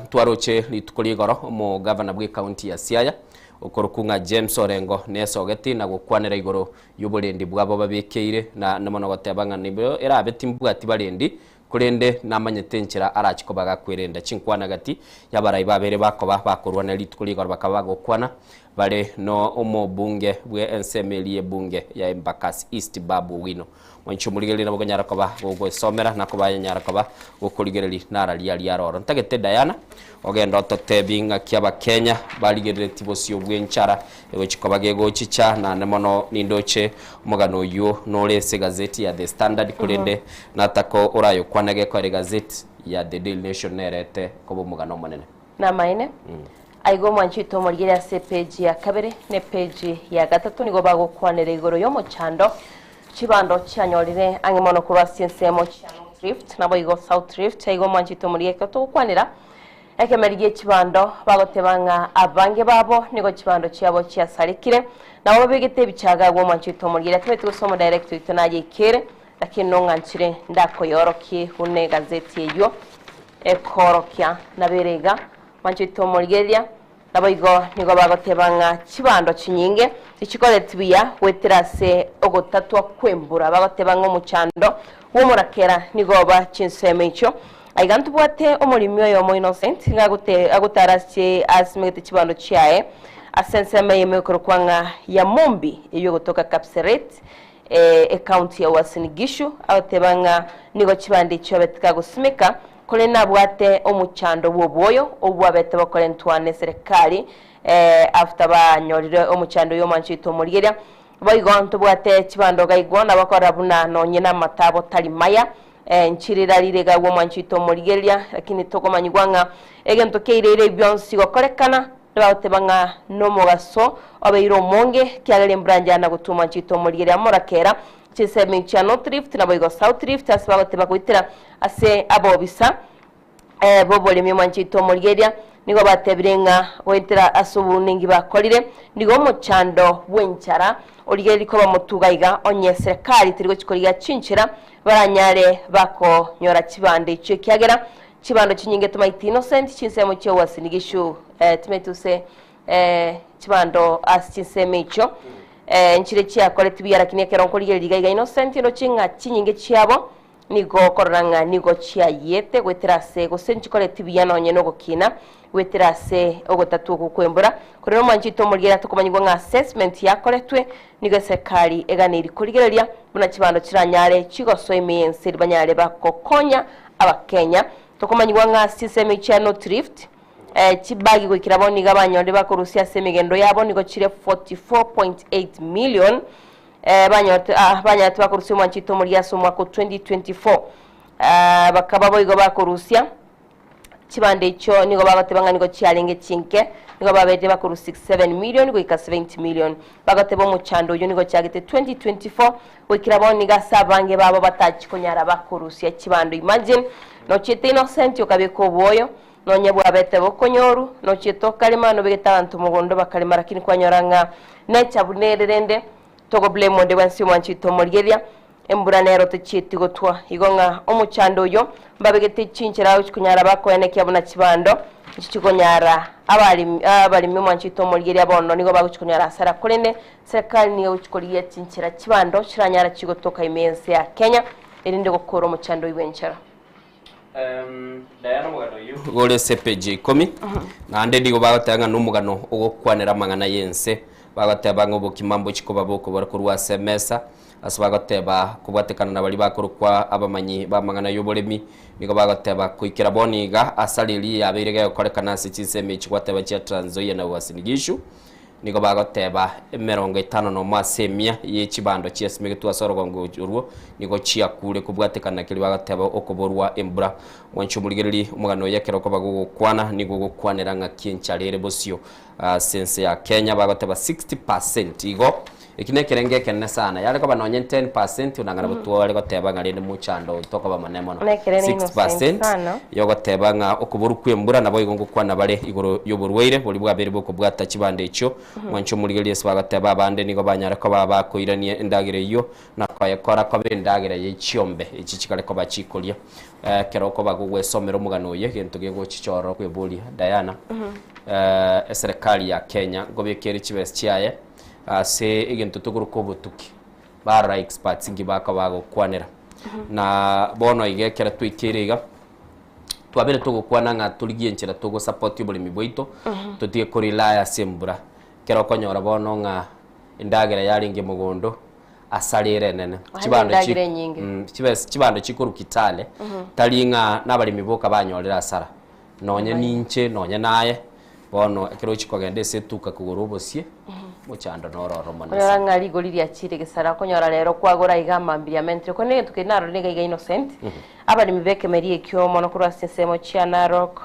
twaroche litukoli igoro mu governor bwe county ya Siaya okurukunga James Orengo nesogeti na gukwanira igoro y'uburendi bwabo babekeire na namono gotebanga nibyo era abetimbwati barendi kurende namanyetenchera arachiko bagakwirenda chinkwana gati yabarayi babere bakoba bakorwana litukoli igoro bakaba gokwana bale no umubunge bwe ensemelie bunge ya Embakasi East Babu Wino mwanchumuligeli na boganyara koba gogo somera na koba nyara koba gokuligereli nara liya roro ntagete Dayana ogenda totebinga kyaba Kenya baligerele tibosio bwenchara ego chikoba gego chicha na nemono nindoche mugano yo nolese gazeti ya The Standard kurende natako orayo kwanage kwa gazeti ya The Daily Nation nerete kobo mugano manene na maine aigo mwanchito morgira se page ya kabere ne page ya gatatu nigo bagokwanira igoro yo muchando chibando chanyorire angimono kurwa siensemo chano Rift nabo igo South Rift aigo mwanchito morige kato kwanira ekemerigie chibando bagotebanga abange babo nigo chibando cyabo cyasarikire nabo bigete bicaga gwo mwanchito morgira twetu gusoma direct itonaje ikere lakini nonganchire ndako yoroki une gazeti yo ekorokia naberega mwanchito morgeria naboigo nigo bagotebanga chibando chinyinge ichikoletibia weterase ogotatwa kwembura bagotebanga umuchando wumurakera nigo ba chinsemecho aigantu bwate omulimyo yo mo Innocent ngagute agutarasye asimete chibando chiae asenseme yemekorkwanga ya Mombi iyo gotoka Kapseret account ya Wasinigishu abatebanga nigo chibandi cyo betka gusimika kole nabwate omuchando bwoboyo obwabete bakole ntwane serikali after banyorire omuchando yo manchito murigeria boigonto bwate chibando gaigona bakora buna nonyena matabo talimaya nchirira lirega gwo manchito murigeria lakini tokomanyigwanga egento keirere byonsi gokorekana batebanga no mugaso abeiro monge kyagale mbranja na gutuma manchito murigeria morakera chisemi cha North Rift na boigo South Rift asbagateba kwitira ase abobisa bobole mi manchito murigeria nigo batebirenga wetera asubuningi bakolire nigo muchando wenchara origeri ko bamutugaiga onye serikali tirigo chikoriga chinchira baranyare bako nyora chibande cyo kyagera chibando chinyinge tumaiti Innocent chinsemo cyo Wasinigishu tumetuse chibando as chinseme cyo nchire chia kolektibi yarakine keronkoliga liga Innocent no chinga chinyinge chiabo nigo koranga nigo chia yete weterase go senchi kolektibi yanonye no gokina weterase ogotatu kukwembura korero manchito murigera tukomanyirwa nka assessment yakoletwe nigo sekali eganiri kurigereria buna chibando chiranyare chigoso imiyense banyare bakokonya abakenya tukomanyirwa nka system cha North Rift chibagi gwikiraboni gabanyonde bakorusia semigendo yabo nigo chire 44.8 million banyatu bakorusia manchito muri somwa ko 2024 bakaba boigo bakorusia chibande icho nigo bagatebanga nigo chialenge chinke nigo babete bakuru 67 million nigo ika 70 million bagatebo mu chando yo nigo cyagete 2024 wikiraboni gasabange babo batachikonyara bakorusia chibando imagine no chete Innocent yokabeko boyo nonye bwabete bokonyoru no chito kalima no begetantu mugondo bakalima lakini kwanyoranga necha bunererende togo blame monde wansi manchito morigeria emburanero techiti gotwa igonga omuchando yo mbabegete chinchira uchikunyara bako ene kyabona chibando chikonyara abalimi mwanchito mulgeria bono nigo baguchikunyara asara kulende serikali niyo uchikoliye chinchira chibando chiranyara chigotoka imense ya Kenya erinde gukora umuchando w'ibwenchara. Diana mugano yu gole CPG 10 na ande digo bagatanga n'umugano ugokwanira mangana yense bagateba ngo kimambo chikoba boko barakurwa semesa asabagateba kubatekana na bali bakurukwa abamanyi bamangana y'uburemi nigo bagateba kuikira boniga asalili abirege korekana sichiseme chikwateba cha Trans Nzoia na Wasinigishu nigo bagateba 50 no masemia y'ekibando cyesime gitwa Sorogongo urwo nigo chia kule kubwatekana kili bagateba okoborwa embra mwanchu muligereri umugano yakero ko bagukwana nigo gukwanira nka kincharere bosio sense ya Kenya bagateba 60% igo ikine kerenge kenne sana yale ko banonye 10% unangana butwale ko teba ngalinde muchando toka bamanemo 6% yogo teba nga okuburu kwembura nabo igongo kwana bale igoro yoburweire buli bwabere boko bwata kibande icho mwancho muligeli esbaga teba bande nigo banyara ko baba koiranie endagire yo nakoye kora ko bendagire yichombe iki kikale ko bachikolia kero ko bagugwe somero mugano ye gento gego chichoro kwebuli Diana serikali ya Kenya gobekeri chibes chiaye se igento tuguruko butuki bara experts ngibaka bago kwanera na bono igekera twikiriga twabere tugukwana nga tuligienchera tugo support yobuli mibwito tutie korilaya sembura kero konyora bono nga indagera yaringe mugondo asalire nene kibando chikuru kitale talinga nabali miboka banyorera asara nonye ninche nonye naye bono kero chikogende setuka kugurubosie muchando nororo manasa ora ngari goliri achire gesara konyora rero kwagora igamambia mentre kone tukenaro nega iga innocent abali mibeke merie kyo mono kurwa sensemo chia Narok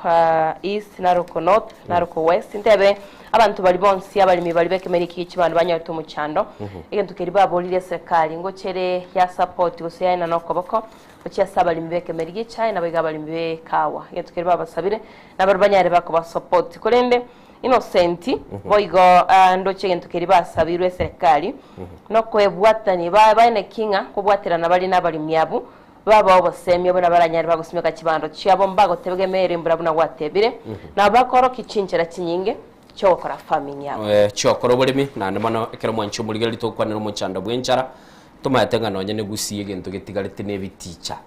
East Narok North Narok West ntebe abantu bali bonsi abali mibali beke merie kichibando banyoto muchando igento keriba bolire serikali ngo chere ya support gusiyana nokoboko uchiya sabali mibeke merie China baga bali mibe kawa igento keriba basabire nabarbanyare bako support kolende Innocenti boigo ndo chegento keri basabirwe serikali no kwebwatani baine kinga kubwatira nabali nabali myabu baba obosemye bona baranyari bagusumeka kibando cyabo mbago tebegemere mbura watebire nabakoro kichinchira kinyinge cyo gukora farming yabo cyo koro bulimi nande mano ekero mwanchu muligeli to kwanira umuchanda bwenchara tumatenga nonye ne gusiye gento getigalite ne biticha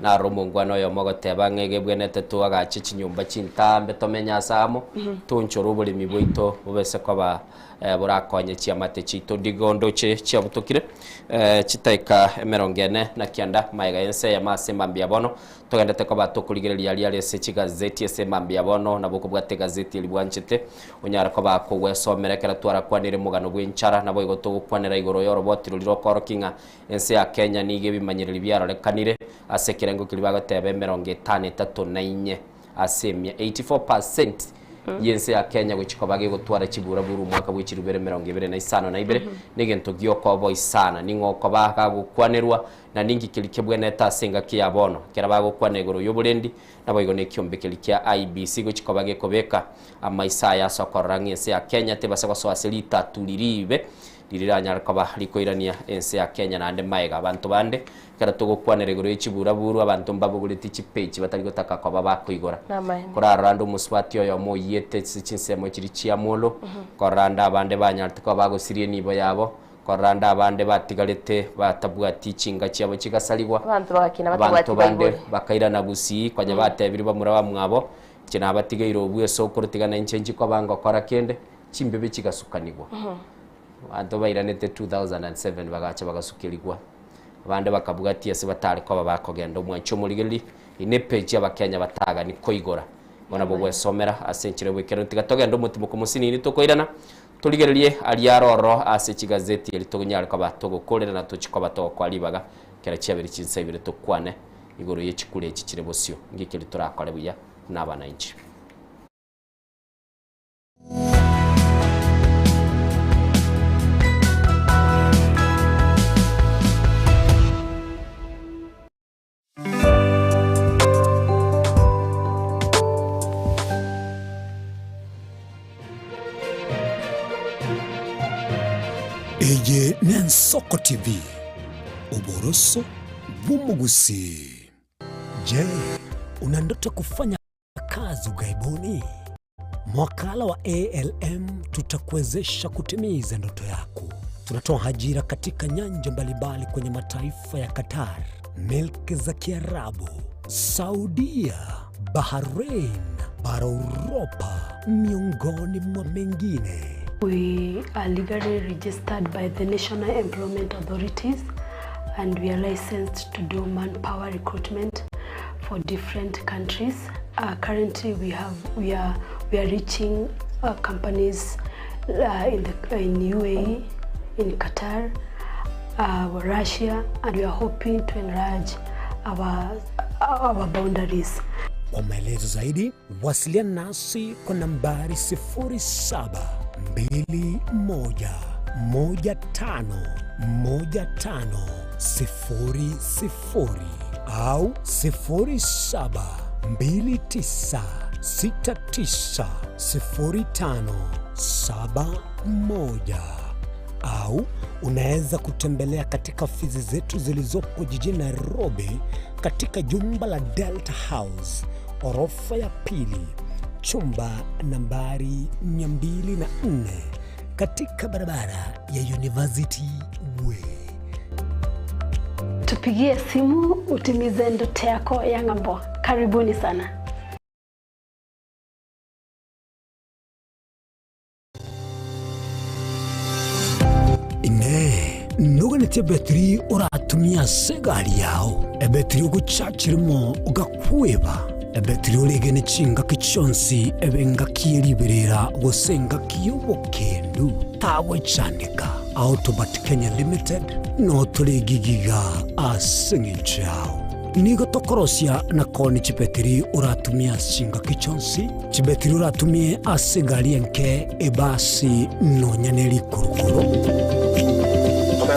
na romongwano yo mogoteba ngege bwenete to agache kinyumba cintambe tomenya samo tunchoro bulimi bwito bubese kwa burakonye chiamate chito digondo che chiabutukire chitaika emerongene na kianda maiga yense ya masembambia bono togendete kwa batukuligereria ali se gazeti esembambia bono na boko bwate gazeti libwanchete unyara kwa bako wesomerekera twara kwanire mugano bwinchara nabo igoto kwanira igoro yoro botiro lirokoro kinga ense ya Kenya nige bimanyirira byaro lekanire asekirengo kilibaga tebe 54 asemia 84% yense ya Kenya gukikobage gutwara kibura buru mwaka w'ikirubere 2025 na ibere nigento gyoko boy sana ningoko baka gukwanirwa na ningi kilikebwe neta senga kiyabono kerabago kwanegoro yoburendi naboigo ne kyombekeli kya IBC gukikobage kobeka amaisa ya sokorangi yense ya Kenya tebasako swaselita tuliribe liriranya kaba likoirania ense ya Kenya na ande maiga abantu bande kera tugukwanira igoro y'ikibura buru abantu mbabuguriti chipechi batari gutaka kwa baba kuigora korarando muswati yo moyete chinsemo kiri chiamolo koranda abande banyarti kwa bago sirie nibo yabo koranda abande batigalete batabwa teachinga cyabo kigasaligwa abantu bakina batabwati bande bakaira na gusi kwanya batebiri bamura bamwabo kina abatigairo obwe soko rutigana inchenji kwa bango kora kende chimbebe kigasukanirwa abantu bairanete 2007 bagacha bagasukirirwa abande bakavuga ati ase batari kwa bakogenda umwancho muligeli ine page y'abakenya bataga ni koigora bona bo gwesomera asenkire wekero tigatogenda umutima ku musinini tokoirana tuligererie ali yaroro ase kigazeti elitogonyara kwa batogokorera na tukiko batoko alibaga kera cyabiri kinsabire tokwane igoro y'ekikure ekikire bosio ngikiri turakore buya n'abana inchi Eye Nensoko TV, uboroso bumugusi. Je, una ndoto kufanya kazi ugaibuni? Mwakala wa ALM tutakuwezesha kutimiza ndoto yako. Tunatoa ajira katika nyanja mbalimbali kwenye mataifa ya Qatar, Milki za Kiarabu, Saudia, Bahrain, bara Europa, miongoni mwa mengine. We are legally registered by the National Employment Authorities and we are licensed to do manpower recruitment for different countries. Currently we are reaching companies in UAE, in Qatar, Russia, and we are hoping to enlarge our boundaries. Kwa maelezo zaidi, wasiliana nasi kwa nambari 0721511500 au 0729690571 au unaweza kutembelea katika ofisi zetu zilizopo jijini Nairobi katika jumba la Delta House, orofa ya pili, chumba nambari 204 katika barabara ya University Way. Tupigie simu utimize ndoto yako ya ng'ambo. Karibuni sana. Nuganite betri uratumia segari yao ebetri ugucakirimo ugakweba ebetri uregene cinga kichonsi ebenga kiriberera gusenga kiyobokendu tawe candika Autobat Kenya Limited no tuligigiga asingichao nigo tokorosia na koni chibetri uratumia cinga kichonsi chibetri uratumie asegari enke ebasi no nyaneli kurukuru.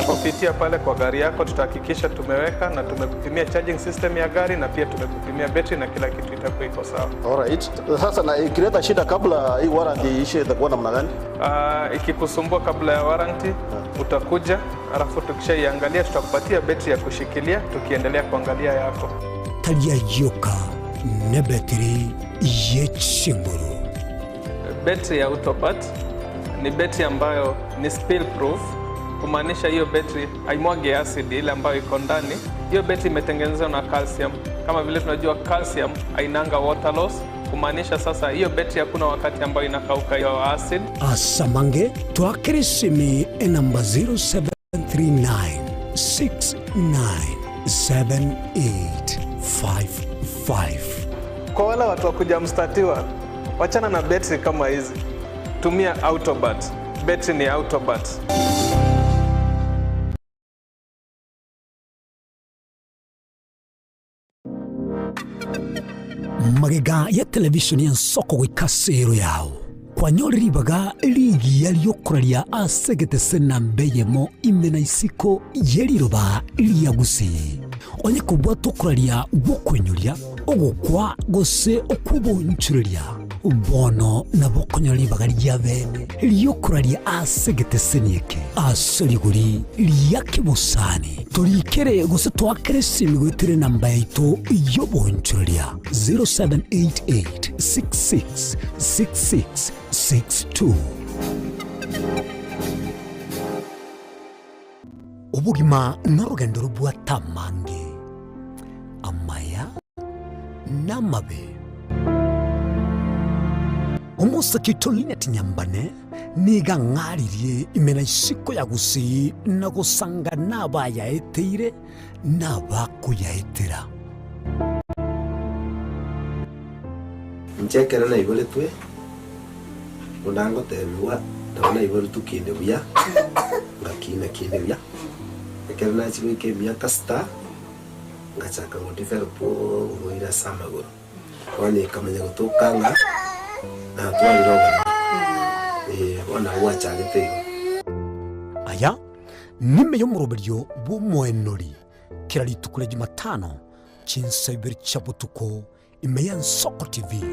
Kupitia pale kwa gari yako tutahakikisha tumeweka na tumekupimia charging system ya gari na pia tumekupimia battery na kila kitu itakuwa iko sawa. Alright. Sasa na ikileta shida kabla hii warranty ishe itakuwa namna gani? Ikikusumbua kabla ya warranty utakuja, alafu tukishaiangalia tutakupatia battery ya kushikilia tukiendelea kuangalia yako. Talia yoka na battery yechinguru. Battery ya Autobat ni battery ambayo ni spill proof. Kumaanisha hiyo betri haimwagi acid ile ambayo iko ndani. Hiyo betri imetengenezwa na calcium. Kama vile tunajua calcium hainanga water loss. Kumaanisha sasa hiyo betri hakuna wakati ambayo inakauka hiyo acid. Asamange twakirisimi namba 0739697855. Kwa wale watu wakuja mstatiwa, wachana na betri kama hizi. Tumia Autobat. Betri ni Autobat. Magega ya televisheni ya soko gwikasiro yao kwanyoribaga ligi yaliyokuraria asegete sena mbeyemo imena isiko yeriroba liagusi onye kubwa tokuraria gukwenyuria ogukwa gose okubonchuria bono na bokonyoribaga lya bene liyokuraria asegete senieke asoriguri liyakibusani turikere gose twakere simi gwitire namba yaito yobonchuria 0788666662. Ubugima n'urugendo rubwatamange amaya n'amabe umusakitoline tinyambane niga ngaririe imena isiko yagusi na gusanga nabayaeteire nabakuyaetera nchekera na igole twe undango tebiwa ndabona igole tukinde buya ngakina kinde buya ekera na chimwe ke buya kasta ngachaka ngotifero po ngoira samagoro wani kamanya gutokanga na twaliroga wana wachagete aya nime yo muroberyo bumwenori kirali tukule Jumatano chinsabiri chabutuko imeya Nsoko TV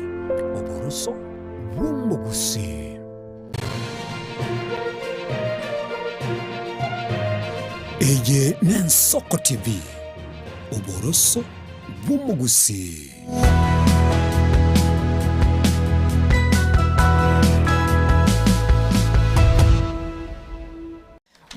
oboroso bumugusi eye Nsoko TV oboroso bumugusi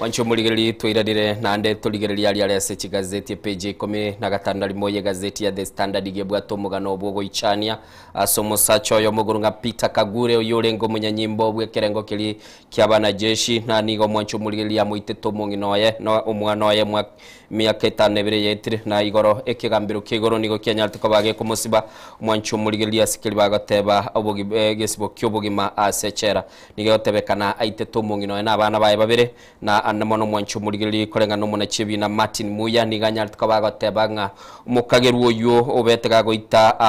Wancho muligeli tuiradire nande tuligereri yali yali ase gazeti page 15 limoye gazeti ya The Standard igebwato mugano obwo goichania asomo sacho yo mugurunga Peter Kagure uyolengo munyanyimbo bwekerengo kili kyabana jeshi na nigo mwancho muligeli ya muiteto munginoye no umwana oye mwa miaka 5 ebere yetire na igoro ekigambiro kigoro nigo kyanyaltiko bage kumusiba mwancho muligeli asikili bagateba obugi gesibo kyobugima asechera nigo tebekana aiteto munginoye na abana baye babere na anamono mwancho muligeli kolenga no mona chibi na Martin Muya niganyaltiko bagateba nga umukageru oyo obetega goita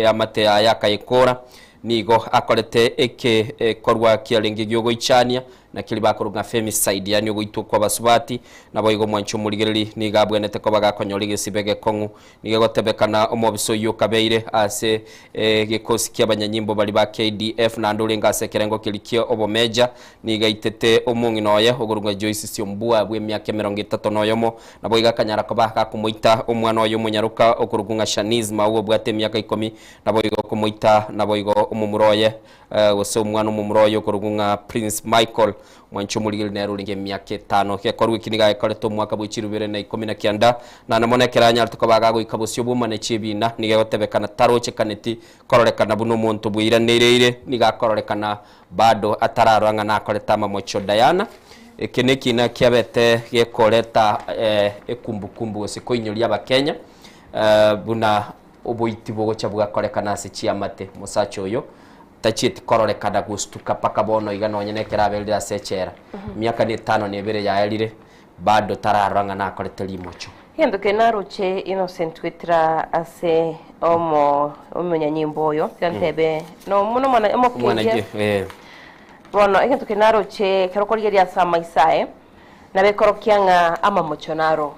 amate ayaka ikora nigo akorete eke korwa kialenge gyogo ichania na kilibakorunga femicide yani goito kwa basubati na boyigo mwancho muligeli nigabwenete ko bagakonyolige sibege kongu nigegotebekana omobiso yo kabeire ase gekosi kyabanyanyimbo bali ba KDF na ndolenga sekerengo kilikio obomeja nigaitete omunginoye ogurunga Joyce Siombua bwe myaka 30 noyomo na boyiga kanyara ko baka kumuita omwana oyo munyaruka okurugunga Shanizma uwo bwate myaka 10 na boyigo kumuita na boyigo omumuroye wose omwana omumuroye okurugunga Prince Michael mwancho muligeli nero linge myaka 5 kekorwe kiniga ekoleto mwaka bw'ikirubere na 19 na namonekera nyartuko bagago ikabusyo bumane chibina nige gotebekana taroche kaneti kororekana buno muntu bwira nereire niga kororekana bado atararwanga na koleta mamocho Diana ekeneki na kyabete gekoleta ekumbukumbu ose koinyolia bakenya buna oboitibo gocha bwakorekana se chiamate musacho oyo tachiti kororekana gustuka paka bono igano nyenekera belira sechera miaka ni 5 nebere yaelire bado tararanga na koleteli mocho Yendo kenaruche Innocent Witra ase omonyanyimbo oyo tantebe no muno mwana omokinje bono ekento kenaruche kerokoligeria sama isae na bekorokianga ama mochonaro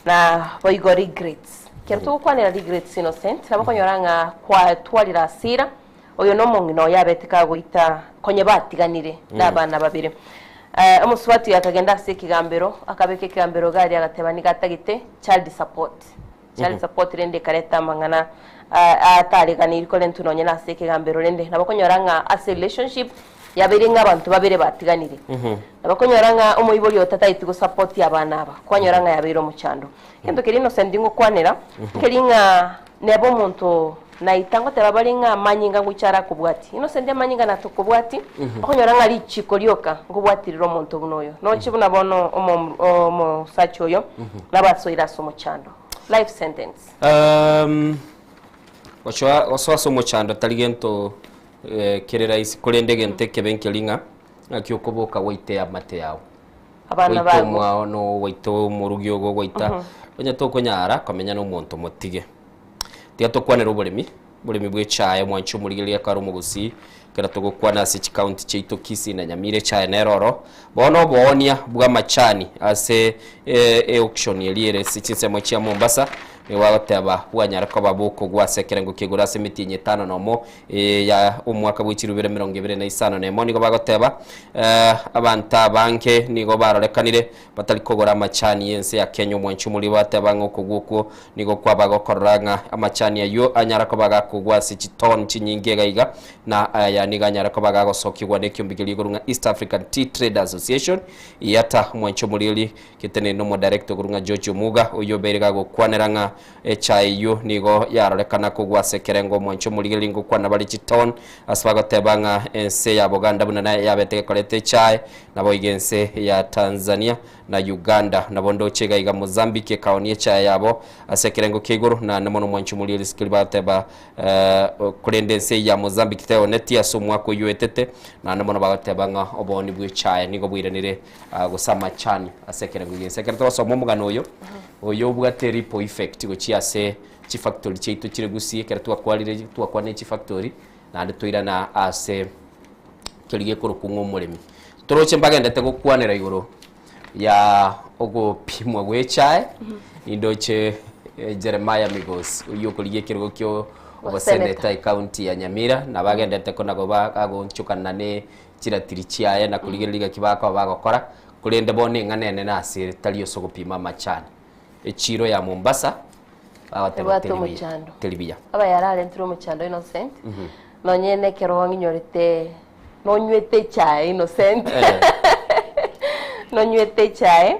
na boigo regrets kerto kwanira regrets Innocent abakonyoranga kwa twalira asira oyo no mungino yabeteka goita konye batiganire n'abana babiri omuswati yakagenda sekigambero akabeke kigambero gari agatebani gatagite child support rende kareta mangana atariganira ko lentu nonye na sekigambero rende nabakonyoranga as relationship yabiringa abantu babire batiganire nabakonyoranga omuyiboli otataiti go support yabana aba kwanyoranga yabiro muchando kendo kirino sendingo kwanera kiringa nebo muntu na itango tebabalinga manyinga nguchara kubwati Innocent manyinga na tukubwati okonyoranga lichiko lyoka ngubwatiriro muntu bunoyo no chibuna bono omo sacho yo nabasoira somo chando life sentence waswa somo chando taligento kerera isi kurendege nteke benkelinga akyokoboka waite amate yawo abana bago mwa no waito murugyo go waita onya tokonyara kamenya no muntu motige tiato kwanera uburimi bwechaye mwancho muligeli akaro mugusi kera togokwana ase county cheito Kisi na Nyamire chaye neroro bono bonia bwa machani ase auction yeliere sichinse chia Mombasa ni wagoteba bwanyara ko babuko gwasekerengo kigura se mitinye 5 nomo ya umwaka bw'ikirubere 2025 nemo nigo bagoteba abanta banke nigo barorekanire batali kogora amachani yense ya Kenya mwanchu muri bateba ngo kuguko nigo kwa bagokoranga amachani yo anyara ko bagakugwa se chiton chinyinge gaiga na ya niganyara ko bagagosokirwa nekyumbigiri gurunga East African Tea Trade Association yata mwanchu muri kitene no director gurunga George Muga uyo berega go kwaneranga echayo nigo yarorekana kugwa sekerengo mwancho muligeli ngo kwa nabali chiton asbagotebanga ense ya Buganda buna yabete kolete chai nabo igense ya Tanzania na Uganda nabondo chega iga Mozambique kaonie chai yabo asekerengo kiguru na namono mwancho muligeli skilibateba kulendense ya Mozambique teo netia somwa ko yuetete na namono bagatebanga oboni bwe chai nigo bwiranire gusama chani asekerengo igense kerto somo mugano oyo bwate ripple effect go chiase chi factory cheito chiregusie kera twakwane chi factory na ndetuira na ase kelige kurukungo murimi toroche mbagenda te gukwanera igoro ya ogo pimwa gwechae indoche Jeremiah Migos uyo kulige kirgo kyo obaseneta county ya Nyamira na bagenda te kona go bago nchukana ne chiratiri chiaye na kulige liga kibaka bagokora kulende bone nganene na asire taliyo soko pima machani echiro ya Mombasa awateba telibia aba yarale ntro muchando Innocent nonyene kero wanginyorete nonywete chai Innocent nonywete chai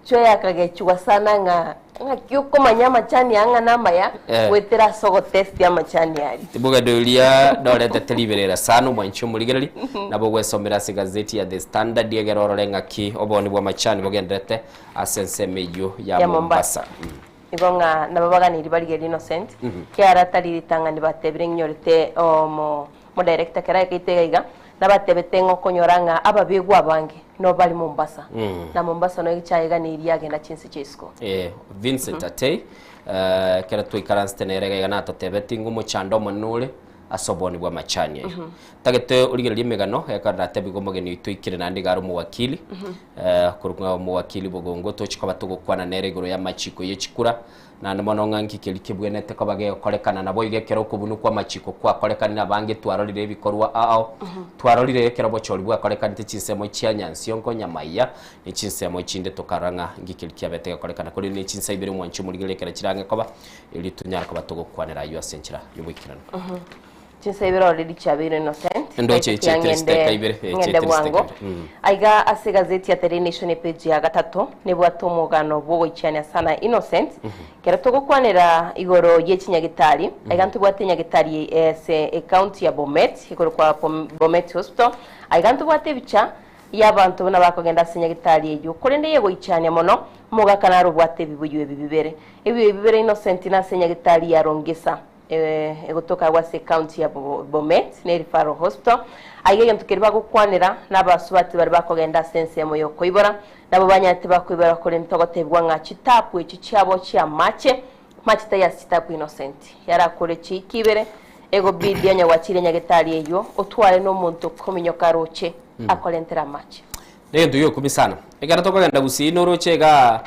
cho yakagechwa sana nga kyuko manyama chani anga namaya wetera sogo test ya machani yali tibuga dolia dorete teliberera sanu mwanchu muligerali nabo gwesomera gazeti ya The Standard yegerororenga ki oboni bwa machani bogendete asense meyo ya Mombasa ibonga nababaganiri baligeri Innocent kyara taliritanga nibatebire nyorete mo director kera kitega nabatebete ngo konyoranga ababigwa bange no bali Mombasa na Mombasa no ichaiga ni iriagenda chinsi chisco Vincent Atei kera tuikaranstenerega igana tatebete ngo muchando manule asoboni bwa machani tagete uligerali megano yakara tebigo mogeni itwikire nandi garo mu wakili kurunga mu wakili bogongo tochika batugukwana neregoro ya machiko yechikura na ndomono nganki kelikibwenete kabage kolekana nabo igekero kubunu kwa machiko kwa kolekana nabange twarolire bikorwa twarolire kero bochori bwa kolekana tichinsemo chianyansi yonko nyamaya ichinsemo chinde tokaranga ngikelikiabete kolekana kuri ni chinsa ibere mwanchu muri kera chirange koba ili tunyara kabatugukwanira yo asenchira yubikirana chinsa ibere already chabire Innocent ndoche chitesteka ibere chitesteka aiga ase gazeti ya The Nation page ya gatatu nibwa tomugano bwo ichania sana Innocent kera tugukwanira igoro yechinyagitari aiga ntubwate nyagitari se account ya Bomet igoro kwa Bomet Hospital aiga ntubwate bicha y'abantu n'abakogenda senyagitari ejo kurende yego ichania mono mugakana rubwate bibuywe bibere bibere Innocent na senyagitari ya Rongesa egotoka wase county ya Bomet ne Referral Hospital ayege ntukiriba gukwanira n'abasubati bari bakogenda sense ya moyo koibora nabo banyate bakwibera kore ntogotebwa nka chitapu echi cyabo cya mache machita ya chitapu Innocent yarakore chikibere ego bidi anya wakire nyagitari eyo otware no muntu kominyoka roche akolentera mache ndio yo kubisana egara tokogenda gusino roche ga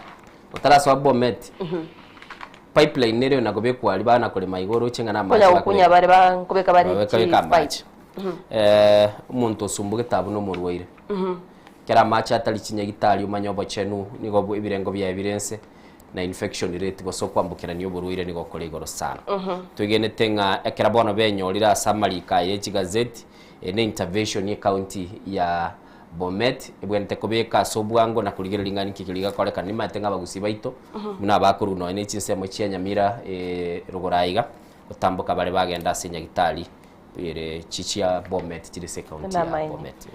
utaraswa Bomet pipeline nero nagobe kwali bana kole maigoro chenga na machi bakunya bare bankobeka bare pipe umuntu osumbuke tabu no murwaire kera machi atali chinyagitari umanyobo chenu nigo ibirengo bya evidence na infection rate go so kwambukira niyo burwaire nigo kole igoro sana tugene tenga ekera bono benyorira samarika ye gazeti ne intervention ye county ya Bomet ibwente kobeka sobwango na kuligera lingani kikiliga koleka ni matenga bagusi baito muna bakuru no ne chinsemo chianyamira rugoraiga utambuka bale bagenda senyagitari ire chichia Bomet chirese county ya Bomet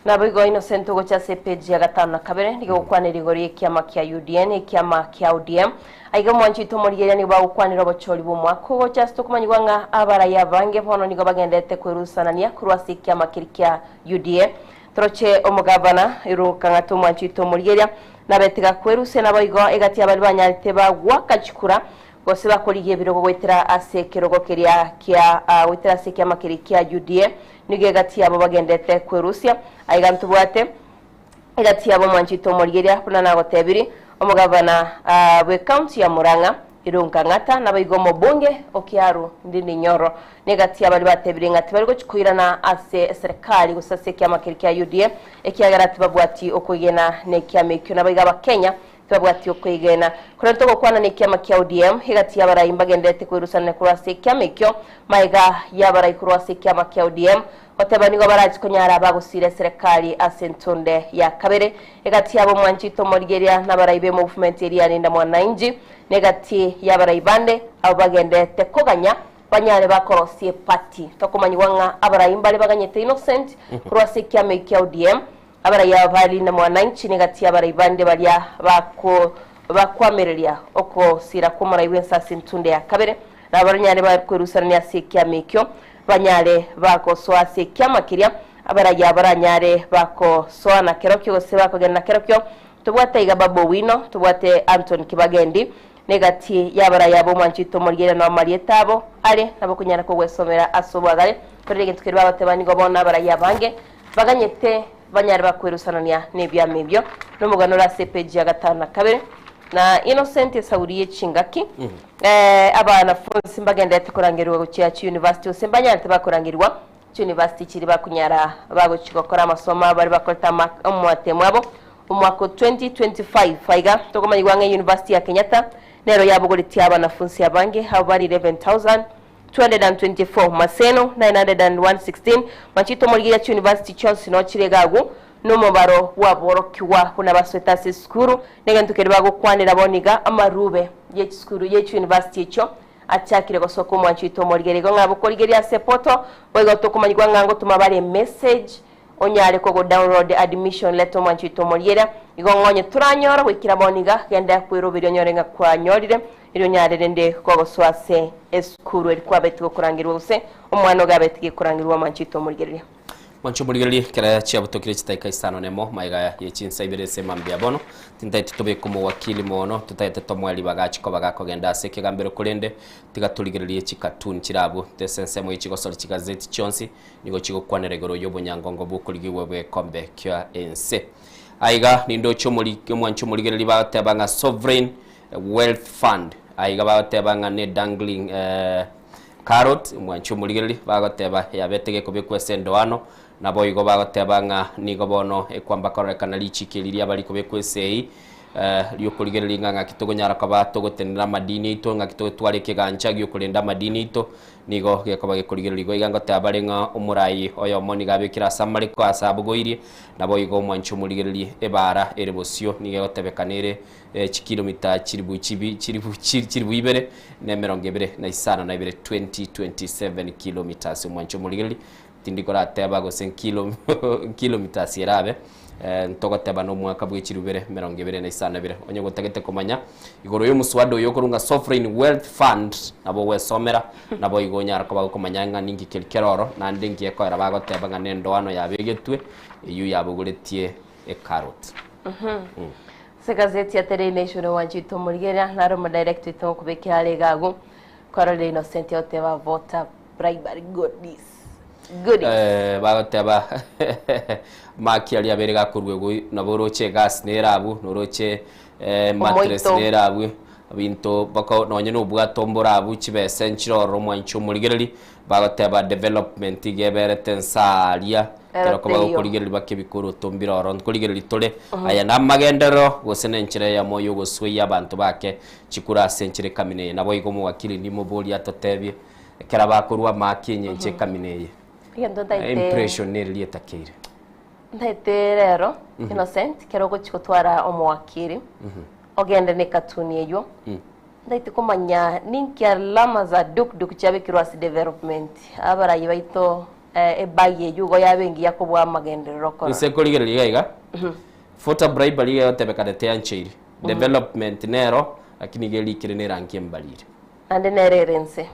nabigo Innocent go cha page ya gatano kabere nigo kwanira igori kiama kya UDN kiama kya ODM aiga mwanchi to morigeria ni bagukwanira bochori bo mwako go cha stokumanywa nga abara yabange bono nigo bagendete kwerusana ni akurwasi kiama kirikya UDA troche omugabana irukanga to mwanchi to morigeria nabetiga kweruse nabayigo egati abali banyarite bagwa kachikura gose bakoriye birogo gwetera ase kirogo keria kya wetera ase kiama kirikya UDA nige gati abo bagendete kwerusia aigantu bwate egati abo mwanchito morigeria kuna nagotebiri omugabana we county ya Muranga irunga ngata nabayigomo bonge okiaru ndini nyoro negati abali batebiri ngati bari gochikuirana ase serikali gusase kiama kirikya UDA ekiagarati babwati okugena ne kiama kyo nabayiga bakenya twabwati okwigena kurento gukwana ne kiama kya ODM hegati yabara imbagendete kwirusana kurase kiama kyo maiga yabara ikurase kiama kya ODM otebani go barazi konyara bagusire serikali asentonde ya kabere hegati yabo mwanchito morigeria nabarayibe movement area ninda mwananji negati yabara ibande abo bagendete koganya banyare bakorosie party tokomanywa abarayimbale baganyete Innocent kurase kiama kya ODM abara yabali na mwananchi negati abara ibande balya bakwamereria oko sira kumara ibensa sintunde ya kabere nabaranyare bakwerusana yasekia mekyo banyare bako soase kyamakiria abara yabaranyare bako soana kerokyo gose bakogena kerokyo tubwate iga babo wino tubwate Anton Kibagendi negati yabara yabo mwanchito morigeria na marietabo ale nabo kunyana ko gwesomera asobagale kurege tukirwa batebani go bona abara yabange baganyete banyari bakwerusanania nebyamebyo n'umugano la CPG ya gatana kabere na Innocent Sauriye Chingaki abana funsi mbagenda yatekorangirwa ku cya university usembanya bakorangirwa university kiri bakunyara bagochikokora amasomo bari bakorta umwate mwabo umwako 2025 faiga tokomanyirwa nge university ya Kenyatta nero yabuguriti abana funsi abange habari 11,224 Maseno 916 Machito Morigeria University Chelsea no Chiregagu n'umubaro waborokiwa kuna basweta sikuru negentu keri bagukwanira boniga amarube y'ekisukuru y'echu university echo achakire gosoko mwanchito morgerego ngabo korigeria sepoto boigo tokumanywa ngango tumabare message onyale ko download admission letter mwanchito morgera igongonye turanyora wikira boniga genda kwirubira nyorenga kwa nyorire iro nyarere nde ko goswase eskuru eri kwa betu kurangirwa use omwana gabeti kurangirwa mwanchito morgerera Mancho muligeli kera chia butokire chitaika isano nemo maiga yechinsa ibere sema mbiabono tintaite tobe kumu wakili mono tutaite tomwali bagachi ko bagako genda seke gambero kulende tigatuligerelie chikatuni chirabu tesense mo ichiko solo chigazeti chonsi nigo chiko kwaneregoro yobo nyangongo bukuligiwe bwe kombe kya ense aiga nindo chomuli mwancho muligeli batabanga sovereign wealth fund aiga batabanga ne dangling carrot mwancho muligeli bagateba yabetege kobekwesendo nabo igo bagotebanga nigo bono ekwamba korekana lichikiriria bali kobekwesei lyo kuligerera nganga kitogonyara kaba togotenera madini ito nga kitotware kegancha gyo kulinda madini ito nigo gekoba gekuligerera igo igango tabarenga omurayi oyo moni gabe kirasa mariko asabugoirie nabo igo mwancho muligereri ebara erebosio nigo gotebekanere kilomita chiribu ibere ne 2027 kilometers mwancho muligereri tindikora teba go 5 kilometers yerabe ntogoteba no mwaka bw'ikirubere 2027 onye gotagete komanya igoro yo muswado yo kurunga sovereign wealth fund nabo wesomera nabo igonyara ko bakomanya nga ningi kelkeroro na ndingi ekora bagoteba nga nendwano yabegetwe iyo yabuguretie e carrot se gazeti ya Daily Nation wanjito murigera naro mu director to kubekira legago Carole Innocent yoteba voter bribery goodies bagoteba makiali aberega kurwego naboroche gas nerabu noroche mattress nerabu binto bako nonye no bwatombora abu chibe senchiro mwancho murigereri bagoteba development igebere tensalia tero ko bago kurigereri bakebikoro tombira ron kurigereri tole aya namagendero gosenenchire ya moyo goswe y'abantu bake chikura senchire kamine nabo igo mu wakili ndimo boli atotebye kera bakurwa makinye nche kamineye impression neri etakire ndaite rero Innocent kero ko chikotwara omwakiri ogende ne katuni eyo ndaite kumanya ninki alama za duk chabe kirwasi development abara yibaito ebaye yugo yabengi yakobwa magendero ko ise koligere liga photo bribery yotebekadete yanchiri development nero lakini gelikire ne ranki embalire ande nererense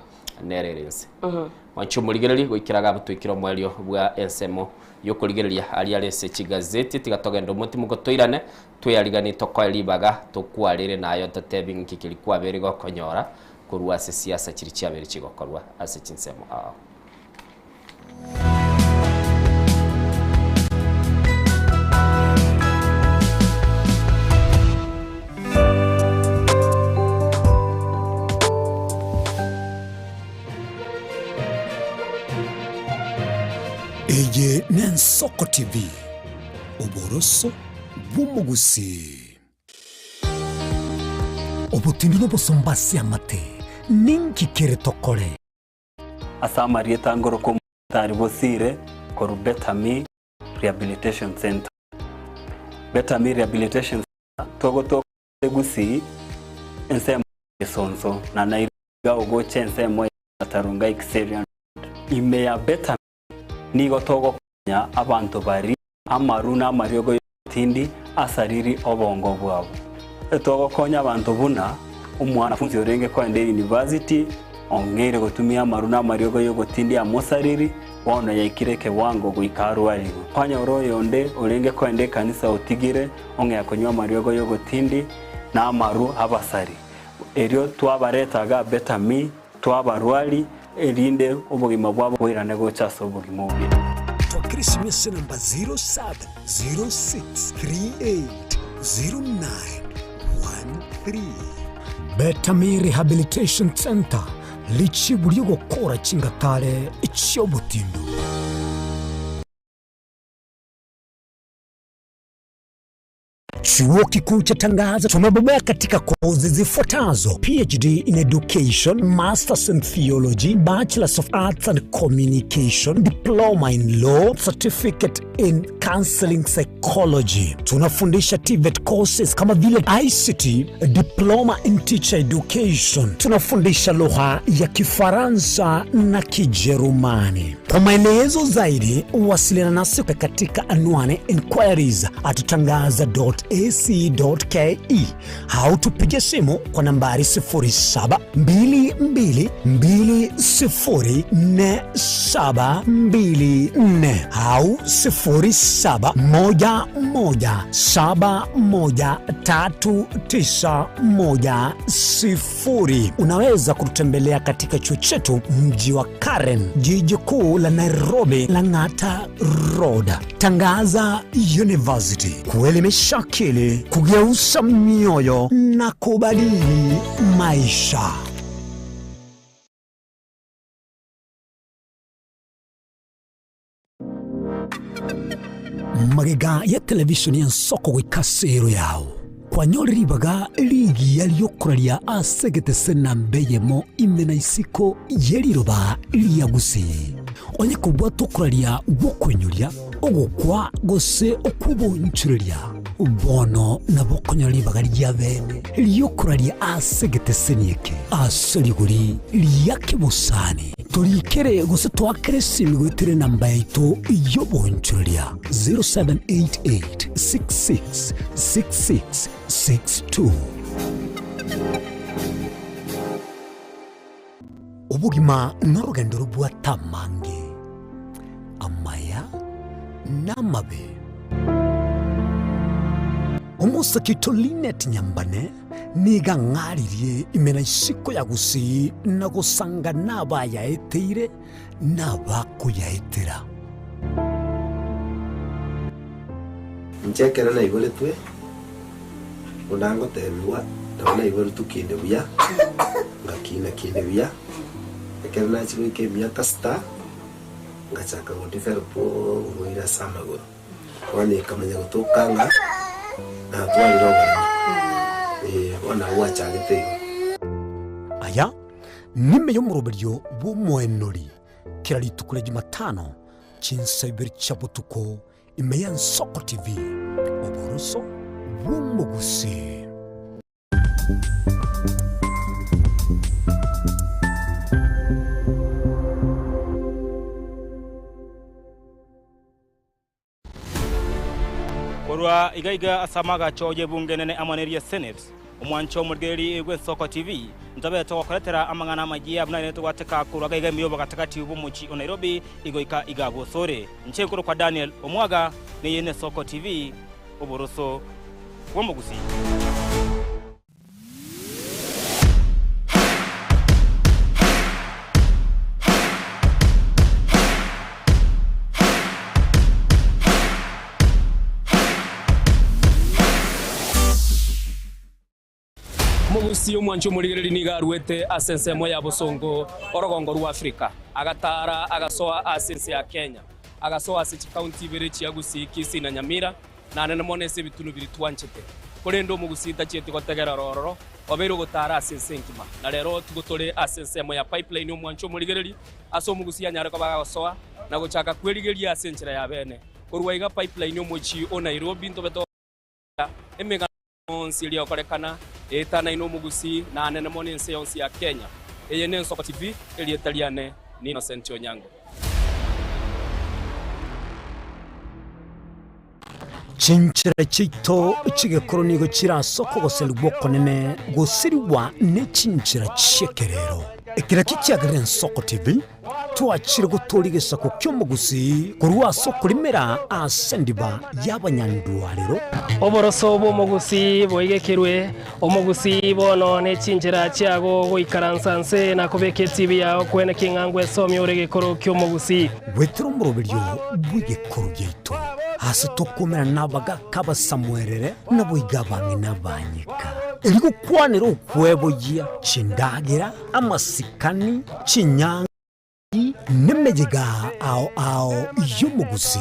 wancho muligereri goikiraga butwikiro mwelio bwa ensemo yo kuligereria ali alese chigazeti tigatogenda umutima gotoirane tweyarigani tokwalibaga tokwarire nayo tatebing kikilikuwa berigo konyora kurwa se siasa kiri cyabere kigokorwa ase kinsemo Eye Nensoko TV oboroso bumugusi obutindiro bosombasi amate ninki kere tokore asamari etangoro ko mutari bosire koru Betami Rehabilitation Center Betami Rehabilitation Center togo gusi ensemo sonso na naiga ogo chensemo atarunga exterior ime ya Betami nigo togo nya abantu bari amaruna amaryogo tindi asariri obongo bwabo etogo konya abantu buna umwana funzi orenge ko ende university ongere gotumia amaruna amaryogo yogo tindi amosariri wona yaikireke wango guikaru ali konya oroyo onde orenge ko ende kanisa otigire onge yakonywa amaryogo yogo tindi na amaru abasari eryo twabaretaga Betami twabarwali elinde obugima bwabo bwirane gochaso obugima obi twakirishimise namba 0706380913 Betami Rehabilitation Center lichi buri gukora kingatare icyo butindu Chuo Kikuu cha Tangaza tumebobea katika kozi zifuatazo: PhD in Education, Masters in Theology, Bachelors of Arts and Communication, Diploma in Law, Certificate in counseling psychology. Tunafundisha TVET courses kama vile ICT, diploma in teacher education. Tunafundisha lugha ya Kifaransa na Kijerumani. Kwa maelezo zaidi, wasiliana nasi katika anwani inquiries@tangaza.ac.ke au tupige simu kwa nambari 0722204724 au 0711713910. Unaweza kututembelea katika chuo chetu mji wa Karen, jiji kuu la Nairobi, Lang'ata Road. Tangaza University, kuelimisha akili, kugeuza mioyo na kubadili maisha. Magega ya televisheni ya soko wikasero yao kwa nyori baga ligi yaliyokuralia asegete sena mbeyemo imena isiko yeliroba liyagusi onye kubwa tokuralia gukwenyuria ogukwa gose okubonchuria bono na bokonyori baga lyabene liyokuralia asegete senieke asaliguri liyakibusani turikere gose twakere simigwitire namba yaito yobonchuria 0788666662. Ubugima n'urugendo rubwatamange amaya n'amabe umusakito Linet Nyambane niga ngaririe imena isiko yagusi na gusanga nabayaeteire nabakuyaetera Nchekera na igole twe unango tebiwa tabona igole tukinde buya ngakina kinde buya ekera na chiro ke miaka sta ngachaka gotiferpo ngoira samagoro wani kamanya gutokanga na twaliroga wana wacha gitego aya nime yo muroberyo bumwenori kiraritukure Jumatano chinsabiri chabutuko imeya Soko TV oburuso bumugusi. Korwa igaiga asamaga choje bunge nene amaneria Senate omwancho murgeri egwe Soko TV ntabe to koletera amangana magia buna to wateka kurwa igaiga miyoba katakati ubumuchi o Nairobi igoika igabo sore nchekuru kwa Daniel Omwaga ne yene Soko TV oboroso womugusi. Mugusi omwancho murigeri nigarwete asensemo ya Bosongo orogongo rwa Afrika agatara agasoa asense ya Kenya agasoa ase county berechi yagusi Kisii na Nyamira na nene monese bitunu biri twanchete kurendo mugusi tachete gotegera rororo obero gotara asense nkima na rero tugotore asensemo ya pipeline omwancho murigeri aso mugusi anyare ko bagasoa na gochaka kwerigeria asenchera ya bene kurwa iga pipeline omwochi o Nairobi ntobeto emega onsilia korekana etana ino mugusi na nene monense yonsi ya Kenya eyene Soko TV elietaliane ni Innocent Onyango. Chinchira chito chigekoro nigo chira soko goseluboko nene gosiriwa ne chinchira chekerero ekira kichagren Soko TV twachire gutorigesa ko kyomugusi kurwa soko limera asendiba y'abanyandwarero oboroso bomugusi boigekirwe omugusi bono ne chinjira chiago goikaransanse na kubeke TV yao kwene kingangwe somi oregekoro kyomugusi wetro muroberyo bwigekoro gyeito hasi tokomera nabaga kaba Samuelere naboigabangi nabanyika eriko kwanero ukwebogia chindagira amasikani chinyanga nemejega ao yomugusi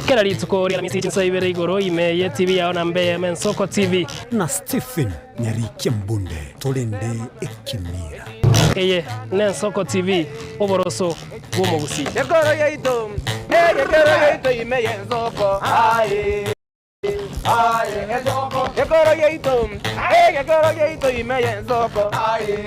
kera litsuko ria misi chinsaibere igoro imeye TV yao na mbeye Soko TV na Stephen Nyarike Mbunde tolende ekimira eye ne Soko TV oboroso bomugusi Dekoro yaito Ekero yeito imeye nsoko. Aye. Aye, nsoko. Ekero yeito imeye nsoko. Aye.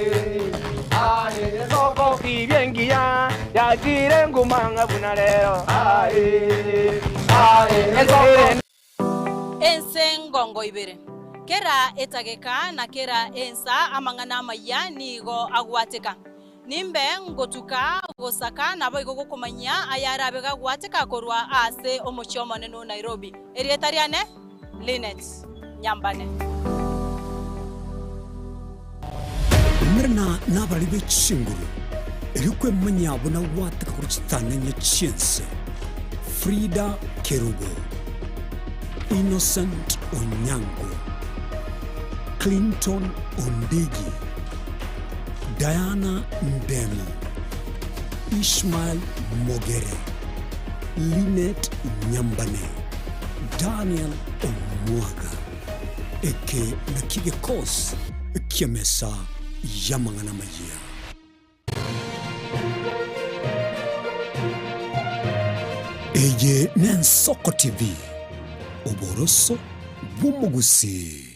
Aye, nsoko. Ibyengia yakire ngumanga bunalero. Aye. Aye, nsoko. Ensengongo ibere. Kera etageka na kera ensa amangana maya nigo agwateka. Nimbe ngotuka gosaka nabo igogo kumanya ayara bega gwateka korwa ase omuchomo neno Nairobi. Erietariane Linet Nyambane. Mrna nabali bechinguru. Erikwe manya bona wateka kuchitana nyechiense. Frida Kerubo. Innocent Onyango, Clinton Ondigi, Diana Ndemu, Ishmael Mogere, Linet Nyambane, Daniel Omwaga, Eke Nakige Kos, Kiamesa Yamangana Maya. Eye Nensoko TV. Oboroso bw'umugusi.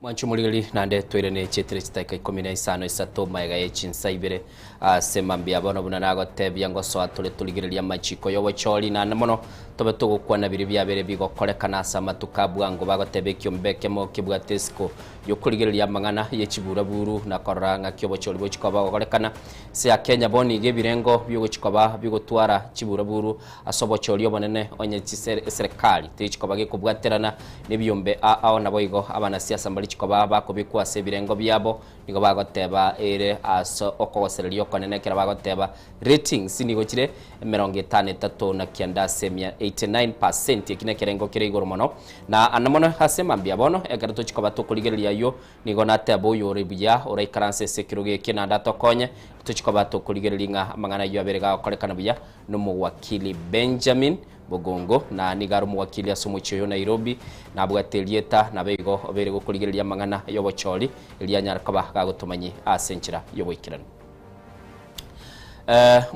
Mwanchumuligili nande twirene chetire chitaika 15 isato maiga yechinsa ibere semambia bono bunanago tebya ngo so atule tuligiriria machiko yo wocholi na mono tobe tugukwana biri byabere bigokorekana sama tukabwango bagotebekyo mbeke mo kibwatesco yo kuligiriria mangana yechibura buru na koranga kyobocholi bochikoba gokorekana se ya Kenya boni gebirengo byogochikoba bigotwara chibura buru asobocholi obonene onye serikali tichikoba gekubwaterana nebyombe ao naboigo abana siasa mbali chikoba bakobikwa se birengo byabo nigo bagoteba ere aso okogosererio konenekera bagoteba ratings nigo chire 53 na kianda semia 89% ekine kerengo kire igoro mono na anamono hasema mbia bono egarato chikoba tokuligereria yo nigo natebo yo rebuya ora ikaranse sekiruge kina ndato konye tuchikoba tokuligereria mangana yo aberega korekana buya no muwakili Benjamin Bogongo na nigaru muwakili asomucho yo Nairobi na bwatelieta na bego obere gukuligereria mangana yo bocholi elianya rakaba gagutumanyi asenchira yo boikirano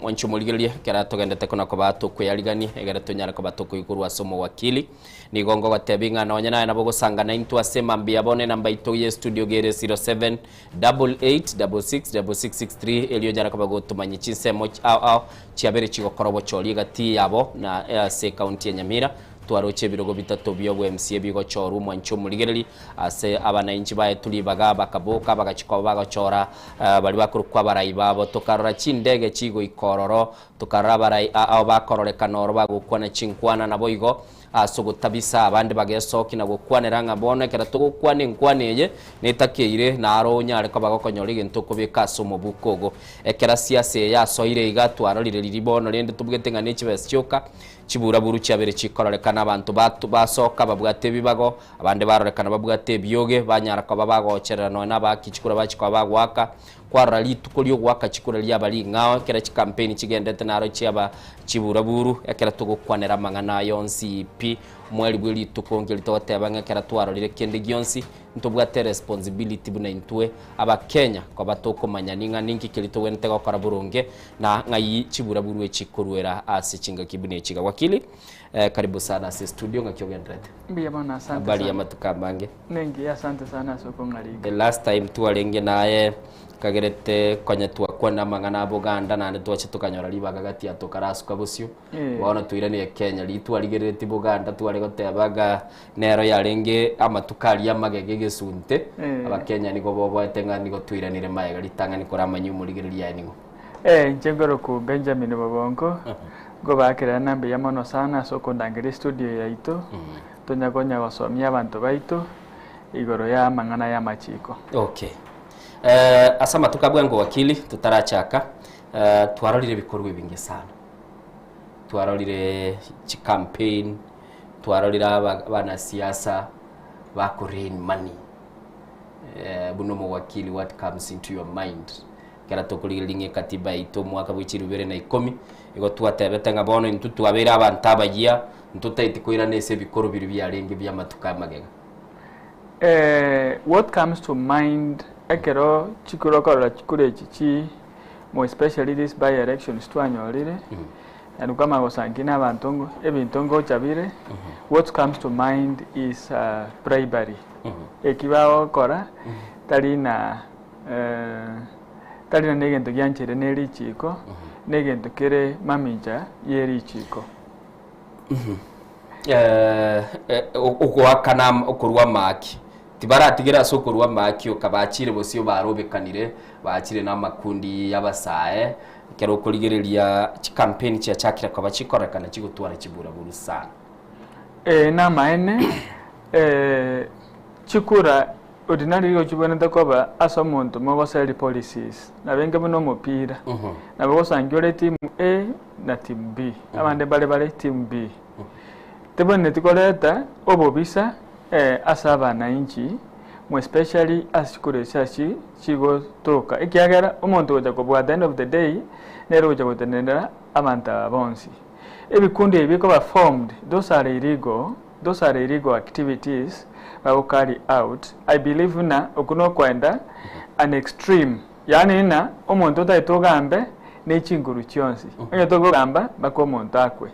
mwanchumuligereria kera togendete kona koba tukuyarigani egere tonyara koba tukuyikuru asomo wakili nigongo batebinga na onyana na bogo sangana into asema mbia bone namba ito ye studio gere 0788666663 elio jara koba gutumanyi chinsemo au chiabere chigokorobo choli gati yabo na se county ya Nyamira twaroche birogo bitatu byo MCA bigo choru mwanchumuligereri ase abana inchi baye tuli baga bakaboka bagachiko bagachora bali bakurukwa barayi babo tokarora chindege chigo ikororo tokarara barayi abo bakororeka noro bagukwana chinkwana naboigo asogotabisa abandi bagesoki na gukwanira ngabone kera tugukwane nkwaneye netakeire naro nyare ko bagokonyora igintu kubika somo bukogo ekera siase ya soire igatwarorire ribono rende tubwete ngane chibesyoka chibura buru cyabere chikorerekana abantu basoka babwate bibago abandi barorekana babwate byoge banyara ko babagocherano n'abakichikura bachikwa bagwaka kwara litukoliyo gwaka chikura lyabali ngawa kera chi campaign chigendete naro chiaba chibura buru ekera tugukwanira mangana yonsi pi mwali bweli tukongeli totebanga kera twarorire kende gyonsi ntubwate responsibility buna intwe aba Kenya ko batoko manyaninga ninki kilito wente gukora burunge na ngayi chibura buru echikurwera ase chinga kibune chiga wakili karibu sana ase studio ngakyogendete mbiya bana asante bali ya matukambange nengi asante sana soko ngaliga the last time tuarenge naye kagerete kwanya twakwa na mangana Buganda na twache tukanyora libaga gati atokarasuka busyo waona tuirane Kenya litu aligerete Buganda tuare gotebaga nero yarenge amatukali ya magege gesunte aba Kenya niko bobo etenga niko tuiranire maega litanga niko ramanyu muligereria nigo njengoro ku Benjamin Bobongo go bakira nambe yamono sana soko ndangire studio yaito tonyagonya gosomia abantu baito igoro ya mang'ana ya machiko. Okay. Asama tukabwa ngo wakili tutarachaka twarorire bikorwa bingi sana. Twarorire campaign, twarorire abana siasa bako rain money. Buno mu wakili, what comes into your mind? Kera tokulilinge katiba ito mwaka bw'ikiri 2010 igo twatebete ngabono intu twabera abantu abagia ntutaiti koira nese bikoro biri byarenge byamatuka magega. What comes to mind ekero chikuro kora chikure chichi mo especially this by elections twanyorire and kama gosangina abantongo ebintongo chabire what comes to mind is bribery. Ekibao kora talina negento gyanchere neri chiko negento kere maminja yeri chiko. Ukwa okurwa maki tibaratigira sokurwa maki okabachire bosio barobekanire bachire n'amakundi y'abasaye kero kurigereria campaign cya chakira kwa bachikorekana chigutwara kibura buru sana. Na maene chikura ordinary yo chibona takoba asa muntu mo basali policies na benge buno mupira na bosangire team A na team B abande bale team B tebone tikoleta obobisa asa abana inchi mo especially asikure shashi chigo toka ikiagera umuntu oja kubwa at the end of the day nero oja kutenera amanta bonsi ebikundi ebiko ba formed those are illegal activities will carry out. I believe na okuno kwenda an extreme yani na umuntu taitogambe n'ekinguru kyonsi onye togamba bako omuntu akwe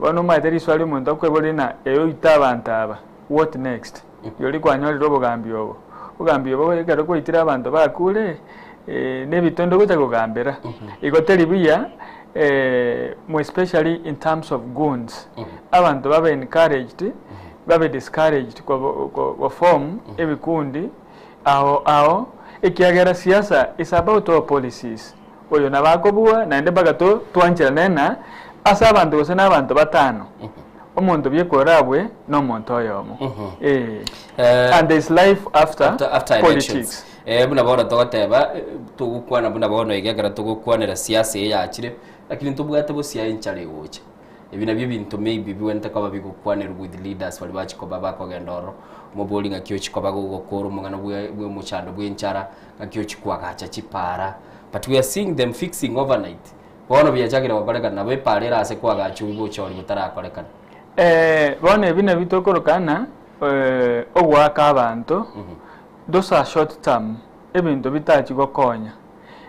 bano materi swali omuntu akwe bolina eyo itabantaba what next yoli kwanyolira obugambi obo egaro kwitira abantu bakule n'ebitondo kutakugambira igoteri biya more especially in terms of guns abantu babe encouraged babe discouraged kwa form ebikundi ao ekiagera siasa is about our policies oyo nabakobua naende bagato twanchira nena asa abantu gose n'abantu batano omuntu byekorabwe no muntu oyomo and there's life after politics. Buna bona togoteba tugukwana buna bona igagara tugukwanira siasa yakire lakini tubwate bo siya inchare gocha ebina byo bintu maybe biwenta kwa babigukwanira with leaders bali bachikoba bakogendoro moboli ngakyo chikoba gukoro mungana bwe muchando bw'inchara ngakyo chikwagacha chipara but we are seeing them fixing overnight bona byajagira bakorekana nabo ipalera ase kwagacha ubo chori mutarakorekana bona ebina bitokorokana ogwaka abantu those are short term ebintu bitachigokonya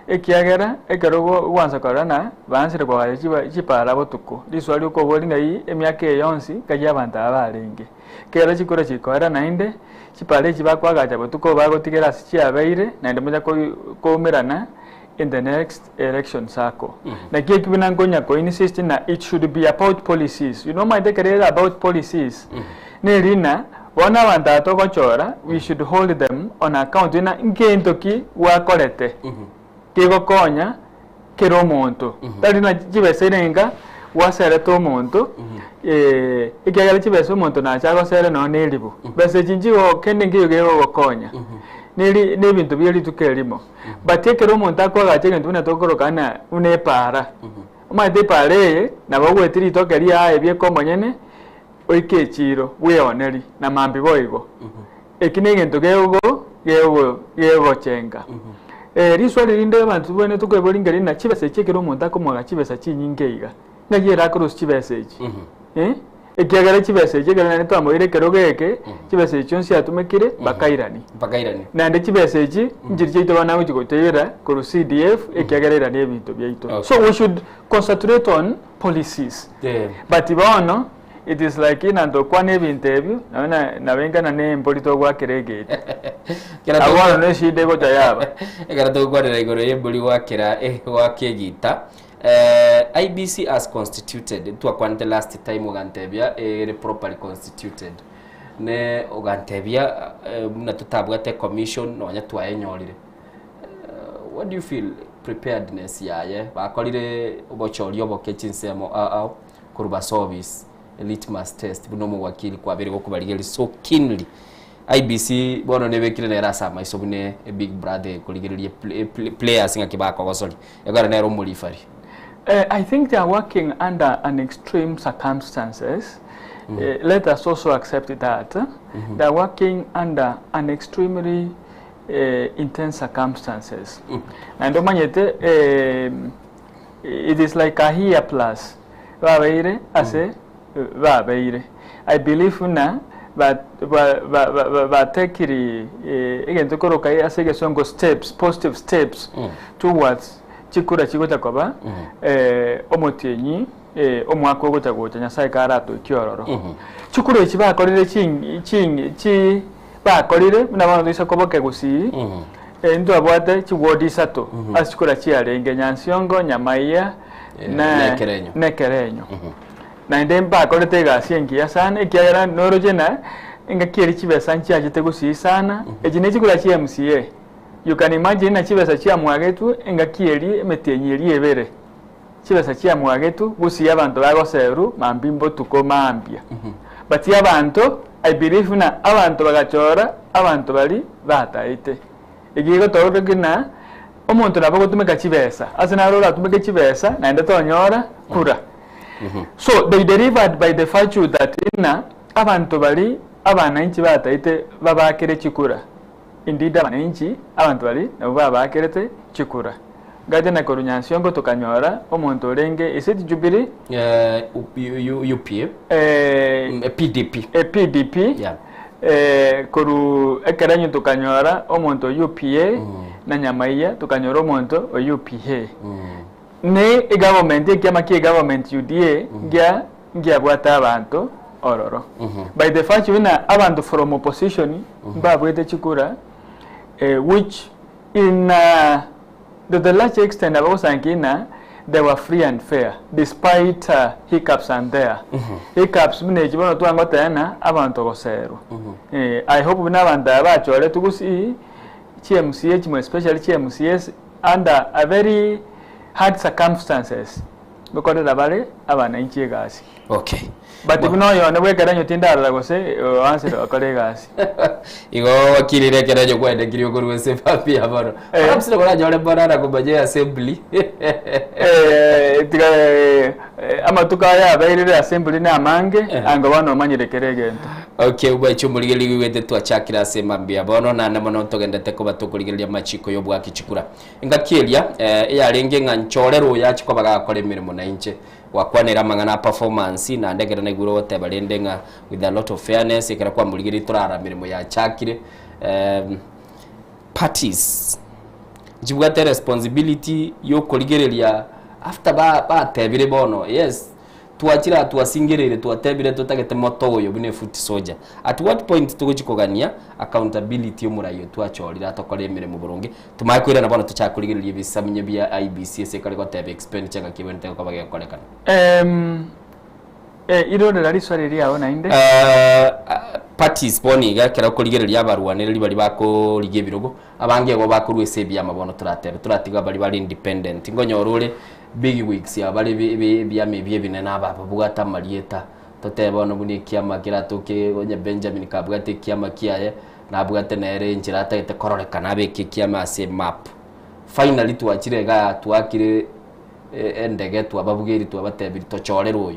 ekiagera ekerogo wanza korana bansire kwa chipara botuko liswali uko bolinga yi emyaka yonsi kajya abantu abalenge kera chikora chikora nainde chipale chibakwagacha botuko bagotigera sichiabeire nainde muja komerana in the next election cycle na kibina ngonya ko insist na it should be about policies, you know, my declare about policies nerina bona abantu atogochora we should hold them on account na ngentoki wakorete kigokonya kero omuntu talina chibeserenga wasere to omuntu ikiagala chibese omuntu nachagosere no nelibu bese chinjigo kende ngiyo gokonya nili nebintu byeli tukelimo batekero omuntu akwagache ntu natokorokana unepara omate pare na bagwetiri tokeri aye byekomonyene oike chiro weoneri na mambi boigo ekine ngento gego chenga riswali rinde abantu bone tukweboringeri na chibese chekero omuntu akomwaga chibese chinyingeiga ngagera cross chibese echi ekiagara chibese chekero na twamoire kero geke chibese chonsi atumekire bakairani na nde chibese echi njiri cheito bana uchigotera ku CDF ekiagara ne ebintu byaito so we should concentrate on policies but bono it is like in and kwa ne interview na venga na ne mpolito gwa kiregete abona ne shide go tayaba egara to gwa re igoro yebuli wakira wa kegita IBC as constituted to akwante last time ogantebia properly constituted ne ogantebia na tutabwate commission no nya twayenyorire what do you feel preparedness yaye bakolire obochori obokechinsemo kuruba service litmus test buno mu wakili kwa bere gokubaligeri so keenly IBC bono nebekire nera sama isobune big brother kuligiririe players ngakibako gosori yagara nero mulifari. I think they are working under an extreme circumstances. Let us also accept that they are working under an extremely intense circumstances. And it is like a here plus. I believe na but tekiri again to koroka asege songo steps, positive steps towards chikura chigota koba omotenyi omwako gota gota nyasaye karato kiororo chikura ichiba akorire chi bakorire na bano isa koboke gusi ndo abwate chiwodi sato asikura chi arenge nyansiongo nyamaiya na nekerenyo na ndem bakore tega sienki sana ikiara norojena inga kieri chibesa nchi ajete gusi sana ejine chikura chi MCA. You can imagine na chibesa chia mwagetu inga kieri metenyeri ebere chibesa chia mwagetu gusi abantu bagoseru mambimbo tukoma ambia but abantu I believe na abantu bagachora abantu bali bataite igigo toro gina omuntu nabo gutumeka chibesa asina rora tumeke chibesa na enda tonyora kura. So they derivared by the virtue that ina abantu bali abananchi bataite babakere chikura. Indeed abananchi abantu bali nabo babakere chikura. Gade na korunyansiongo tukanyora omuntu orenge is it Jubilee UPA PDP PDP yeah. Koru ekeranyo tukanyora omuntu UPA na nyamaiya tukanyora omuntu UPA ne government ekiama ki government UDA ngia bwata abantu ororo by the fact wina abantu from opposition babwete chikura which in the large extent of Osankina, they were free and fair, despite hiccups and there. Hiccups, I hope we now and to see CMCH, especially CMCS, under a very hard circumstances. Because of the valley, okay. But if no, you're never getting your Tinder, I will say, answer to a colleague. You go kill it, get your way, the Guru will say, Papi, about perhaps the Raja Banana Gobaja assembly. Amatukaya, very assembly na mange, and go on money the Kerrigan. Okay, wait, you will be waited to a chakra, same Mambia Bono, and Namonoto and the Tekoba to Kurilia Machiko, Yobuaki Chikura. In Gakilia, ringing and Chorero Yachikoba, Colemirmona inche. Wakwanera mangana performance na ndegera na iguro tebalendenga with a lot of fairness ikara kwa muligiri turara mirimo ya chakire parties jibugate responsibility yo koligerelia after ba tebire bono yes tuachira tuasingerere tuatebire tutagete moto oyo bune foot soldier at what point tugukogania accountability yo murayo tuachorira tokore mirimo burungi tumakwira na bono tuchakurigerelia bisamye bya IBC sekali ko tebe expenditure ngakibente ko bage kolekana iro de lari swali ya ona inde parties boni ga kera kurigerelia abarwanire bali bako lige birogo abange go bakurwe sebya mabono turatiga bali independent ngonyorore big weeks ya bali byame byebine nababa bugata marieta toteba no buni kiama kiratoke onye Benjamin kabugate kiama kiaye nabugate nere njira tete kororeka nabe kiama ase map finally tuachire ga tuakire endege twababugeri twabatebiri tochorero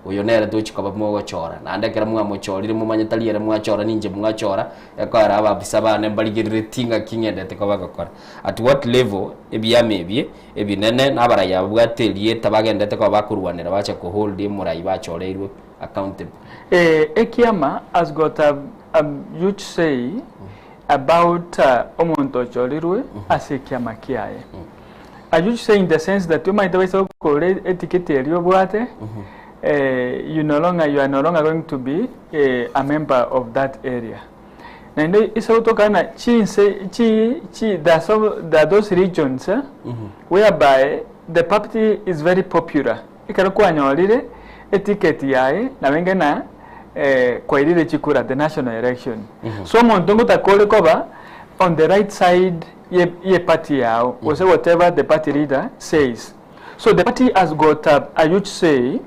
uyo nere tuchikaba mwo chora na ndekera mwa mochorire mu manyataliere mwa chora ninje mwa chora yakara abisabane mbaligirire tinga kingende ko bagakora at what level ebyame ebinene nabaraya bwatelie tabagendete ko bakurwanira bacha ko hold murayi bachoreirwe accountable ekiama has got a huge say about omuntu chorirwe asekiama kiaye a huge say in the sense that you might have so called etiquette elio bwate you are no longer going to be a member of that area. And it's also kind of there are those regions whereby the party is very popular. Ikarukuwa nyolile etiquette yae na wengena kwa ilile chikura the national election. So montongo takole koba on the right side ye party yao or say whatever the party leader says. So the party has got a huge say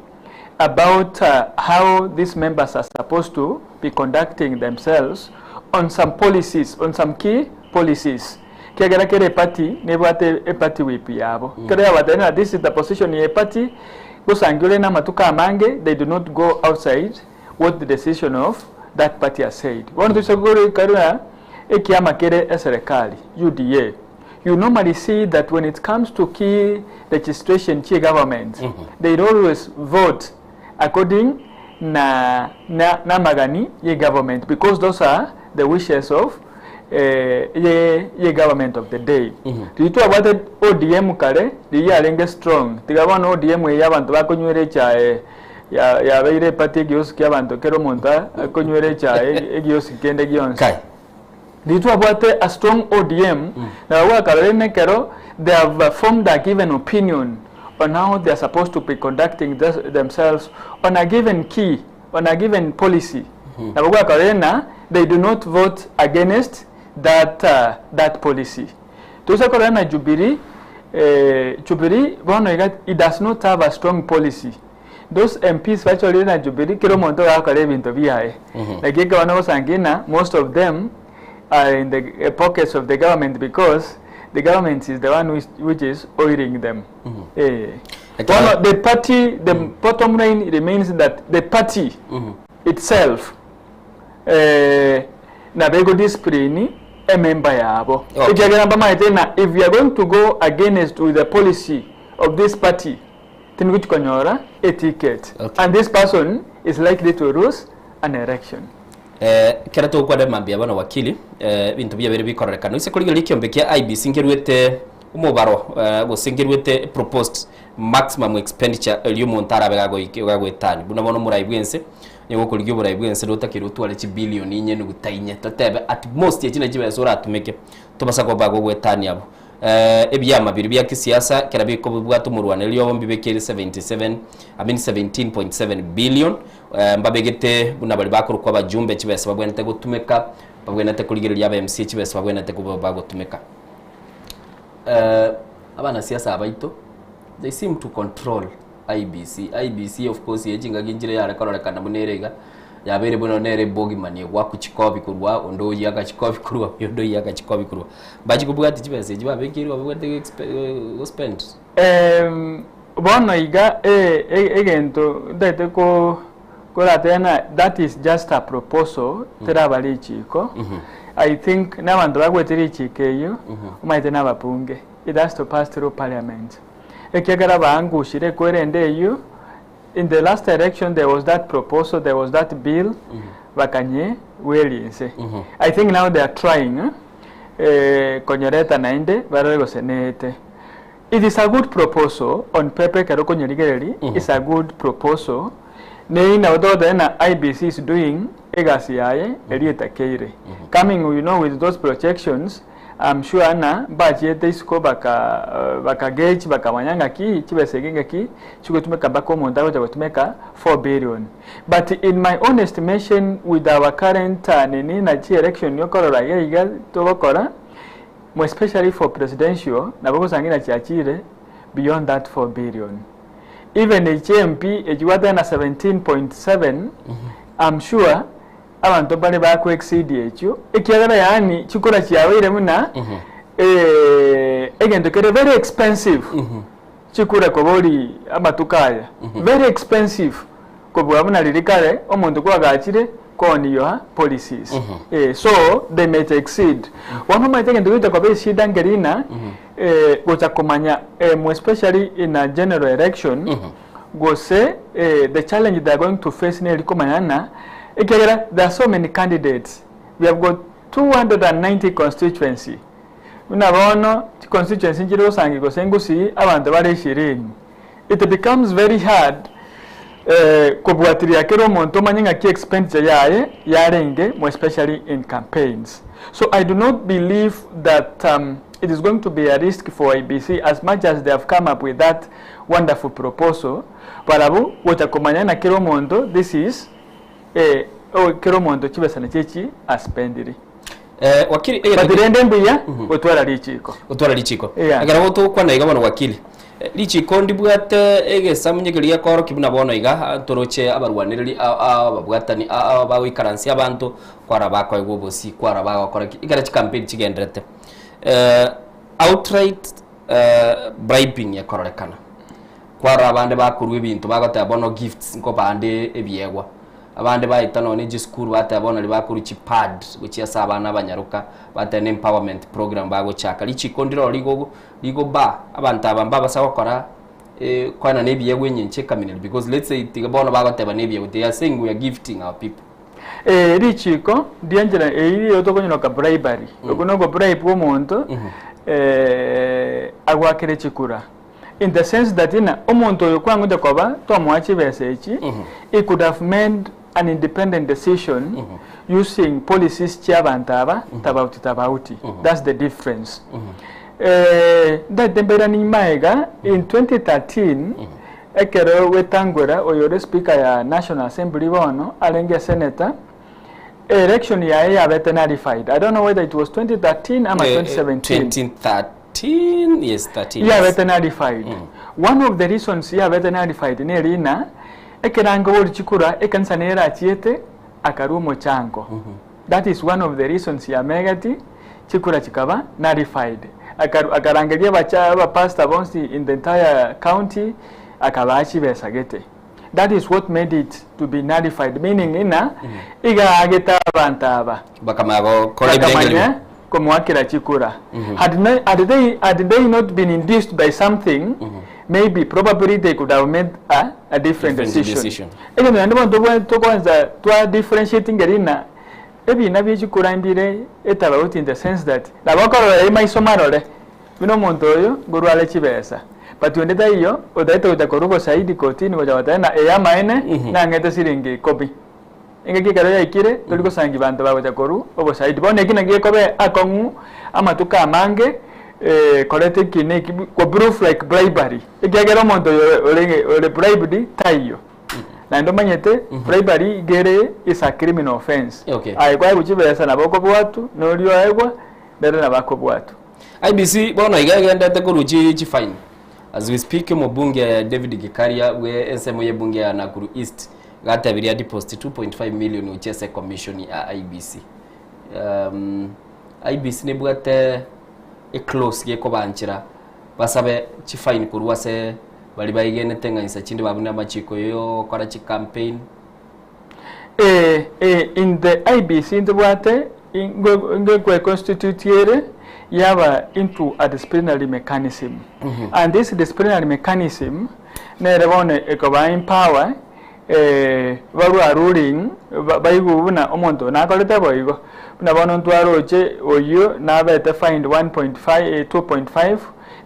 about how these members are supposed to be conducting themselves on some policies, on some key policies. Kiagera kere party nebwate a party whip yabo. Kere abatena this is the position of a party. Kusangule na matuka amange, they do not go outside what the decision of that party has said. One to sagore karuna ekiyama kere serikali UDA. You normally see that when it comes to key registration key government, they always vote according na magani ye government, because those are the wishes of ye government of the day. Titu abate ODM kare di ya lenge strong. Tigabana ODM ye abantu bakonywere cha ya beire party gyos kya abantu kero monta konywere cha gyos kende gyons. Titu abate a strong ODM na wa kare kero they have formed a given opinion on how they are supposed to be conducting themselves on a given key, on a given policy. They do not vote against that policy. Tusa korena Jubilee, it does not have a strong policy. Those MPs virtually na Jubilee kilo monto ya kare binto biae. Like most of them are in the pockets of the government because the government is the one which is oiling them. The party, the bottom line remains that the party itself na bego discipline a member yabo. If you are going to go against with the policy of this party, then which konyora a ticket, and this person is likely to lose an election. Kera to kwade mambia bana wakili bintu bya bere bikorekana ise kuri gili kyombe kya IBC ngirwete umubaro gusingirwete proposed maximum expenditure y'umuntara begago itani buna bono muri bwense nigo kuri gyo muri bwense rotakiro twale chi billion inye n'ugutayinye totebe at most yakina kibe sura atumeke tobasa ko bago gwetani abo ebyama biri bya kisiasa kera biko bwatu mu Rwanda liyo bombi bekere 17.7 billion mbabegete buna bali bakuru kwa bajumbe kibese babwenete gutumeka babwenete kuligirira ya MC kibese babwenete kubagotumeka abana siasa abaito they seem to control IBC of course yejinga ginjire yara kororeka munerega yabere bono nere bogi manie gwakukikobi kurwa ondo yaga chikobi kurwa yodo yaga chikobi kurwa baji kubugati kibese jiba bekiri babwete spend bono iga egento dete ko koratena that is just a proposal terabali chiko. I think nabantu bagwetiri chikeyo umaite nabapunge it has to pass through parliament. Ekegara bangushire kwerende yo. In the last election there was that proposal, there was that bill bakanye welinse. I think now they are trying konyoreta nainde barego senete. It is a good proposal on paper kero konyorigereri. It's a good proposal. Nei na odo na IBC is doing egasiaye elieta keire. Coming with those projections, I'm sure na budget isko baka gauge baka manyanga ki chibesegenge ki chukutumeka bako mondago chakutumeka 4 billion. But in my own estimation with our current nini na chi election yokorora yiga tobokora, more especially for presidential na bako sangina chiachire beyond that 4 billion. Even HMP ejiwata na 17.7, I'm sure abantu bali bako exceed ekyo ekyagala yani chikora kyawire muna egento kere very expensive chikura ko boli amatukaya very expensive ko bwabuna lirikare omuntu ko agachire koni yo policies so they may exceed one might take into ko be shida ngerina gocha komanya more especially in a general election go say the challenge they are going to face nearly komanyana. There are so many candidates. We have got 290 constituency. Unabono constituency njiro sangi go sengusi abantu bari shirini. It becomes very hard kubwatiria kero monto manyinga ki expenditure yae yarenge, more especially in campaigns. So I do not believe that it is going to be a risk for IBC as much as they have come up with that wonderful proposal. Parabu watakomanya na kero monto, this is kero mondo chibesa na chechi aspendiri wakili badirende mbuya otwara lichiko agara woto kwa na igabano wakili lichi kondi bwate egesamunyegeria koro kibuna bono iga toroche abarwaniriri ababwatani abawikaransi abantu kwara bakwa igobosi kwara bagakora igara campaign kigenderete outright bribing yakororekana kwara abande bakurwa ibintu bagata bono gifts ngo bande ebyegwa abande bayita none gisukuru batabona libakuru chipad which yasa abana abanyaruka batane empowerment program bago chaka lichi kondiro ligo ba abantu abamba basaba kora kwana nebiyegwe nyinche community because let's say tigabona bagoteba nebiyegwe they are saying we are gifting our people lichiko diangela iri otokonyino ka bribery okunogo bribe omuntu agwakire chikura in the sense that omuntu oyo kwangu dekoba tomwachi besechi he could have made an independent decision using policies chiabantaba tabauti. That's the difference. That temperani maiga in 2013 ekero wetangwera oyore speaker ya National Assembly bono alenge senator election ya veterinarified. I don't know whether it was 2013 or 2017. 2013, yes, 13. Yeah, veterinarified. One of the reasons ya veterinarified ni rina ekerango wori chikura ekansanera achiete akarumo chango. That is one of the reasons ya megati chikura chikaba nullified. Akarangeria bacha pastor bonsi in the entire county akabachi besagete. That is what made it to be nullified, meaning iga ageta bantaba bakamago kolibengeli komwakira chikura. Had they not been induced by something, maybe probably they could have made a different decision. Even when to differentiating gerina ebi na chikura mbire etaba in the sense that la bakoro ema isomarole bino muntu oyo gurwale chibesa. But when they yo odaito utakorugo saidi kotini wajawatana eyama ene na ngete siringi kopi. Ingeki karo ya ikire tuliko sangi bantu bawe takoru obo saidi bone kina ngekobe akongu ama tuka mange kolete kine ko proof like bribery. Ikagero monto ole bribery tayo. Na ndo manyete bribery gere is a criminal offense. Ai kwa kuchibesa na boko bwatu no lyo aigwa ndere na bako bwatu. IBC bona igagenda tekoruchi chi fine. As we speak mubunge David Gikaria we SMO ye bunge ya Nakuru East gatabiria deposit 2.5 million uchese commission ya IBC. IBC ne bwate e close ye ko banchira basabe chi fine kurwase bali bayigene tenganyisa chindi babuna machiko yo kora chi campaign in the IBC in the bwate ngwe constitutiere yaba into a disciplinary mechanism. And this disciplinary mechanism nerebone ekoba empower baru ruling bayibuna omonto na koleta boyigo na bono ntwaroche oyo na bete find 1.5 2.5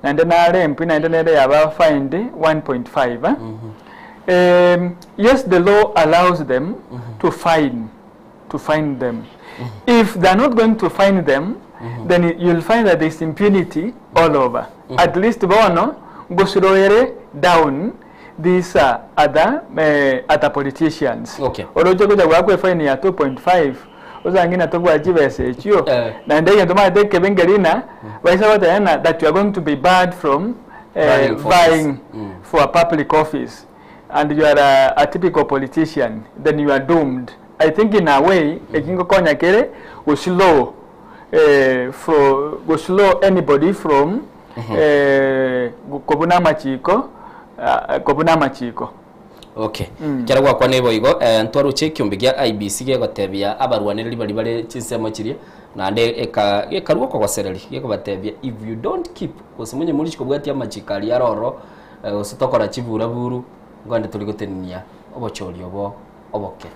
and then rempi na then yaba find 1.5 yes, the law allows them to fine them. If they're not going to fine them, then you'll find that there's impunity all over. At least bono gosuroere down these other politicians. Okay. Orojo kuja wakwe fine ya 2.5 uzangina togwa jibese chio na ndege ntoma deke bengerina baisa watana that you are going to be barred from vying for a public office and you are a typical politician, then you are doomed. I think in a way ekingo konya kere go slow anybody from kobuna machiko. Okay. Kyaragwa kwa nebo igo ntwaro cheki ombigia IBC ge gotebia abarwaniriri bali bale chinsemo chiria na ande ekarugo kwa sereri ge batebia if you don't keep kusimunye muri chiko bwati amachikali yaroro usitokora chivura buru ngwande tuligotenia obochori obo oboke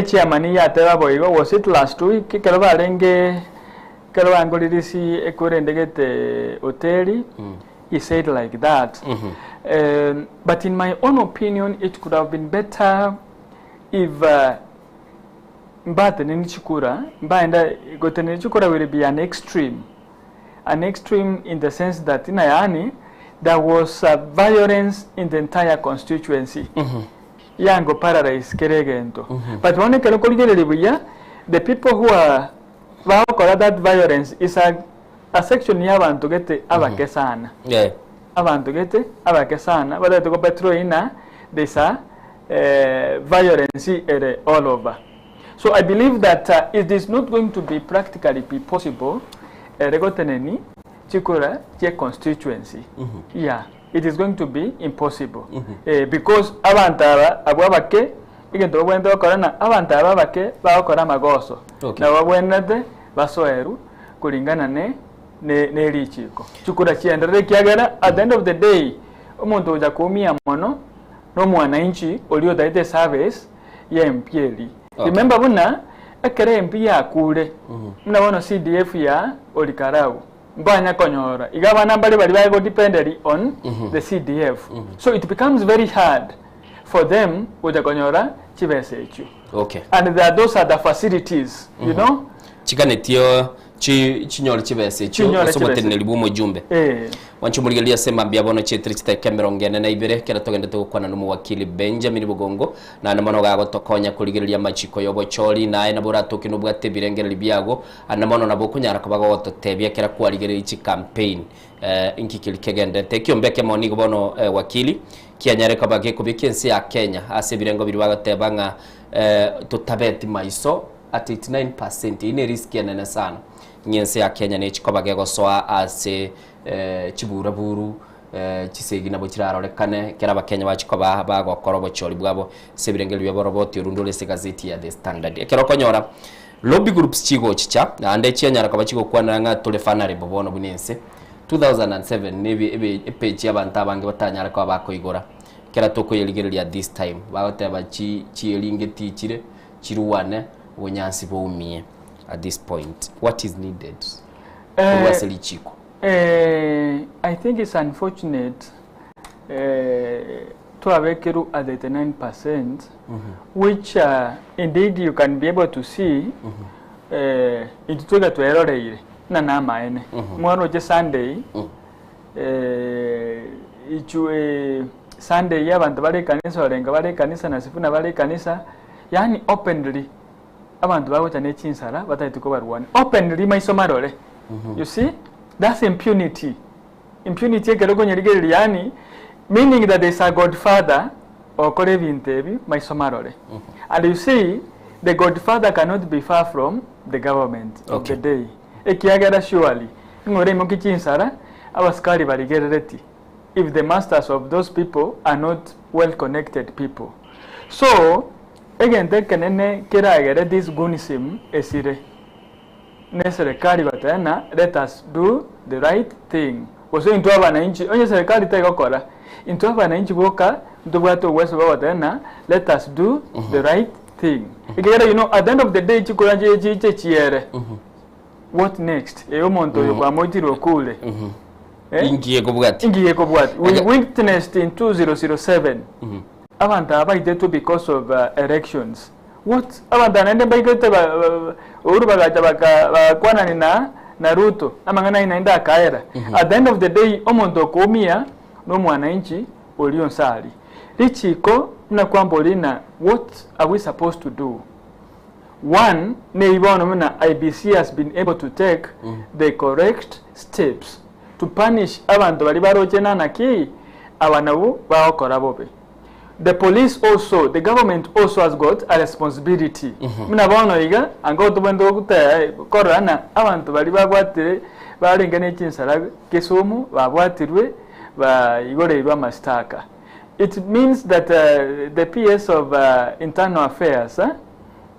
chairman ya teba boigo was it last week kero angolirisi ekurendegete hoteli. He said like that. But in my own opinion, it could have been better if Mbate Nichikura will be an extreme in the sense that in Ayani there was violence in the entire constituency. Yango Paradise Keregento. But when the people who are that violence is a section y'abantu gete abake sana. Abantu gete abake sana bada to petro ina desa violence all over. So I believe that it is not going to be practically possible regoteneni chikura che constituency. Yeah, it is going to be impossible. Because abantu ababake igento bwendo korana abantu ababake bakora magoso. Na babwenede basoeru kulingana ne richiko. Chikura chienderere kiagera at the end of the day umuntu uja kumia mono no mwananchi olio daite service ya MPL. Remember buna ekere MP ya kule. Mna bono CDF ya olikarau. Mbanya konyora. Igabana bali go dependent on the CDF. So it becomes very hard for them uja konyora chibesechu. Okay. And those are the facilities, you know? Chikanetio chinyole chibese cyo somotenere libumo jumbe wanchumuligelia sema biabono chetri chiteke merongene na ibere kera togende tukwana no wakili Benjamin Bugongo na namono gago tokonya kuligelia machiko yobo choli na ina bora tokino bwate birengere libiago anamono nabo kunyara kabago totebya kera kwaligere ichi campaign inkikili kegende tekyo mbeke moni gobono wakili kianyare kabage kubikensi ya Kenya ase birengo biribaga tebanga tutabeti maiso at 89% ine risk yanene sana nyense ya Kenya ne chikobage gosoa ase chiburaburu chisegi nabo chirarorekane kera bakenya bachikoba bagokora bochori bwabo sebirengeli byaboroboti urundule se gazeti ya The Standard kero konyora lobby groups chigo chicha ande chianyara kabachiko kwana nga tulefanare bobono bunense 2007 nebi page yabantu abange batanyara kwa bakoigora kera toko yeligerelia this time bagoteba chielinge tichire chiruwane wonyansi boumie. At this point, what is needed? I think it's unfortunate to have a keru at 89%, which indeed you can be able to see it took a to error na maene. Mwano je Sunday Sunday ya bantu bale kanisa olenga bale kanisa na sifuna bale kanisa yani openly abantu bagocha ne chinsara batayituko barwane openly maisomarore. You see, that's impunity ekeroko nyerigeri yani meaning that there's a godfather or kore vintebi maisomarore. And you see the godfather cannot be far from the government of the day. Ekiagera surely ngore moki chinsara abaskari barigerereti if the masters of those people are not well connected people. So again, tekenene kiragere this gunism esire. Ne serikali batana, let us do the right thing. Waso into abananchi, onye serikali tegokora. Into abananchi boka, ndobwato weso batana, let us do the right thing. Igere, you know, at the end of the day chikuranje chiere. What next? Omonto yo kwa mojiro kule. Ingiye kobwati. We witnessed in 2007. Abantu abaitetu because of elections. What abantu nende baigete uru bagaja bakwana ni na Ruto amangana inaenda akaera. At the end of the day omuntu komia no mwananchi olion sali. Lichiko na kwambolina, what are we supposed to do? One, neibona IBC has been able to take the correct steps to punish abantu bali barojena naki abanabu baokora bobe. The police also, the government also has got a responsibility. Mina bono iga ango tubendo kuta korana abantu bali bagwatire balingane chinsara kesomo babwatirwe ba igorerwa mastaka. It means that the PS of internal affairs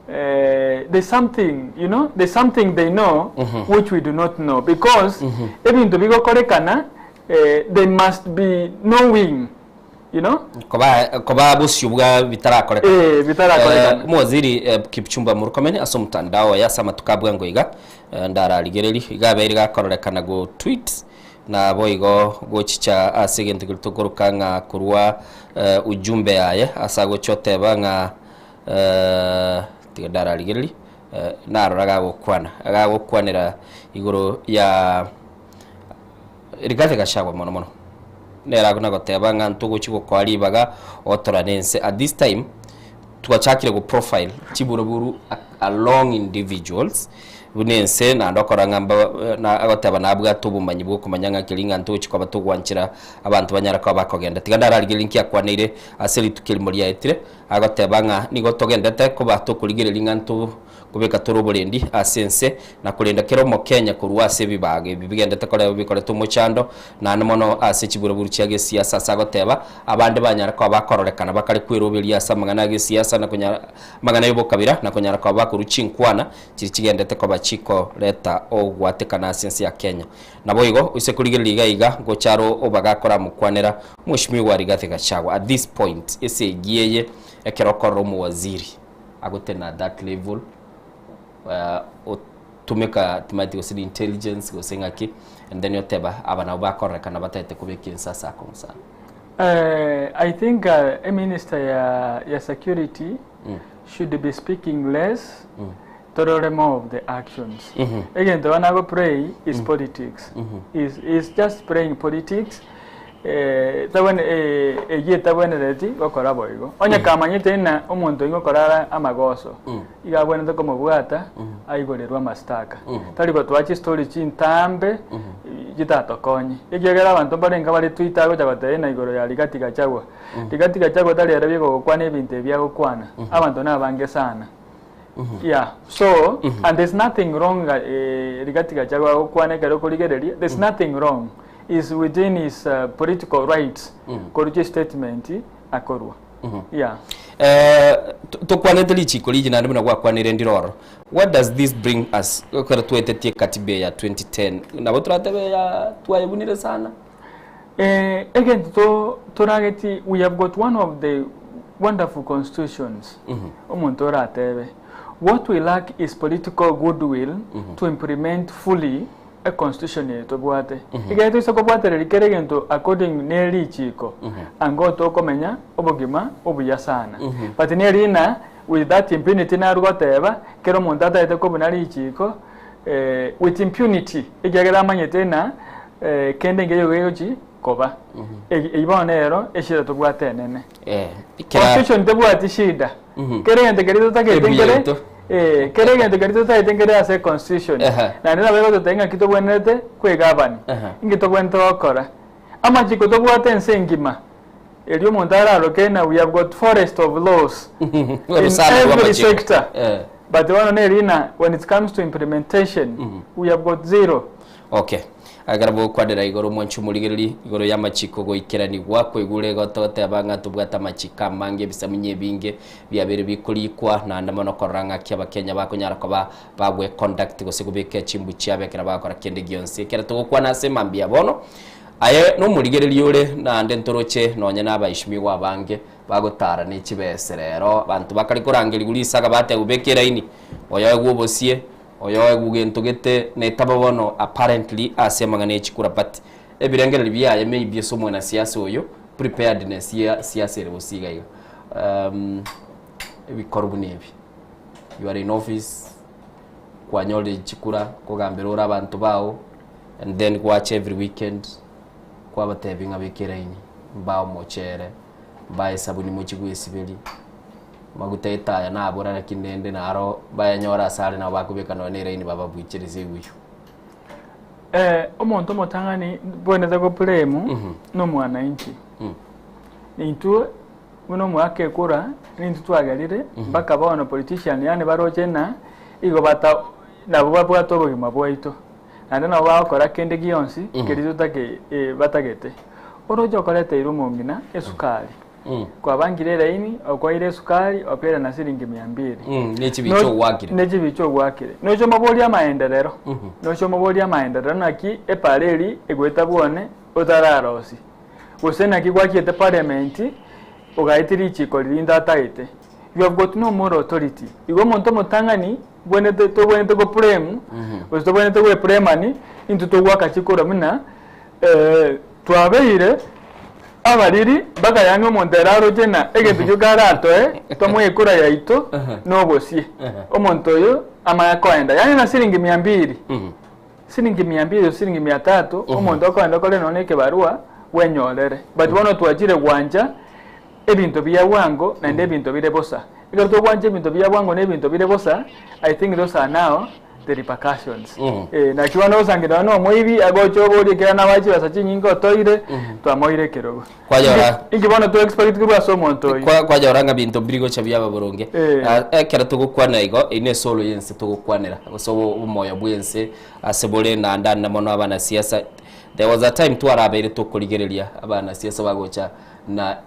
there's something, you know, there's something they know which we do not know, because even to be korekana they must be knowing, you know, koba busyubwa bitarakoreka bitarakoreka moziri Kipchumba Murkomen asomtandao yasama tukabwa ngoiga ndaraligereri igaberi gakorekana go tweets na boigo gochicha asegente gutogorukanga kurwa ujumbe yaye asago chote banga tigadaraligeri naroraga gukwanira iguru ya Rigathi Gachagua mono nera kuna goteba ngantu gochiko kwaribaga otoranense at this time twachakire go profile chiburuburu along individuals bunense na ndokora ngamba na agoteba nabwa tubumanyi bwo kumanyanga kilinga ntuchi kwa batugwanchira abantu banyara kwa bakogenda tigandara linki yakwanire aseli tukilimuri yaitire agoteba nga nigo togendete ko batukuligirelinga ntu kubeka turuburendi asense na kulenda kiromo Kenya kurwase bibage bigendete kole bikore tumuchando na namono asechibura buruchiage siasa sagoteba abande banyara kwa bakororekana bakari kwirobelia samangana ge siasa na kunyara magana yobo kabira na kunyara kwa bakuruchinkwana kirikigendete ko bachiko leta ogwatekana asense ya Kenya nabo igo usekuligiriga iga gocharo obagakora mukwanera mushimi wa Rigathi Gachagua at this point esegiyeye ekerokoro mu waziri agotena that level tumeka timati go intelligence go sengaki and then yoteba abana bakorekana batete kubeka sasa komsa. I think a minister ya security should be speaking less to more of the actions. Again, the one I go pray is politics. Is just praying politics. Tabone tabone reti gokora boigo onya kamanyite na omuntu ingokora amagoso igabone to como bwata aigorerwa mastaka taligo twachi story chintambe gitatokonyi igegera abantu barenga bari Twitter go jabate na igoro ya Rigathi Gachagua Rigathi Gachagua tali arabiye gokwana ebintu bya gokwana abantu nabange sana. Yeah, so and there's nothing wrong Rigathi Gachagua gokwana kero kuligereria, there's nothing wrong. Is within his political rights. Koruje statement akorwa. Yeah. To kwanete lichi koliji na ndimuna kwa kwanire ndiroro. What does this bring us? Kwa tuetetie katibe ya 2010. Na boturatebe ya tuayebunire sana. Again torageti we have got one of the wonderful constitutions. Omuntu ratebe. What we lack is political goodwill to implement fully a constitution yetu bwate igaito isoko bwate rikeregento according neri chiko ango to komenya obogima obuya sana but neri na with that impunity na rugoteba kero montata ete ko bunari chiko with impunity igagera manyete na kende ngeyo chi koba ibonero eshira to bwate nene constitution to bwate shida keregento kerito taketengere keregente kerito taitengere ase constitution na nina bego tutenga kito bwenete kwe govern ingito kwento okora ama chiko to bwate nsengima elio montara lokena we have got forest of laws in every sector but the one nerina when it comes to implementation we have got zero. Okay, agarabo kwadera igoro mwanchu muligeri igoro ya machiko go ikerani gwako igure gotote abanga tubwata machika mange bisamunye binge byabere bikulikwa na ndamano koranga kyaba Kenya bakonyara ko bagwe conduct go sigubeke chimbu cyabe kera bakora kende gionse kera to kwa nasema mbia bono aye no muligeri yule na ndentoroche nonya nabayishimi wabange bagotara ni kibeserero abantu bakari kurangeri gulisaga bate ubekera ini oyawe gubosie oyo gugentogete netaba bono apparently asemangane chikura but ebirengera biyaye maybe somo na siasa oyo preparedness ya siasa ere bosiga yo ebikorbunebi you are in office kwa nyole chikura kugambira ora abantu bawo and then watch every weekend kwa batebinga bekera ini bawo mochere bae sabuni muchigwesibeli maguteta ya na abora kinende naro bayanyora sale na bakubeka none reini baba bwikirize uyu omuntu motangani boneza go plemu no mwana inchi nintu uno mwake kura nintu twagalire baka bano politician yani barojena igo bata nabo babwato bugima bwaito ande nabo bakora kende gionsi kirizo take batagete orojo kolete irumongina esukali kwa bangire reini okwaire sukari opera na shilingi 200 nechibicho wakire nechibicho wakire nocho mabolia maendelero nocho mabolia maendelero naki epareli egweta bone otararosi usena kigwakiete parliament ugaitiri chiko linda taite you have got no more authority igo monto motangani bwenete to bwenete go premu usto bwenete go premani into to waka chikora mina twabeire abariri baga yango monteraro jena egete jugarato tomo ekura yaito no bosie omonto yo amayakoenda yani na shilingi 200 shilingi 200 shilingi 300 omonto akoenda kole none ke barua wenyolere but wono twajire gwanja ebintu bya wango na nde bintu bire bosa Ika to kwanje bintu bya bwango ne bintu bire bosa. I think those are now the repercussions. Na kiwa no sangida no moibi agocho bodi kera na wachi basachi nyingo toire to moire kerogo. Kwa jora. Ingibona to expect kuba so monto. Kwa jora nga bintu brigo chabya baboronge. Kera to gukwana igo ine solo yense to gukwanira. So umoya bwense asebole na ndana na mono abana siasa. There was a time to arabeire to kurigereria abana siasa bagocha na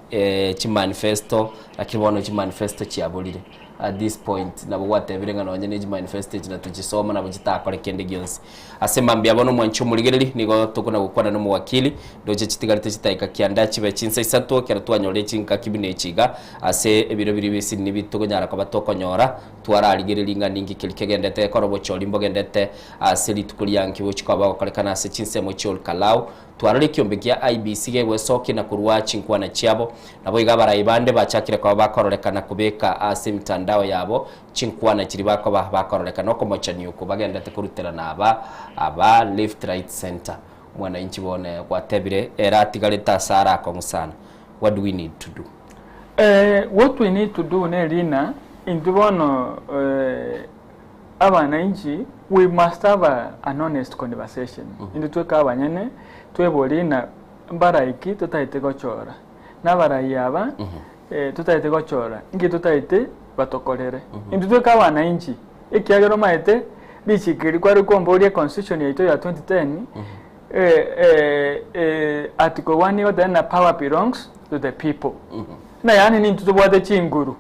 chi manifesto akibono chi manifesto chiabolire. At this point nabo watebirenga no nyene manifesto na tugisoma nabo gitakore kende gyonse asema mbya bono mwancho muligereri nigo tukuna gukwana no muwakili doje kitigarite kitayika kyanda kibe kinsa isato kera twanyore kinka kibine kiga ase ebiro biri bisi nibitugo nyara ko batokonyora twararigereri nganingi kilikegendete korobo cholimbo gendete ase litukulyanki wochikaba korekana ase kinse mo chol kalau twarari kyombe kya IBC gewe soki na kurwa chinkwana chiabo nabo igabara ibande bachakire kwa bakororekana kubeka ase mitandao yabo chinkwana kiri bako bakororekana ko mochani uko bagendete kurutera na aba left right center mwana inchi bone kwatebire era tigaleta sara ko musana. What do we need to do? What we need to do Nelina indibono abana inchi we must have an honest conversation. Inditweka abanyene twebolina mbaraiki tutaite gochora nabarayaba tutaite gochora ingi tutaite batokorere inditweka abana inchi ikiagero maite bichikiri kwari komboria constitution yaito ya 2010 article 1 yo then power belongs to the people na yani ni tutubwate chinguru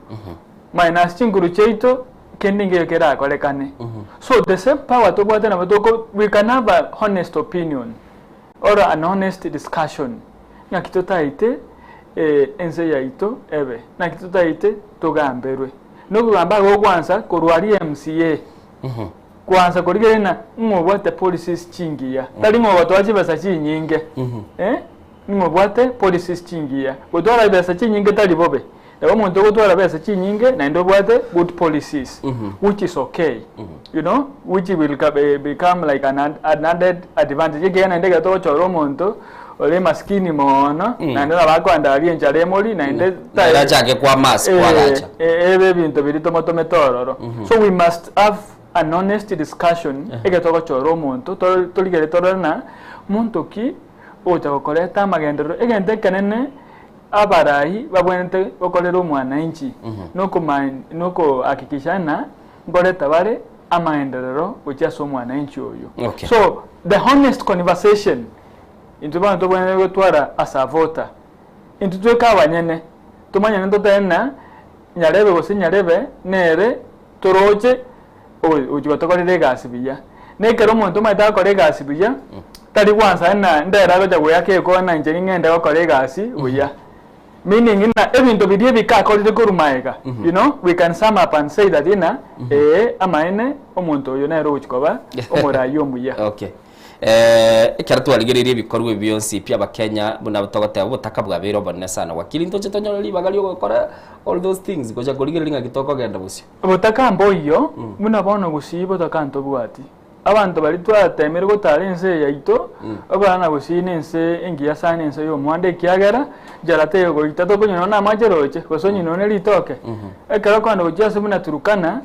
minus chinguru cheito kendinge kera kolekane so the same power tubwate na batoko we can have a honest opinion or an honest discussion na kitotaite ense yaito ebe na kitotaite togamberwe no kugamba go kwanza korwari MCA kwanza korigere na ngobwate policies chingiya tali ngobwate basa chinyinge ngobwate policies chingiya godora basa chinyinge tali bobe abo muntu godora basa chinyinge na ndobwate good policies which is okay you know which will become like an added advantage again ndega to choro muntu ole maskini mono na ndaba bakwandari enjare moli na inde tara chake kwa mask kwalacha ebe bintu birito motometororo so we must have an honest discussion egetoko choro muntu toligere torana muntu ki ocha kokoreta magendero egente kanene abarahi babwente okolero mwana inchi noko hakikishana ngoreta bare amaendelero ocha so mwana inchi oyo so the honest conversation intubana tobwene gotwara asavota intutweka abanyene tumanya ntotena nyarebe gose nyarebe nere toroche ujiba tokorere gasibiya nekero muntu maita kore gasibiya tali kwanza na ndera goja goyake ko na nje ngende gokore gasi buya meaning ina ebintu bidie bikakorire kurumaega you know we can sum up and say that ina amaine omuntu oyo nero uchikoba omurayo muya okay kera twarigererie bikorwe biyonsi pia bakenya buna batogote butaka bwa biro bonne sana wakili ntoche tonyori bagali gukora all those things goja kurigereria ngitoko genda busyo butaka mboyo muna bono gusibo takanto bwati abantu bari twatemere gutara ense yaito abana gusine ense engiya sana ense yo mwande kiagera jarate go itato kunyo na majeroche gosonyi none litoke ekara kwanda gujase muna turukana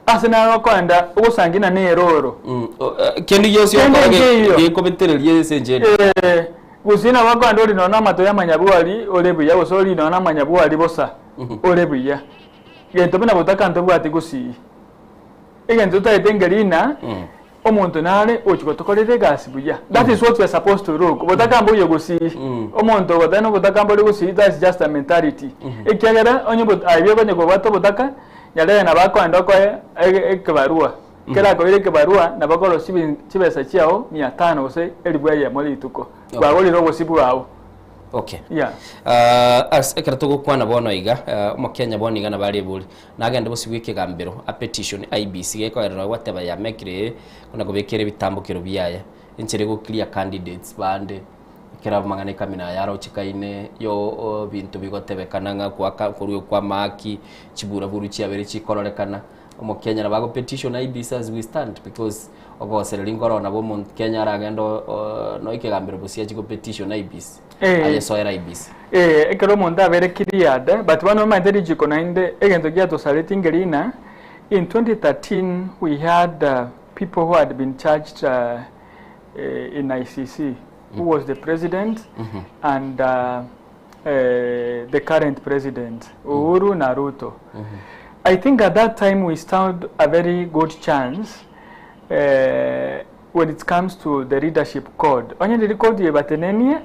asena wakwanda ugusangina ne eroro kendi yose yokorage kobetererie senje gusina wakwanda uri nona mato ya manyabwali olebuya gosori nona manyabwali bosa olebuya gento bina butaka nto bwati gusi egento taitengerina omuntu nale ochikotokorere gasibuya that is what we are supposed to do butaka mbuyo gusi omuntu godano butaka mbuyo gusi that is just a mentality ekyagera onyo ayebye banye go bato butaka yale na bakwanda ko ekebarua kera ko ile kebarua na bakoro chibesa chiao 500 ose elibwa ya moli tuko bagoli rogo sibu awo okay yeah as ekarato gukwana bono iga umukenya bono iga na bari buri nagende bosibwike gambero a petition IBC geko era whatever ya mekre kuna gobekere bitambukiro biyaya inchere go clear candidates bande kera mangane kamina yaro chikaine yo bintu bigotebekana nga kwa kurwe kwa maki chibura buru chiabere chikororekana omo Kenya na bago petition IBC as we stand because ogo serelingoro na bo mon Kenya ragendo no ikegambira busia chiko petition IBC aye soera IBC ekero monda bere kiriade but one of my jiko nainde egento gia to saletingerina. In 2013 we had people who had been charged in ICC who was the president and the current president Uhuru na Ruto. I think at that time we stood a very good chance when it comes to the leadership code. Onye the code ye batenenie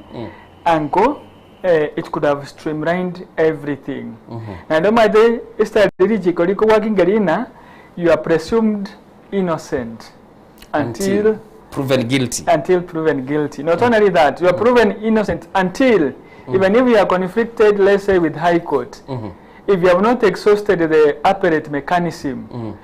anko it could have streamlined everything. And on my day, you are presumed innocent until proven guilty. Not only that, you are proven innocent until even if you are conflicted, let's say with High Court, if you have not exhausted the appellate mechanism,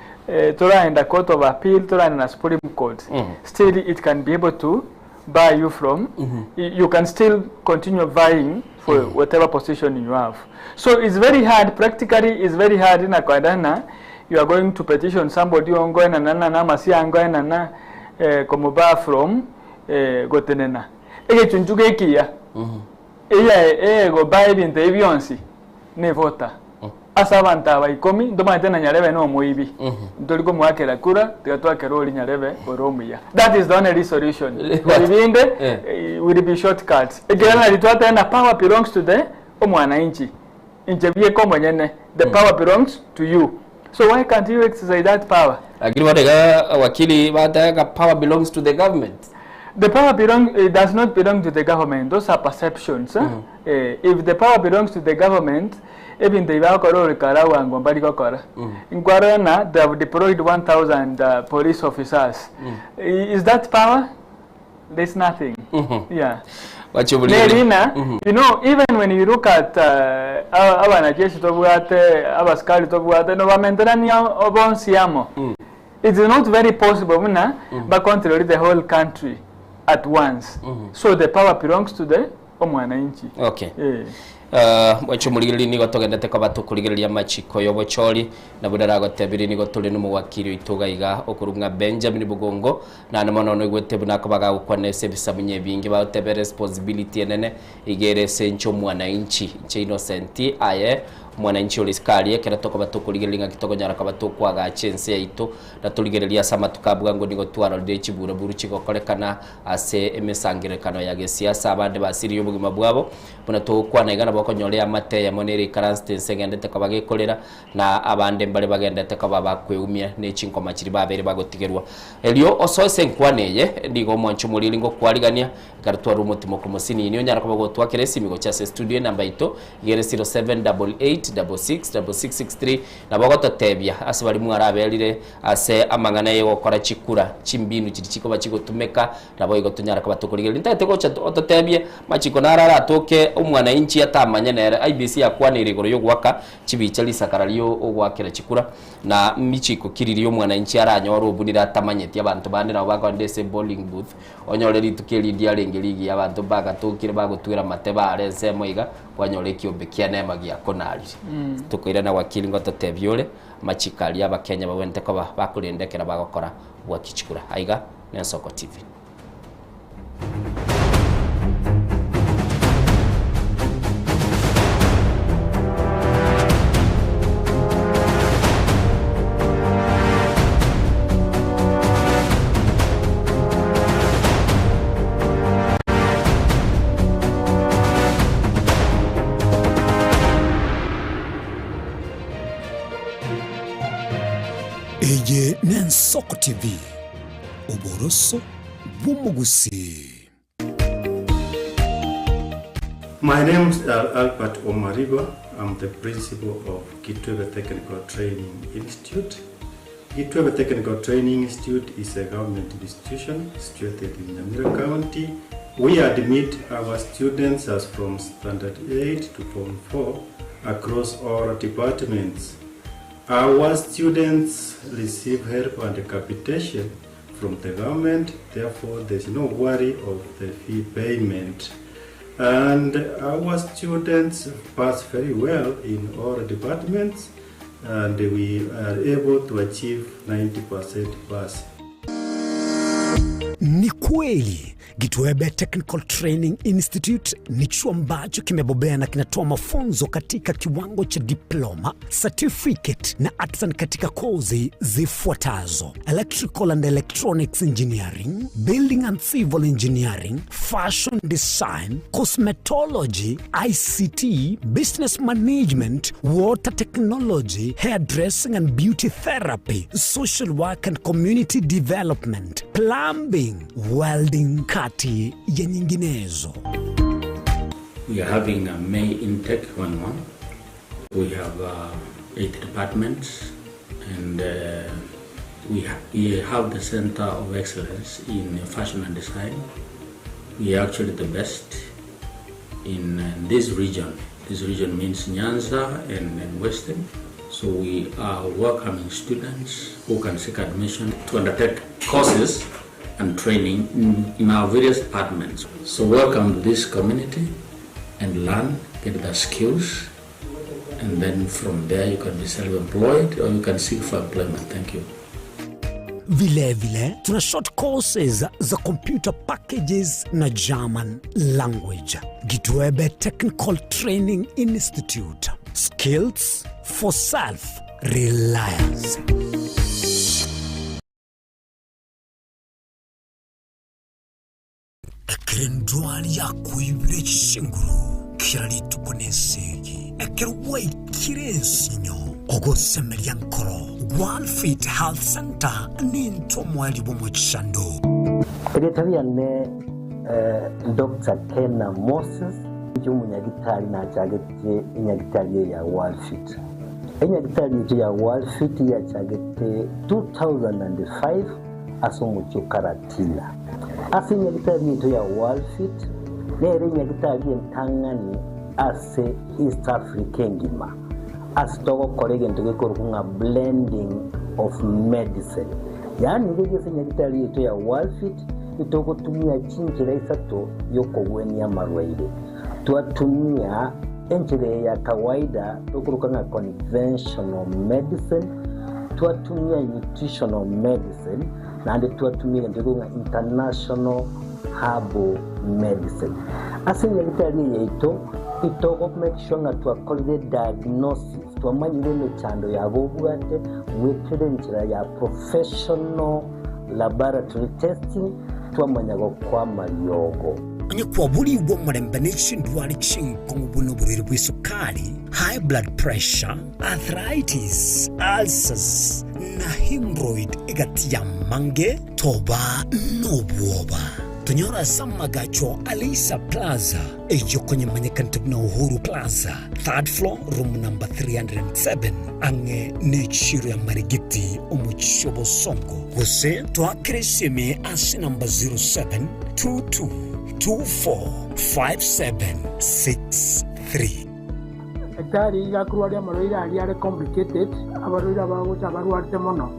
Torah in the Court of Appeal, Torah in the Supreme Court, still it can be able to buy you from. You can still continue vying for whatever position you have. So it's very hard, practically it's very hard in Akwadana. You are going to petition somebody on going and masi angoing and como bar from Gotenena. Ege chunjuge kia. Go buy in the avionsi. Ne vota. Asabanta wa ikomi ndoma tena nyarebe no moibi. Ndoligo mwake la kura tigatwa keroli nyarebe oromia. That is the only solution. Ibinde will be shortcuts. Egena litwata na power belongs to the omwananchi. Injebie ko mwenyene. The power belongs to you. So why can't you exercise that power? Lakini wadega wakili wadega power belongs to the government. The power does not belong to the government. Those are perceptions. If the power belongs to the government, even the Ivakoro Karawa and Gombari Kora. In Guarana, they have deployed 1,000 police officers. Is that power? There's nothing. Yeah. What you believe? You know, even when you look at our Najeshi Tobuate, our Skali Tobuate, Novamentania Obon Siamo, it is not very possible but control the whole country at once. So the power belongs to the Omwananchi. Okay. Wachumulili nigo togendete ko batukuligereria machiko yobochori na budara gotebiri nigo tuli no muwakiri ituga iga okurunga Benjamin Bugongo na namono no gwetebu nakobaga ukwanese bisamunye bingi ba tebe responsibility enene igere sencho mwananchi che innocent aye mwananchi oliskali ekera toko batukuligereria kitoko nyara kabatukwaga chense yaitu na tuligereria sama tukabwa ngo nigo twara de chibura buru chigokorekana ase emesangirekano ya gesiasa abande basiri yobugima bwabo buna tukwana igana bakonyolea mate ya monere karanstance ngendete kabagekolera na abande mbale bagendete kababa kweumia ne chinko machiri babere bagotigerwa elio osose nkwaneye ndigo mwanchumulili ngo kwaligania kartwa rumutimo kumusini niyo nyara kabagotwa keresi migo cha studio namba ito gere 0788666663 na bagota tebya asibali mwarabelire ase amangana yego kora chikura chimbinu chiko bachigotumeka nabo igotunyara kabatukuligera ntate ko cha ototebye machiko narara atoke umwana inchi atamanya nere IBC yakwanire igoro yo gwaka chibicha lisakaraliyo ogwakira chikura na michiko kiririyo mwana inchi aranyora obunira atamanyeti abantu bande nabo bagondese bowling booth onyoreri tukeli dia ligi abantu bagatukire bagotwira mateba arense moiga kwanyore kiombe kianema gia konali tukoira na wakili ngoto tebyole machikali abakenya bawente ko bakurendekera bagokora bwakichikura aiga Nensoko TV. Eye Nensoko TV. Oboroso Bumugusi. My name is Albert Omariba. I'm the principal of Kitwebe Technical Training Institute. Kitwebe Technical Training Institute is a government institution situated in Nyamira County. We admit our students as from Standard 8 to Form 4 across all departments. Our students receive help and capitation from the government, therefore there's no worry of the fee payment. And our students pass very well in all departments, and we are able to achieve 90% pass. Ni kweli Gitwebe Technical Training Institute ni chuo ambacho kimebobea na kinatoa mafunzo katika kiwango cha diploma, certificate na artisan katika kozi zifuatazo: Electrical and Electronics Engineering, Building and Civil Engineering, Fashion Design, Cosmetology, ICT, Business Management, Water Technology, Hairdressing and Beauty Therapy, Social Work and Community Development, Plumbing, Welding, kati ya nyinginezo. We are having a May intake 1-1. We have 8 departments, and we have the Center of Excellence in Fashion and Design. We are actually the best in this region. This region means Nyanza and Western. So we are welcoming students who can seek admission to undertake courses and training in our various departments. So welcome to this community and learn, get the skills, and then from there you can be self-employed or you can seek for employment. Thank you. Vile tuna short courses za computer packages na German language. Gitwebe Technical Training Institute. Skills for self-reliance. Ekerendwani ya kuibire chinguru kirali tukunesegi ekerwa ikirensinyo ogosemeria nkoro One Fit Health Center ni ntomwali bomuchando Secretary ne Dr. Kena Moses umunyagitari na chagete inyagitari ya World Fit. Inyagitari ya World Fit ya chagete 2005 asumucho karatila. Asinya gitari ya World Fit nere nyagitari ntangani ase East Africa ngima. Asitogo kolege ntugekorunga blending of medicine. Yani ngege nyagitari ya World Fit itoko tumia chinjira isato yoko weni ya marwaide. Tuatumia enjire ya kawaida tukurukanga conventional medicine, tuatumia nutritional medicine, na ande tuatumia njugunga international herbal medicine. Asinya gitari yeito itoko make sure nga tuakolide diagnosis, tuamanyire mechando ya bobugate, mwekere njira ya professional laboratory testing, tuamanyago kwa mariogo. Nye kwa buli uwa mwarembaneshi ndwari chinko mubuno buriri bwisukari, high blood pressure, arthritis, ulcers, na hemorrhoid egati ya mange, toba nobuoba. Tunyora samagacho Alisa Plaza, ejo kwenye manyekantibu na Uhuru Plaza, 3rd floor, room number 307, ange nechiro ya Marigiti, Omuchishobo Songo. Wose, tuakireseme asi number 0722245763. Ekari gakurwaria maroira ari complicated, abaroira bagocha abarwarte mono.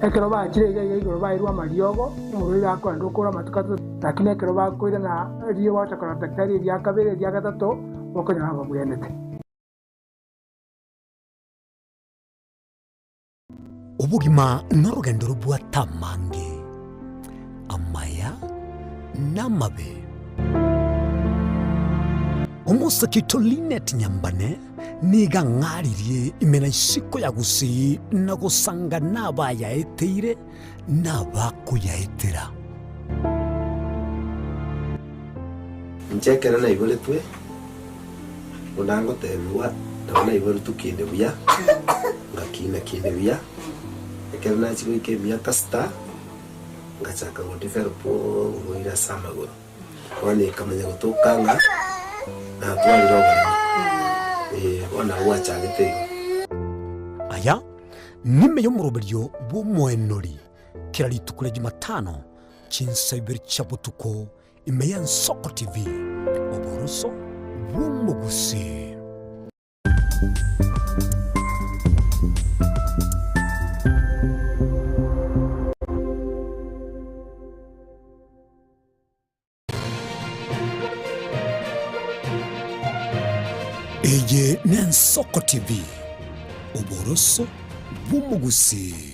Ekero bakire igoro bairwa mariogo, umuroira akwenda ukura matukato, lakini ekero bakwira na riyo watakora daktari rya kabere rya gatatu bokonya aba buyendete. Ubugima n'urugendo rubwa tamange amaya n'amabe. Umusakito Linet Nyambane niga ngaririe imena isiko ya gusi na gusanga naba yaeteire nabaku yaetera. Nchekera na ibole twe unango tebiwa tabona ibole tukinde buya ngakina kinde buya ekera na chiko ikemia kasta ngachaka ngodifer po ngoira samagoro wani kamanya gutokanga na twaliroga wana wacha gitego aya nime yo muroberyo bumwenori kirali tukule Jumatano chinsabiri chabutuko imeya Nsoko TV oboroso bumugusi. Eye Nsoko TV Oboroso bw'umugusi.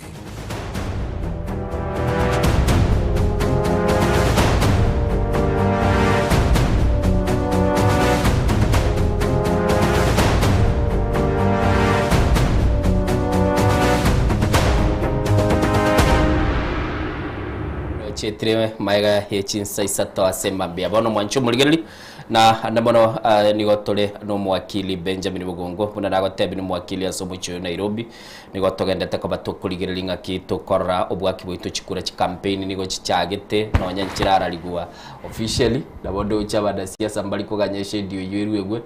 Chetire maiga hechinsa isato asemambia bono mwancho muligeli na andamono nigotole no mwakili Benjamin Bugongo puna nagotebi ni mwakili asomucho Nairobi nigotogendete ko batokuligereli ngaki tokora obwaki bwito chikura chi campaign nigo chichagete no nyanchirara ligwa officially nabondo chabada siasa mbali ko ganyeshe dio yirwegwe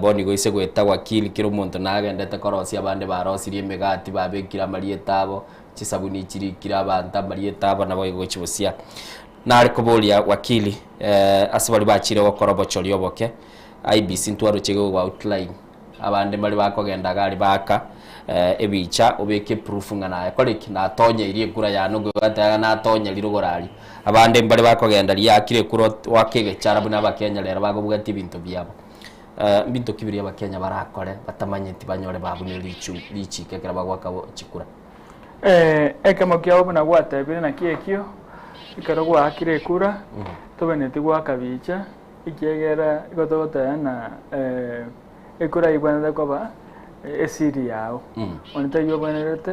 boni go ise gweta wakili kiro muntu nagendete korosi abande barosirie megati babekira marietabo chisabuni chirikira abanta marietabo nabo igochibusia nari kubolia wakili asibali bachire gokorobo chori oboke IBC ntwaro chego wa outline abande bali bakogenda gali baka ebicha obeke proof ngana koleki na tonye iri kura ya nugo gata na tonye lirugorali abande bali bakogenda yakire kuro wakege charabu n'abakenya lero bagobugati bintu byabo bintu kibiri y'abakenya barakore batamanye tibanyore babune lichi kekera bagwaka chikura ekamo kyabo na gwata bire na kiekyo ikarogwa akire kura tobeneti gwa kabicha ikegera igotogota na ekura ibwana koba esiri yao onita yobanerete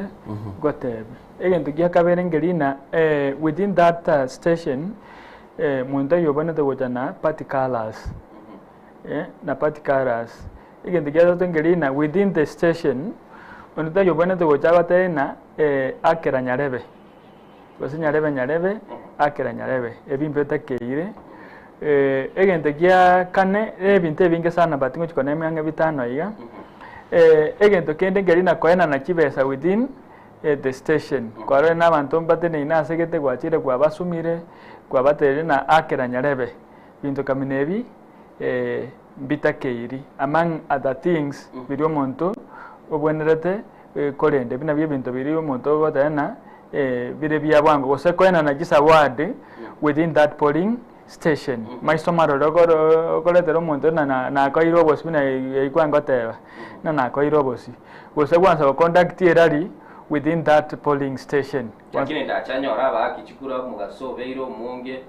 gotebe egento gya kabere ngerina within that station munda yobanete gojana party colors na party colors egento gya ngerina within the station onita yobanete gojaga tena akera nyarebe bose nyarebe akera nyarebe ebimpe takeire egente gya kane ebintu ebinge sana batingo chikone emyanga bitano iga egento kende ngerina koena na kibesa within the station kwaro na bantu mbatene ina segete gwachire kwa basumire kwa batere na akera nyarebe bintu kaminebi bitakeiri among other things biri muntu obwenerete korende bina bintu biri muntu gotena bire bya bwango gose koena na gisa ward within that polling station maisomaro rogoro koletero muntu na koiro bosi bina ikwango teba na koiro bosi gose kwanza conduct rally within that polling station lakini ndachanyora bakichikura mugaso beiro munge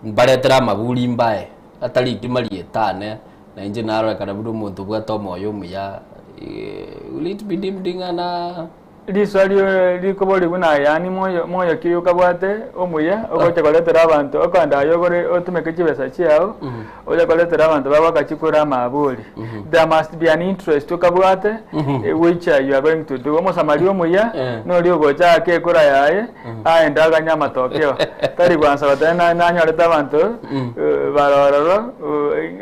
baretera mabuli mbae atali kimali etane na inje naro kana budu muntu bwato moyo muya ulit bidimdinga na liswalio likobole buna yani moyo kiyo kabwate omuya okoche koletera abantu okanda yogore otumeke kibesa chiao oja koletera abantu babakachikura mabuli there must be an interest okabwate which you are going to do omosamali omuya no liogocha ke kura yaye aenda ganya matokeo tari kwanza batena nanyoleta abantu barororo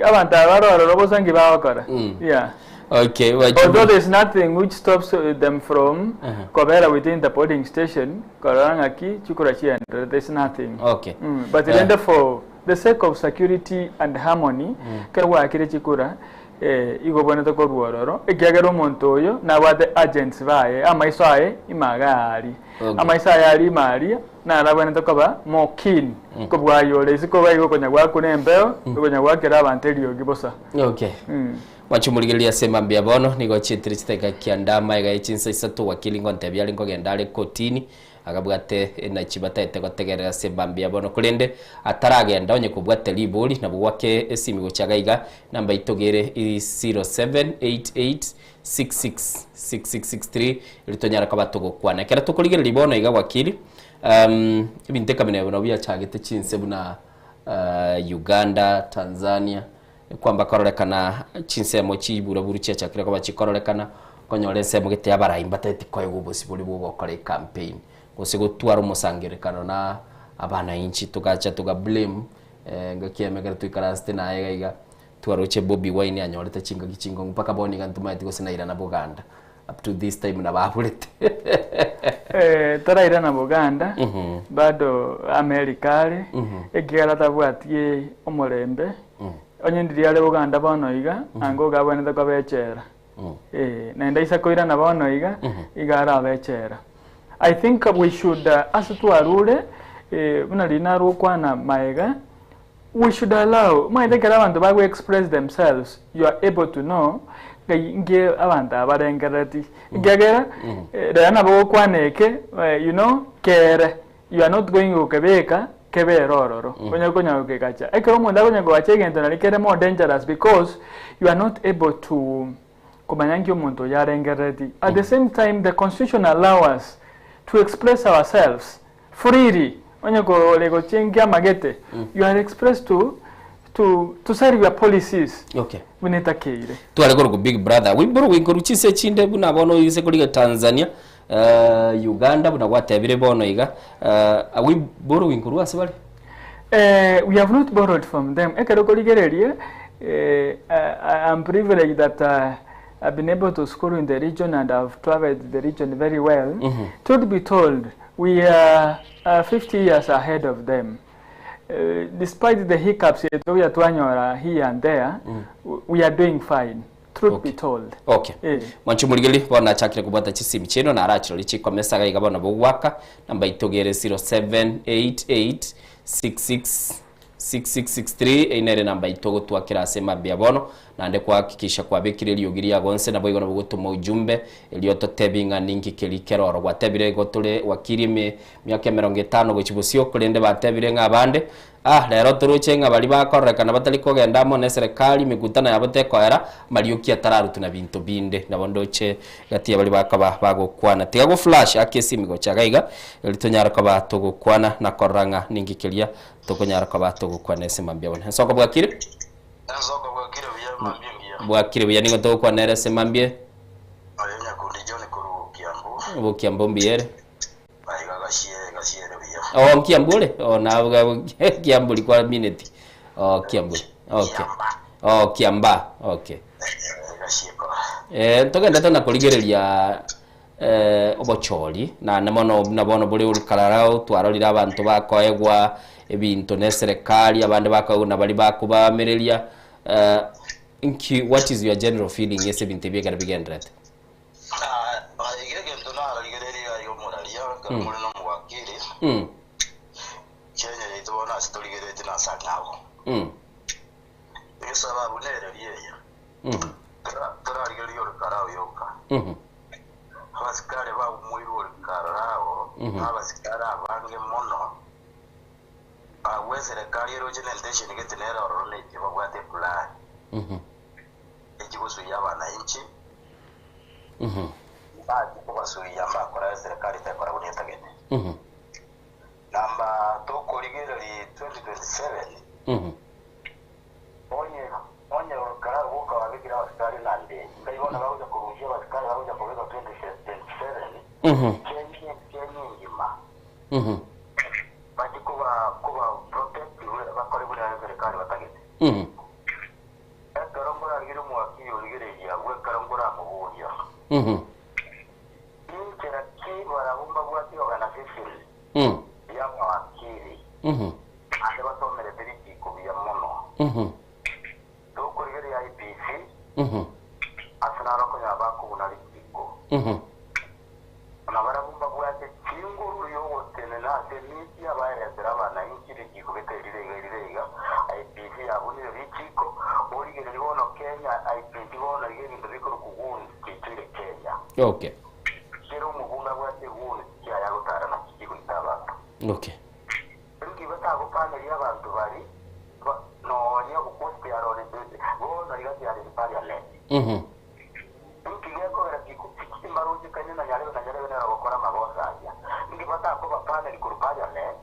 abantu barororo bosangi bakora yeah. Okay. Although there's nothing which stops them from Kobera within the polling station, Korangaki, Chukurachi, and there's nothing. Okay. But then for the sake of security and harmony, Kerwa Akire Chikura, Igo Boneto Kororo, Egagero Montoyo, now what the agents vae, Amaisai, Imagari, Amaisai Maria, Nara Boneto more keen, Kobayo, Lesikoba, Yokonawaku, and Bell, Yokonawaka, and tell you, Gibosa. Okay. Wachumuligelia sema mbia bono nigo chitristeka kiandama ega ichinsa isato wakili ngonte byali ngogendale kotini agabwate na chibata etegotegerera sema mbia bono kulende ataragenda onye kubwate liboli na bwake esimi gochagaiga namba itogere 0788666663 litonyara kabatogo kwana kera tukuligere libono iga wakili ibinteka mine bono bya chagete chinse buna Uganda, Tanzania kwamba kororekana chinsemo chibura buru chia chakira kwa chikororekana konyolese mugete abaraimba tete koyo gubosi buri bugokore campaign gose gutwara umusangirekano na abana inchi tugacha tuga blame ngakiemegera tuikaraste na yega twaroche Bobi Wine anyorete chinga gichingo mpaka boni gantumaiti gose na irana Buganda up to this time na babulete tara irana Buganda bado Amerikale egera tabwatie omorembe onye ndiriale Buganda bono iga ango gabone ko bechera nenda isa koira na bono iga igara bechera. I think we should as to arule buna lina ro kwana maega we should allow my the abantu ba express themselves. You are able to know nge abantu abarengereti ngegera rana bo kwaneke you know kere you are not going ukebeka keberororo konya ukekacha ekero munda konya gwache gento na likere more dangerous because you are not able to kumanyangyo muntu yarengereti at the same time the constitution allows us to express ourselves freely onye ko lego chengia magete you are expressed to serve your policies. Okay. Winetakire. Tuale ko big brother. Wimburu winkuruchise chinde buna bono yise kuri Tanzania, Uganda buna watebire bono iga. Wimburu winkuru asebali. We have not borrowed from them. Ekero koligererie I'm privileged that I've been able to school in the region and I've traveled the region very well. Truth be told, we are 50 years ahead of them. Despite the hiccups we are doing here and there, we are doing fine. Truth be told. Okay. Manchumurigeli bona chakire kubata chisi micheno na arachiro lichi kwa mesa ga bona bwaka namba itogere 0788666663 einere namba itogo twakira sema bia bono nande kuhakikisha kwa bekire lyogiria gonse na boyigona bugutuma ujumbe elioto tebinga ningi kelikero gwatebire gotule wakirime myaka 50 gochibusio kulende batebire ngabande lero turuche ngabali bakorekana batali kogendamo ne serikali mikutana yabotekoera marioki atararu tuna bintu binde nabondoche gati abali bakaba bagokwana tigago flash akesi migochagaiga elitonyara kaba togokwana na koranga ningi kelia tokonyara kaba togokwana ese mambia bona soko bwakire bwakire buya ningo togokwana nere ese mambie ayenya kundi jone kuru kiambu Kiambu mbiere Kiambule na Kiambu kwa minute Kiambu Kiamba togenda tona kuligereria obochori na nabono buli ulikararao twarorira abantu bakoegwa ebintu ne serikali abandi bakaguna bali bakubamereria what is your general feeling yes ebintu byegara bigendrete Kenya itubona sitoligere tina sanawo sababu nere liyeya tara ligere yorukarawo yoka abasikare ba umwiru yorukarawo abasikare abange mono awezere kali regional intention getenera orone kibagwate plan ekibusu yabana inchi baadhi kwa suri yamba kora serikali takora bunetagene namba toko ligeri 2027 onye wakara woka wabikira wasikari nande ndayibona babuja kurujia wasikari babuja kubeka 2027 kenyi ngima bati kuba protect bakore buri serikali batagete karongora ligeri muwakiri ligeri ya we karongora mubuya kera kibara bumba bwati organization yama wakiri ande batomere diriki kubiya mono doko rigeri ya IPC asana rako ya baku na litiko na bara bumba bwati kinguru yo tene na temiti ya bayere drama na inkiri kikubeka iriga IPC abuni litiko origere libono Kenya IPC bono rigeri ndiko kugundi kitire Kenya okay okay ngibata gupana y'abantu bari no niyo kuposti ya rone bona igati ya parliament ngiyeko era kikuti maruji kanyana yale na gukora mabosa ya ngibata ko bapana li parliament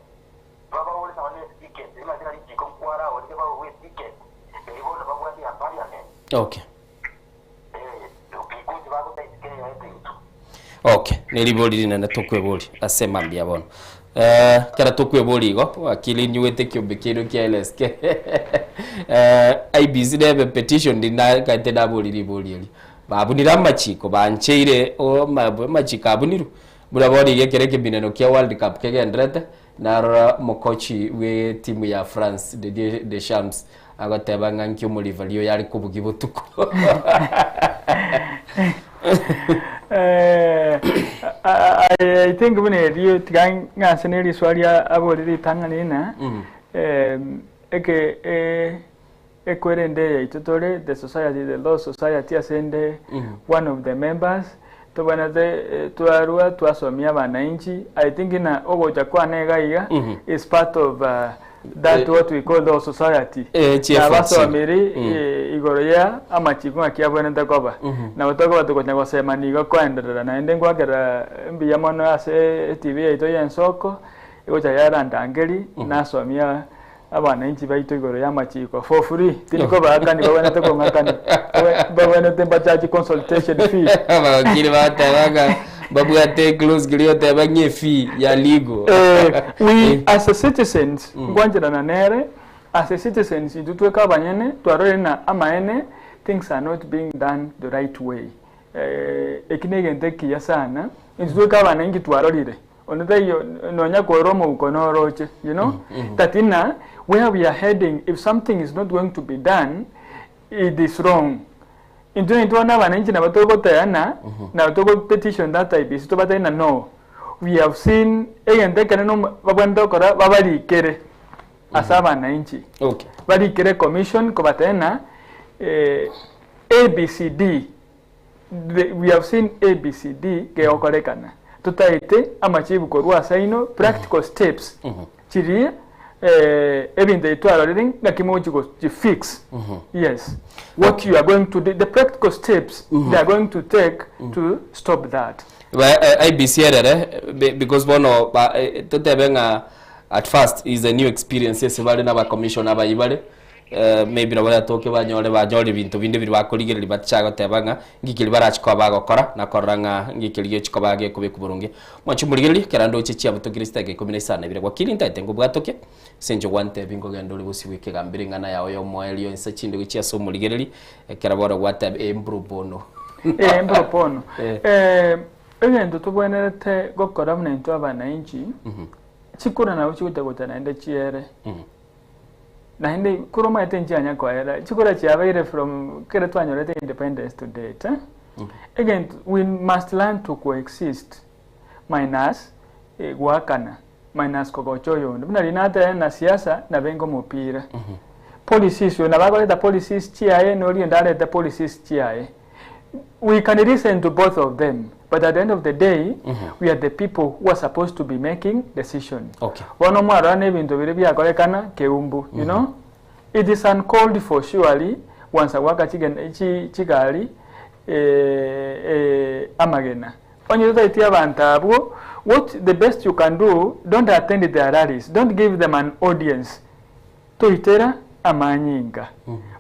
baba wole na one ticket ina dira litiko kwara wole baba we ticket ngibona baba ya parliament okay kikuti baba ticket ya okay niliboli lina tokweboli asema mbia bono kara tokweboli go akili nyuete kiombe kino kia LSK IBC debe petition dina kate daboli liboli babunira machiko bancheire o machika abuniru burabodi yekereke bineno kia World Cup kegendrete na mokochi we timu ya France de Champs agateba ngankyo muri valio yari kubugibutuko I think when you trying scenario swali aboliri tangana eke ekwerende ya itotore the society, the law society asende one of the members tubana tuarua tuasomia wananchi. I think na ogoja kwa negaiga is part of that what we call law society. Na basomiri igoroya amachikunga kiabone ndakoba na batoka batukonya gusema nigo kwenderera na ende ngwagera mbiya mono ase TV ito yensoko igoja yarandangeri nasomia abananchi baito igoro ya machiko for free tiniko bakani babone to ngakani babone temba charge consultation fee abakiri batabaga babu ate close gilio tabanye fee ya legal. We as a citizens ngwanjira na nere as a citizens idutweka abanyene twarore na amaene things are not being done the right way. Ekinegente kiya sana idutweka abananchi twarorire onethayo nonya koromo ukonoroche, you know, that in where we are heading, if something is not going to be done, it is wrong. In 2021 wananchi na batoko tayana na batoko petition that type is to batena no. We have seen egente kaneno babando kora babali kere asaba wananchi. Okay. Bali kere commission ko batena ABCD. We have seen ABCD ke okorekana. Tutaite amachibu korwa saino practical steps chiri ebinde itwara reading nakimoji go to fix yes what you are going to do, the practical steps they are going to take to stop that. IBC because bono tutebenga at first is a new experience yes bale na ba commission abayibale maybe nabara toke banyole bintu binde biri bakorigera batchaga tebanga ngikiri barachiko bagokora nakoranga ngikiri chiko bage kube kuburungi mwachumurigeri kerando chichi abutokirista ge komine sana bire gwakiri ntate ngo bwatoke senjo wante bingo gendo libusi wike gambire ngana yawo yo moelio insa chinde gichi asomurigeri kerabora gwata embrubono embrubono egendo tubwenerete gokora mnento abananchi chikura nawo chikutegota naende chiere na hindi kuroma etenji anya kwa era chikura chiabaire from kere twanyorete independence to date again we must learn to coexist minus gwakana minus kogochoyo bina linata na siasa na bengo mupira policies yo na bagoleta policies chiae no liendale the policies chiae we can listen to both of them, but at the end of the day, we are the people who are supposed to be making decisions. Okay. One more run bintu bire bya kolekana keumbu, you know? It is uncalled for surely once a waka chigali amagena. When you say bantabwo, what the best you can do, don't attend their rallies, don't give them an audience. Tuitera amanyinga.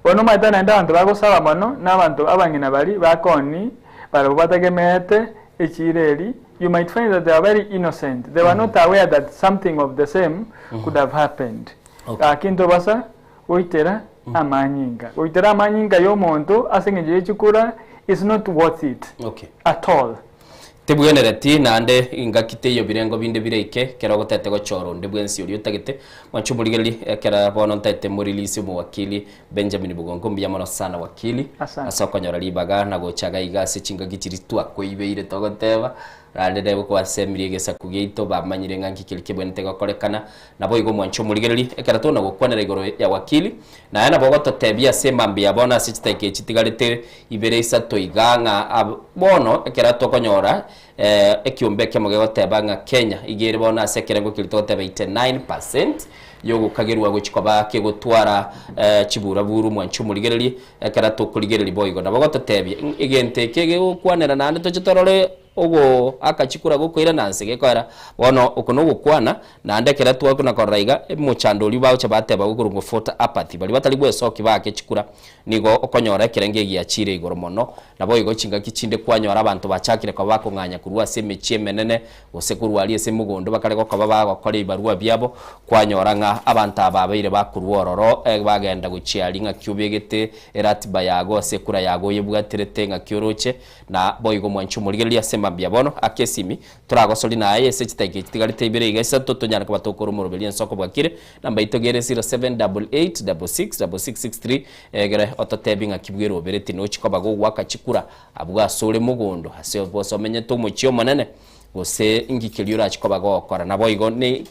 Ono matana nda abantu bagosaba mono n'abantu abangina bali bakoni barabategemete echireri. You might find that they are very innocent. They were not aware that something of the same could have happened. Akinto basa oitera amanyinga. Oitera amanyinga yo muntu asengeje chikura is not worth it. Okay. At all. Tebwenereti nande ingakite yo birengo binde bireke kera gotete go choro ndebwensi uri utagite mwachumurigeli kera bono ntete muri lisi mu wakili Benjamin Bugongo mbiyamano sana wakili asokonyora libaga na gochaga igase chinga gitiritu akoibeire togoteba rande debo kwa semiri gesa kugeito bamanyire nganki kilike bwente gokorekana nabo igo mwanchumurigeli kera tona gokwanera igoro ya wakili na yana bogoto tebia sema mbia bona sichitake chitigalete ibere isato iganga bono kera tokonyora ekiumbeke mogego tebanga Kenya igere bona sekerengo kilito teba 89% yogo kagerwa gochikoba ke gotwara chibura buru mwanchumurigereri kera tokurigereri boygo nabogoto tebia igente kege gokwanera nande tochitorore ogo akachikura gokoira nanse gekora bono okuno gokwana nande kera twakuna koraiga muchandoli bawo chabateba gurungo fota apathy bali batali bwesoki bake chikura nigo okonyora kerenge gi achire igoro mono nabo igo chinga kichinde kwanyora abantu bachakire kwa bakonganya kurwa semechi menene osekuru ali ese mugondo bakale gokoba bagokora ibarua byabo kwanyora nga abantu ababaire bakurwororo bagenda guchiali nga kyubegete eratiba yago sekura yago yebwaterete nga kyoroche na boigo mwanchumurigeli asema biabono akesimi turagosoli na ese chitege tigalite ibere igasa totonyana kwa tokoro morobeli nsoko bwakire namba itogere 0788666663 egere ototebing akibwero bereti no chikoba go wakachikura abwa sole mugondo ase boso menye to muchio manene gose ingikeliura chikoba go kora nabo igo ni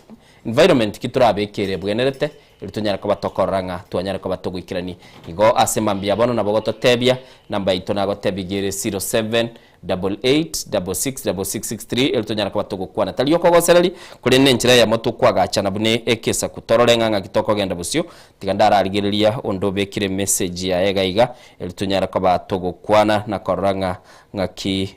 environment kiturabekere bwenerete tunyara ko batokoranga tuanyara ko batogwikirani igo asemambia bono na bogoto tebia namba ito nago tebigere 0788666663 tunyara ko batogukwana taliyo ko gosereri kuri nenchira ya moto kwagacha na bune ekesa kutororenga nga kitoko genda busio tigandara arigereria ondo bekire message ya egaiga tunyara ko batogukwana na koranga ngaki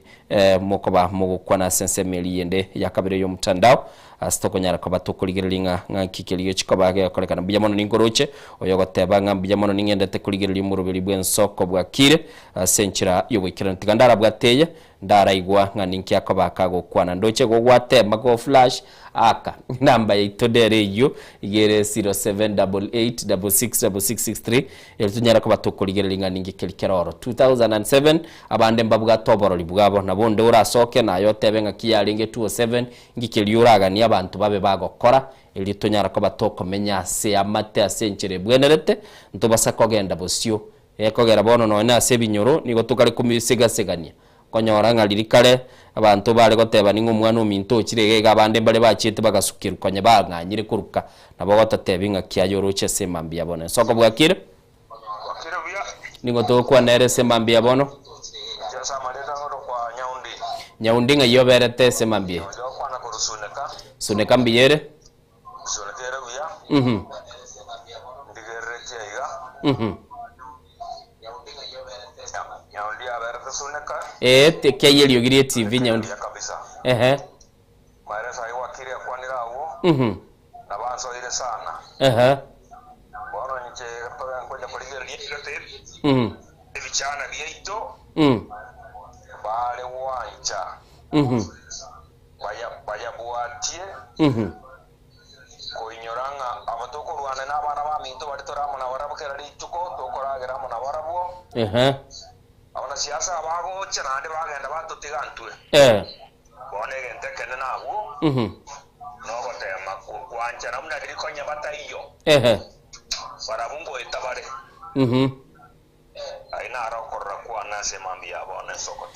mokoba mugukwana sense meliende yakabire yo mtandao astoko nyara ko batokuligerelinga ngakikeliyo chikoba yakolekana biyamono ningoroche oyogoteba ngamba biyamono ningendete kuligereli mu rubiri bwensoko bwakire senchira yobwikira ntigandara bwateye ndaraigwa nganinki yakoba kagokwana ndoche go gwatema go flash aka namba itodere yo igere 0788666663 eltunyara ko batokuligerelinga ningi kelikeroro 2007 abande mbabwa toboro libwabo nabonde urasoke nayo tebe ngakiyalinge 207 ngikeliuraga ni abantu babe bagokora ili tunyara ko batokomenya se amate asenchere bwenerete ntubasa kogenda busio ekogera bono no na se binyoro nigo tukale kumisiga segania konyora ngalirikale abantu bale goteba ningo mwana ominto kirege abande bale bachite bagasukirukanya banganyire kuruka nabo gotatebinga kyayoroche se mambia bono soko bwakire ningo to kwa nere se mambia bono nyaundi nga yoberete se mambia suneka mbiyere te kayeli yogiri TV nyaundi mara sai wakire kwanira awo nabanso ile sana bono nje ngoja kuligera yeyote ebichana byeito bale wanja baya buatie koinyoranga abatokorwana n'abana baminto baritoramo nabarabukera lituko tokoragera mu nabarabo abana siasa bagocha nande bagenda batotigantwe bone gente kene nabo no gotema kwanja namna dirikonya bataiyo barabungo etabare aina arakorra kwana semambia bone soko.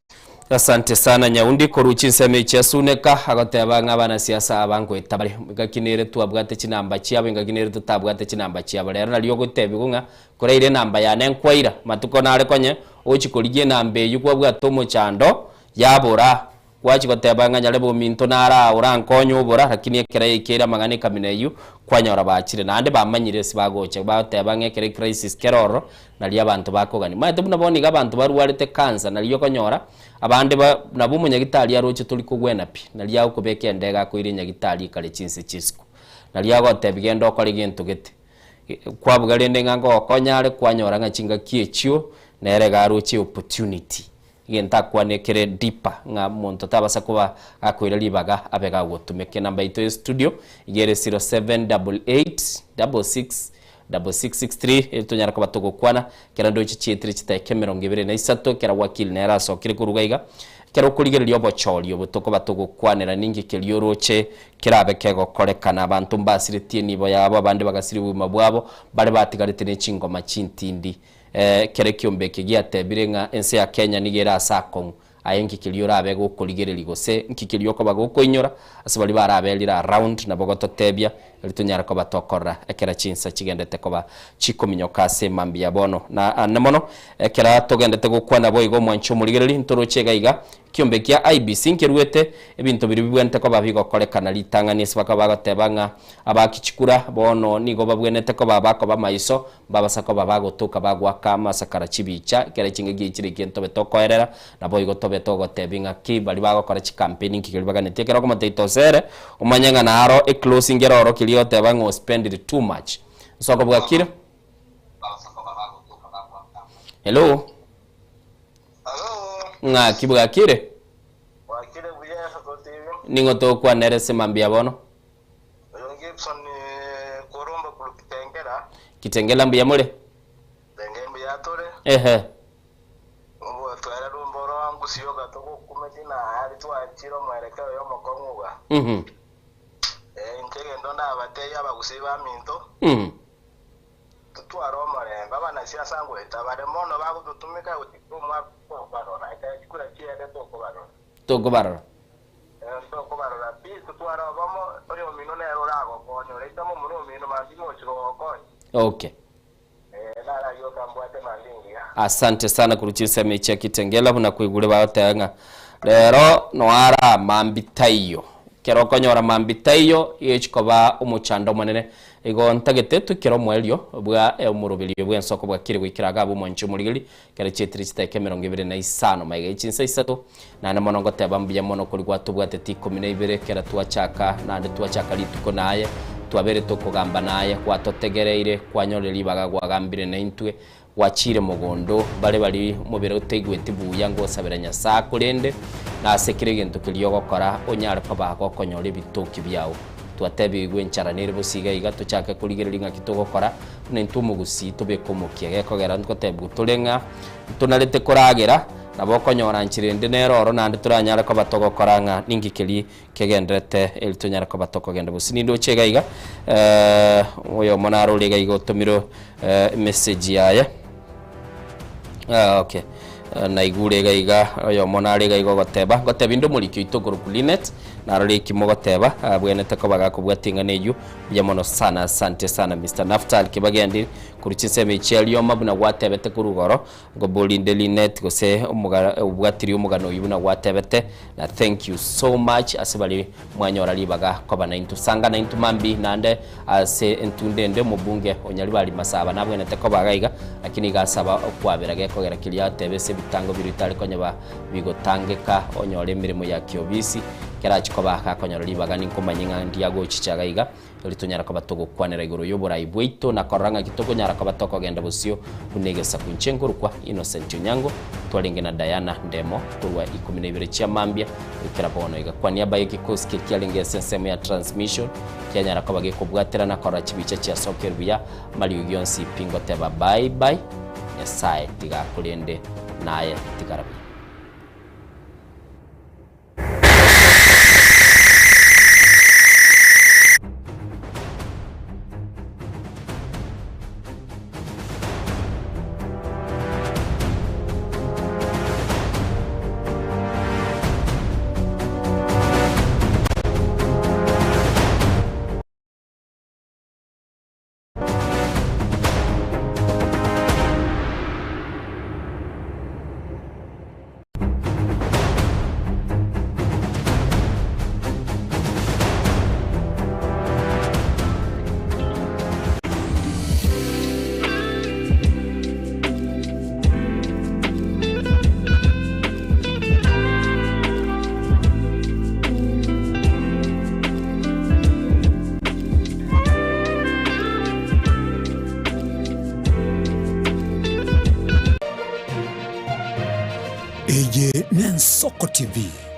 Asante sana nyaundi koruchi nseme chasuneka agoteba ngabana siasa abango etabare gakinere tuabwate kinamba chiabe ngakinere tutabwate kinamba chiabe rero naliyo gotebigunga koreire namba yane nkwaira matuko nare konye ochikoligie nambe yukwa bwato mu chando yabora kwachi goteba nganyale bo minto nara urankonyo bora lakini ekera ikera magane kamineyu kwanyora bachire nande bamanyire sibagoche bateba ngekere crisis keroro nali abantu bakogani mate buna boni gabantu baruwarete cancer naliyo konyora abande nabo munyagitali yaroche tuli kugwena pi nali yawo kubeke ndega ko iri nyagitali kale chinse chisku nali yago tebigendo okole gintu gete kwabugalende ngango okonyare kwanyora ngachinga kiechio nere garoche opportunity genta kwanekere dipa nga muntu tabasa kuba akwira libaga abega gutumeke namba ito studio igere 0788666663 tunyara ko batogo kwana kerando chichitri chitake 23 kera wakili nera so kire kurugaiga kero kuligere lyobo cholyo butoko batogo kwanera ningi kelyoroche kirabeke gokorekana abantu mbasiritie nibo yabo abandi bagasiri buma bwabo bale batigarite n'ichingo machintindi kere kyombeke giatebire nga ense ya Kenya nigera sakong ayengi kiliora abego kuligereri gose nkikiliyo ko bagoko inyora asibali barabelira around na bogoto tebia litunyara ko batokora ekera chinsa kigendete ko ba chikominyoka se mambia bono na namono ekera togendete gukwana boigo mwancho muligereri ntoroche gaiga kyombekia IBC nkeruete ebintu biri bwente ko babigo kolekana litangani sibaka bagotebanga abakichikura bono nigo babwenete ko babako bamaiso babasako babagotuka bagwaka masakara chibicha kera chinge gichire kento betokoerera na boigo tobe tebinga ki bali bagokora chi campaign kigeli baganete kera ko mateitosere umanyanga na aro e closing eroro kilio tebango spend it too much soko bwakira hello nga kibwakire wakire buya kotiwe ningo to kwa nerese mambia bono Gibson koromba kulu kitengela mbia mule bengembe yatore ngo twara rumboro wangu siyo gatoko kumetina ari twachiro mwerekeo yo mokonguga intege ndonda abateya abagusiba minto tutwaromare baba siasa ngo etabare mono bagutumika utikuma barora ikakura kiere toko barora ndo ko barora bisu twara bamo ori omino ne rorago konyo leitamo muri omino mandimo chiro konyo. Okay. Nara yo kambwate mandingia. Asante sana kuruchisa mechi ya Kitengela buna kwigure baotanga. Rero noara mambitayo. Kero konyora mambitayo yechikoba umuchando manene. Ego ntagete tukiro mwelyo bwa umurubilyo bwa nsoko bwa kiri gwikiraga bu moncho murigili kare chetri chitake 25 maiga ichinsa isato na na monongo tebambya mono kuri gwatu bwa teti 12 kera tuachaka na tuachaka lituko naye twabere tokugamba naye kwatotegereire kwanyoreri bagagwagambire na intwe wachire mugondo bari mubere utegwete buya ngo sabira nyasa kurende na sekire gento kiliyo gokora onyare pa bagokonyore bitoki byawo twatebi gwenchara nere busiga igato chake kuligerelinga kitogokora nentumu gusi tobekomokia gekogera nkotebu tulenga tunalete koragera nabokonyora nchirende neroro nandi turanyara ko batogokoranga ningikeli kegendrete elitonyara ko batokogenda busini ndo chega iga oyo monaro lega igo tomiro message yaya okay na igure gaiga oyo monare gaigo goteba indo mulikyo itogoro kulinet narore kimogoteba bwenete ko bagakubwatinga neju bya mono sana. Asante sana Mr. Naftal kibagendi kuruchise mecheli yo mabuna gwatebete kurugoro ngo bolinde linet gose ubwatiri umugano yibuna gwatebete na thank you so much asibali mwanyora libaga ko bana into sanga na into mambi nande ase entundende mubunge onyali bali masaba nabwenete ko bagaiga lakini gasaba okwabera gekogera kiliya tebese bitango birutale konyaba bigotangeka onyore mirimo ya kiobisi kerachi ko bakakonyora libaga ninkomanyinga ndiago chichagaiga litonyara ko batogo kwanera igoro yobora ibweito na koranga kitoko nyara ko batoko genda busio kunegesa kunchenguru kwa Innocent Nyango twalinge na Diana Ndemo kurwa 12 cia mambia ukira bono iga kwa niaba y'ikikosi kialinge sensemo ya transmission kyanyara ko bageko bwatera na kora kibice cia soccer bya mali yonsi pingo teba bye bye yasaye tiga kulende naye tigarabi. Eye Nensoko TV.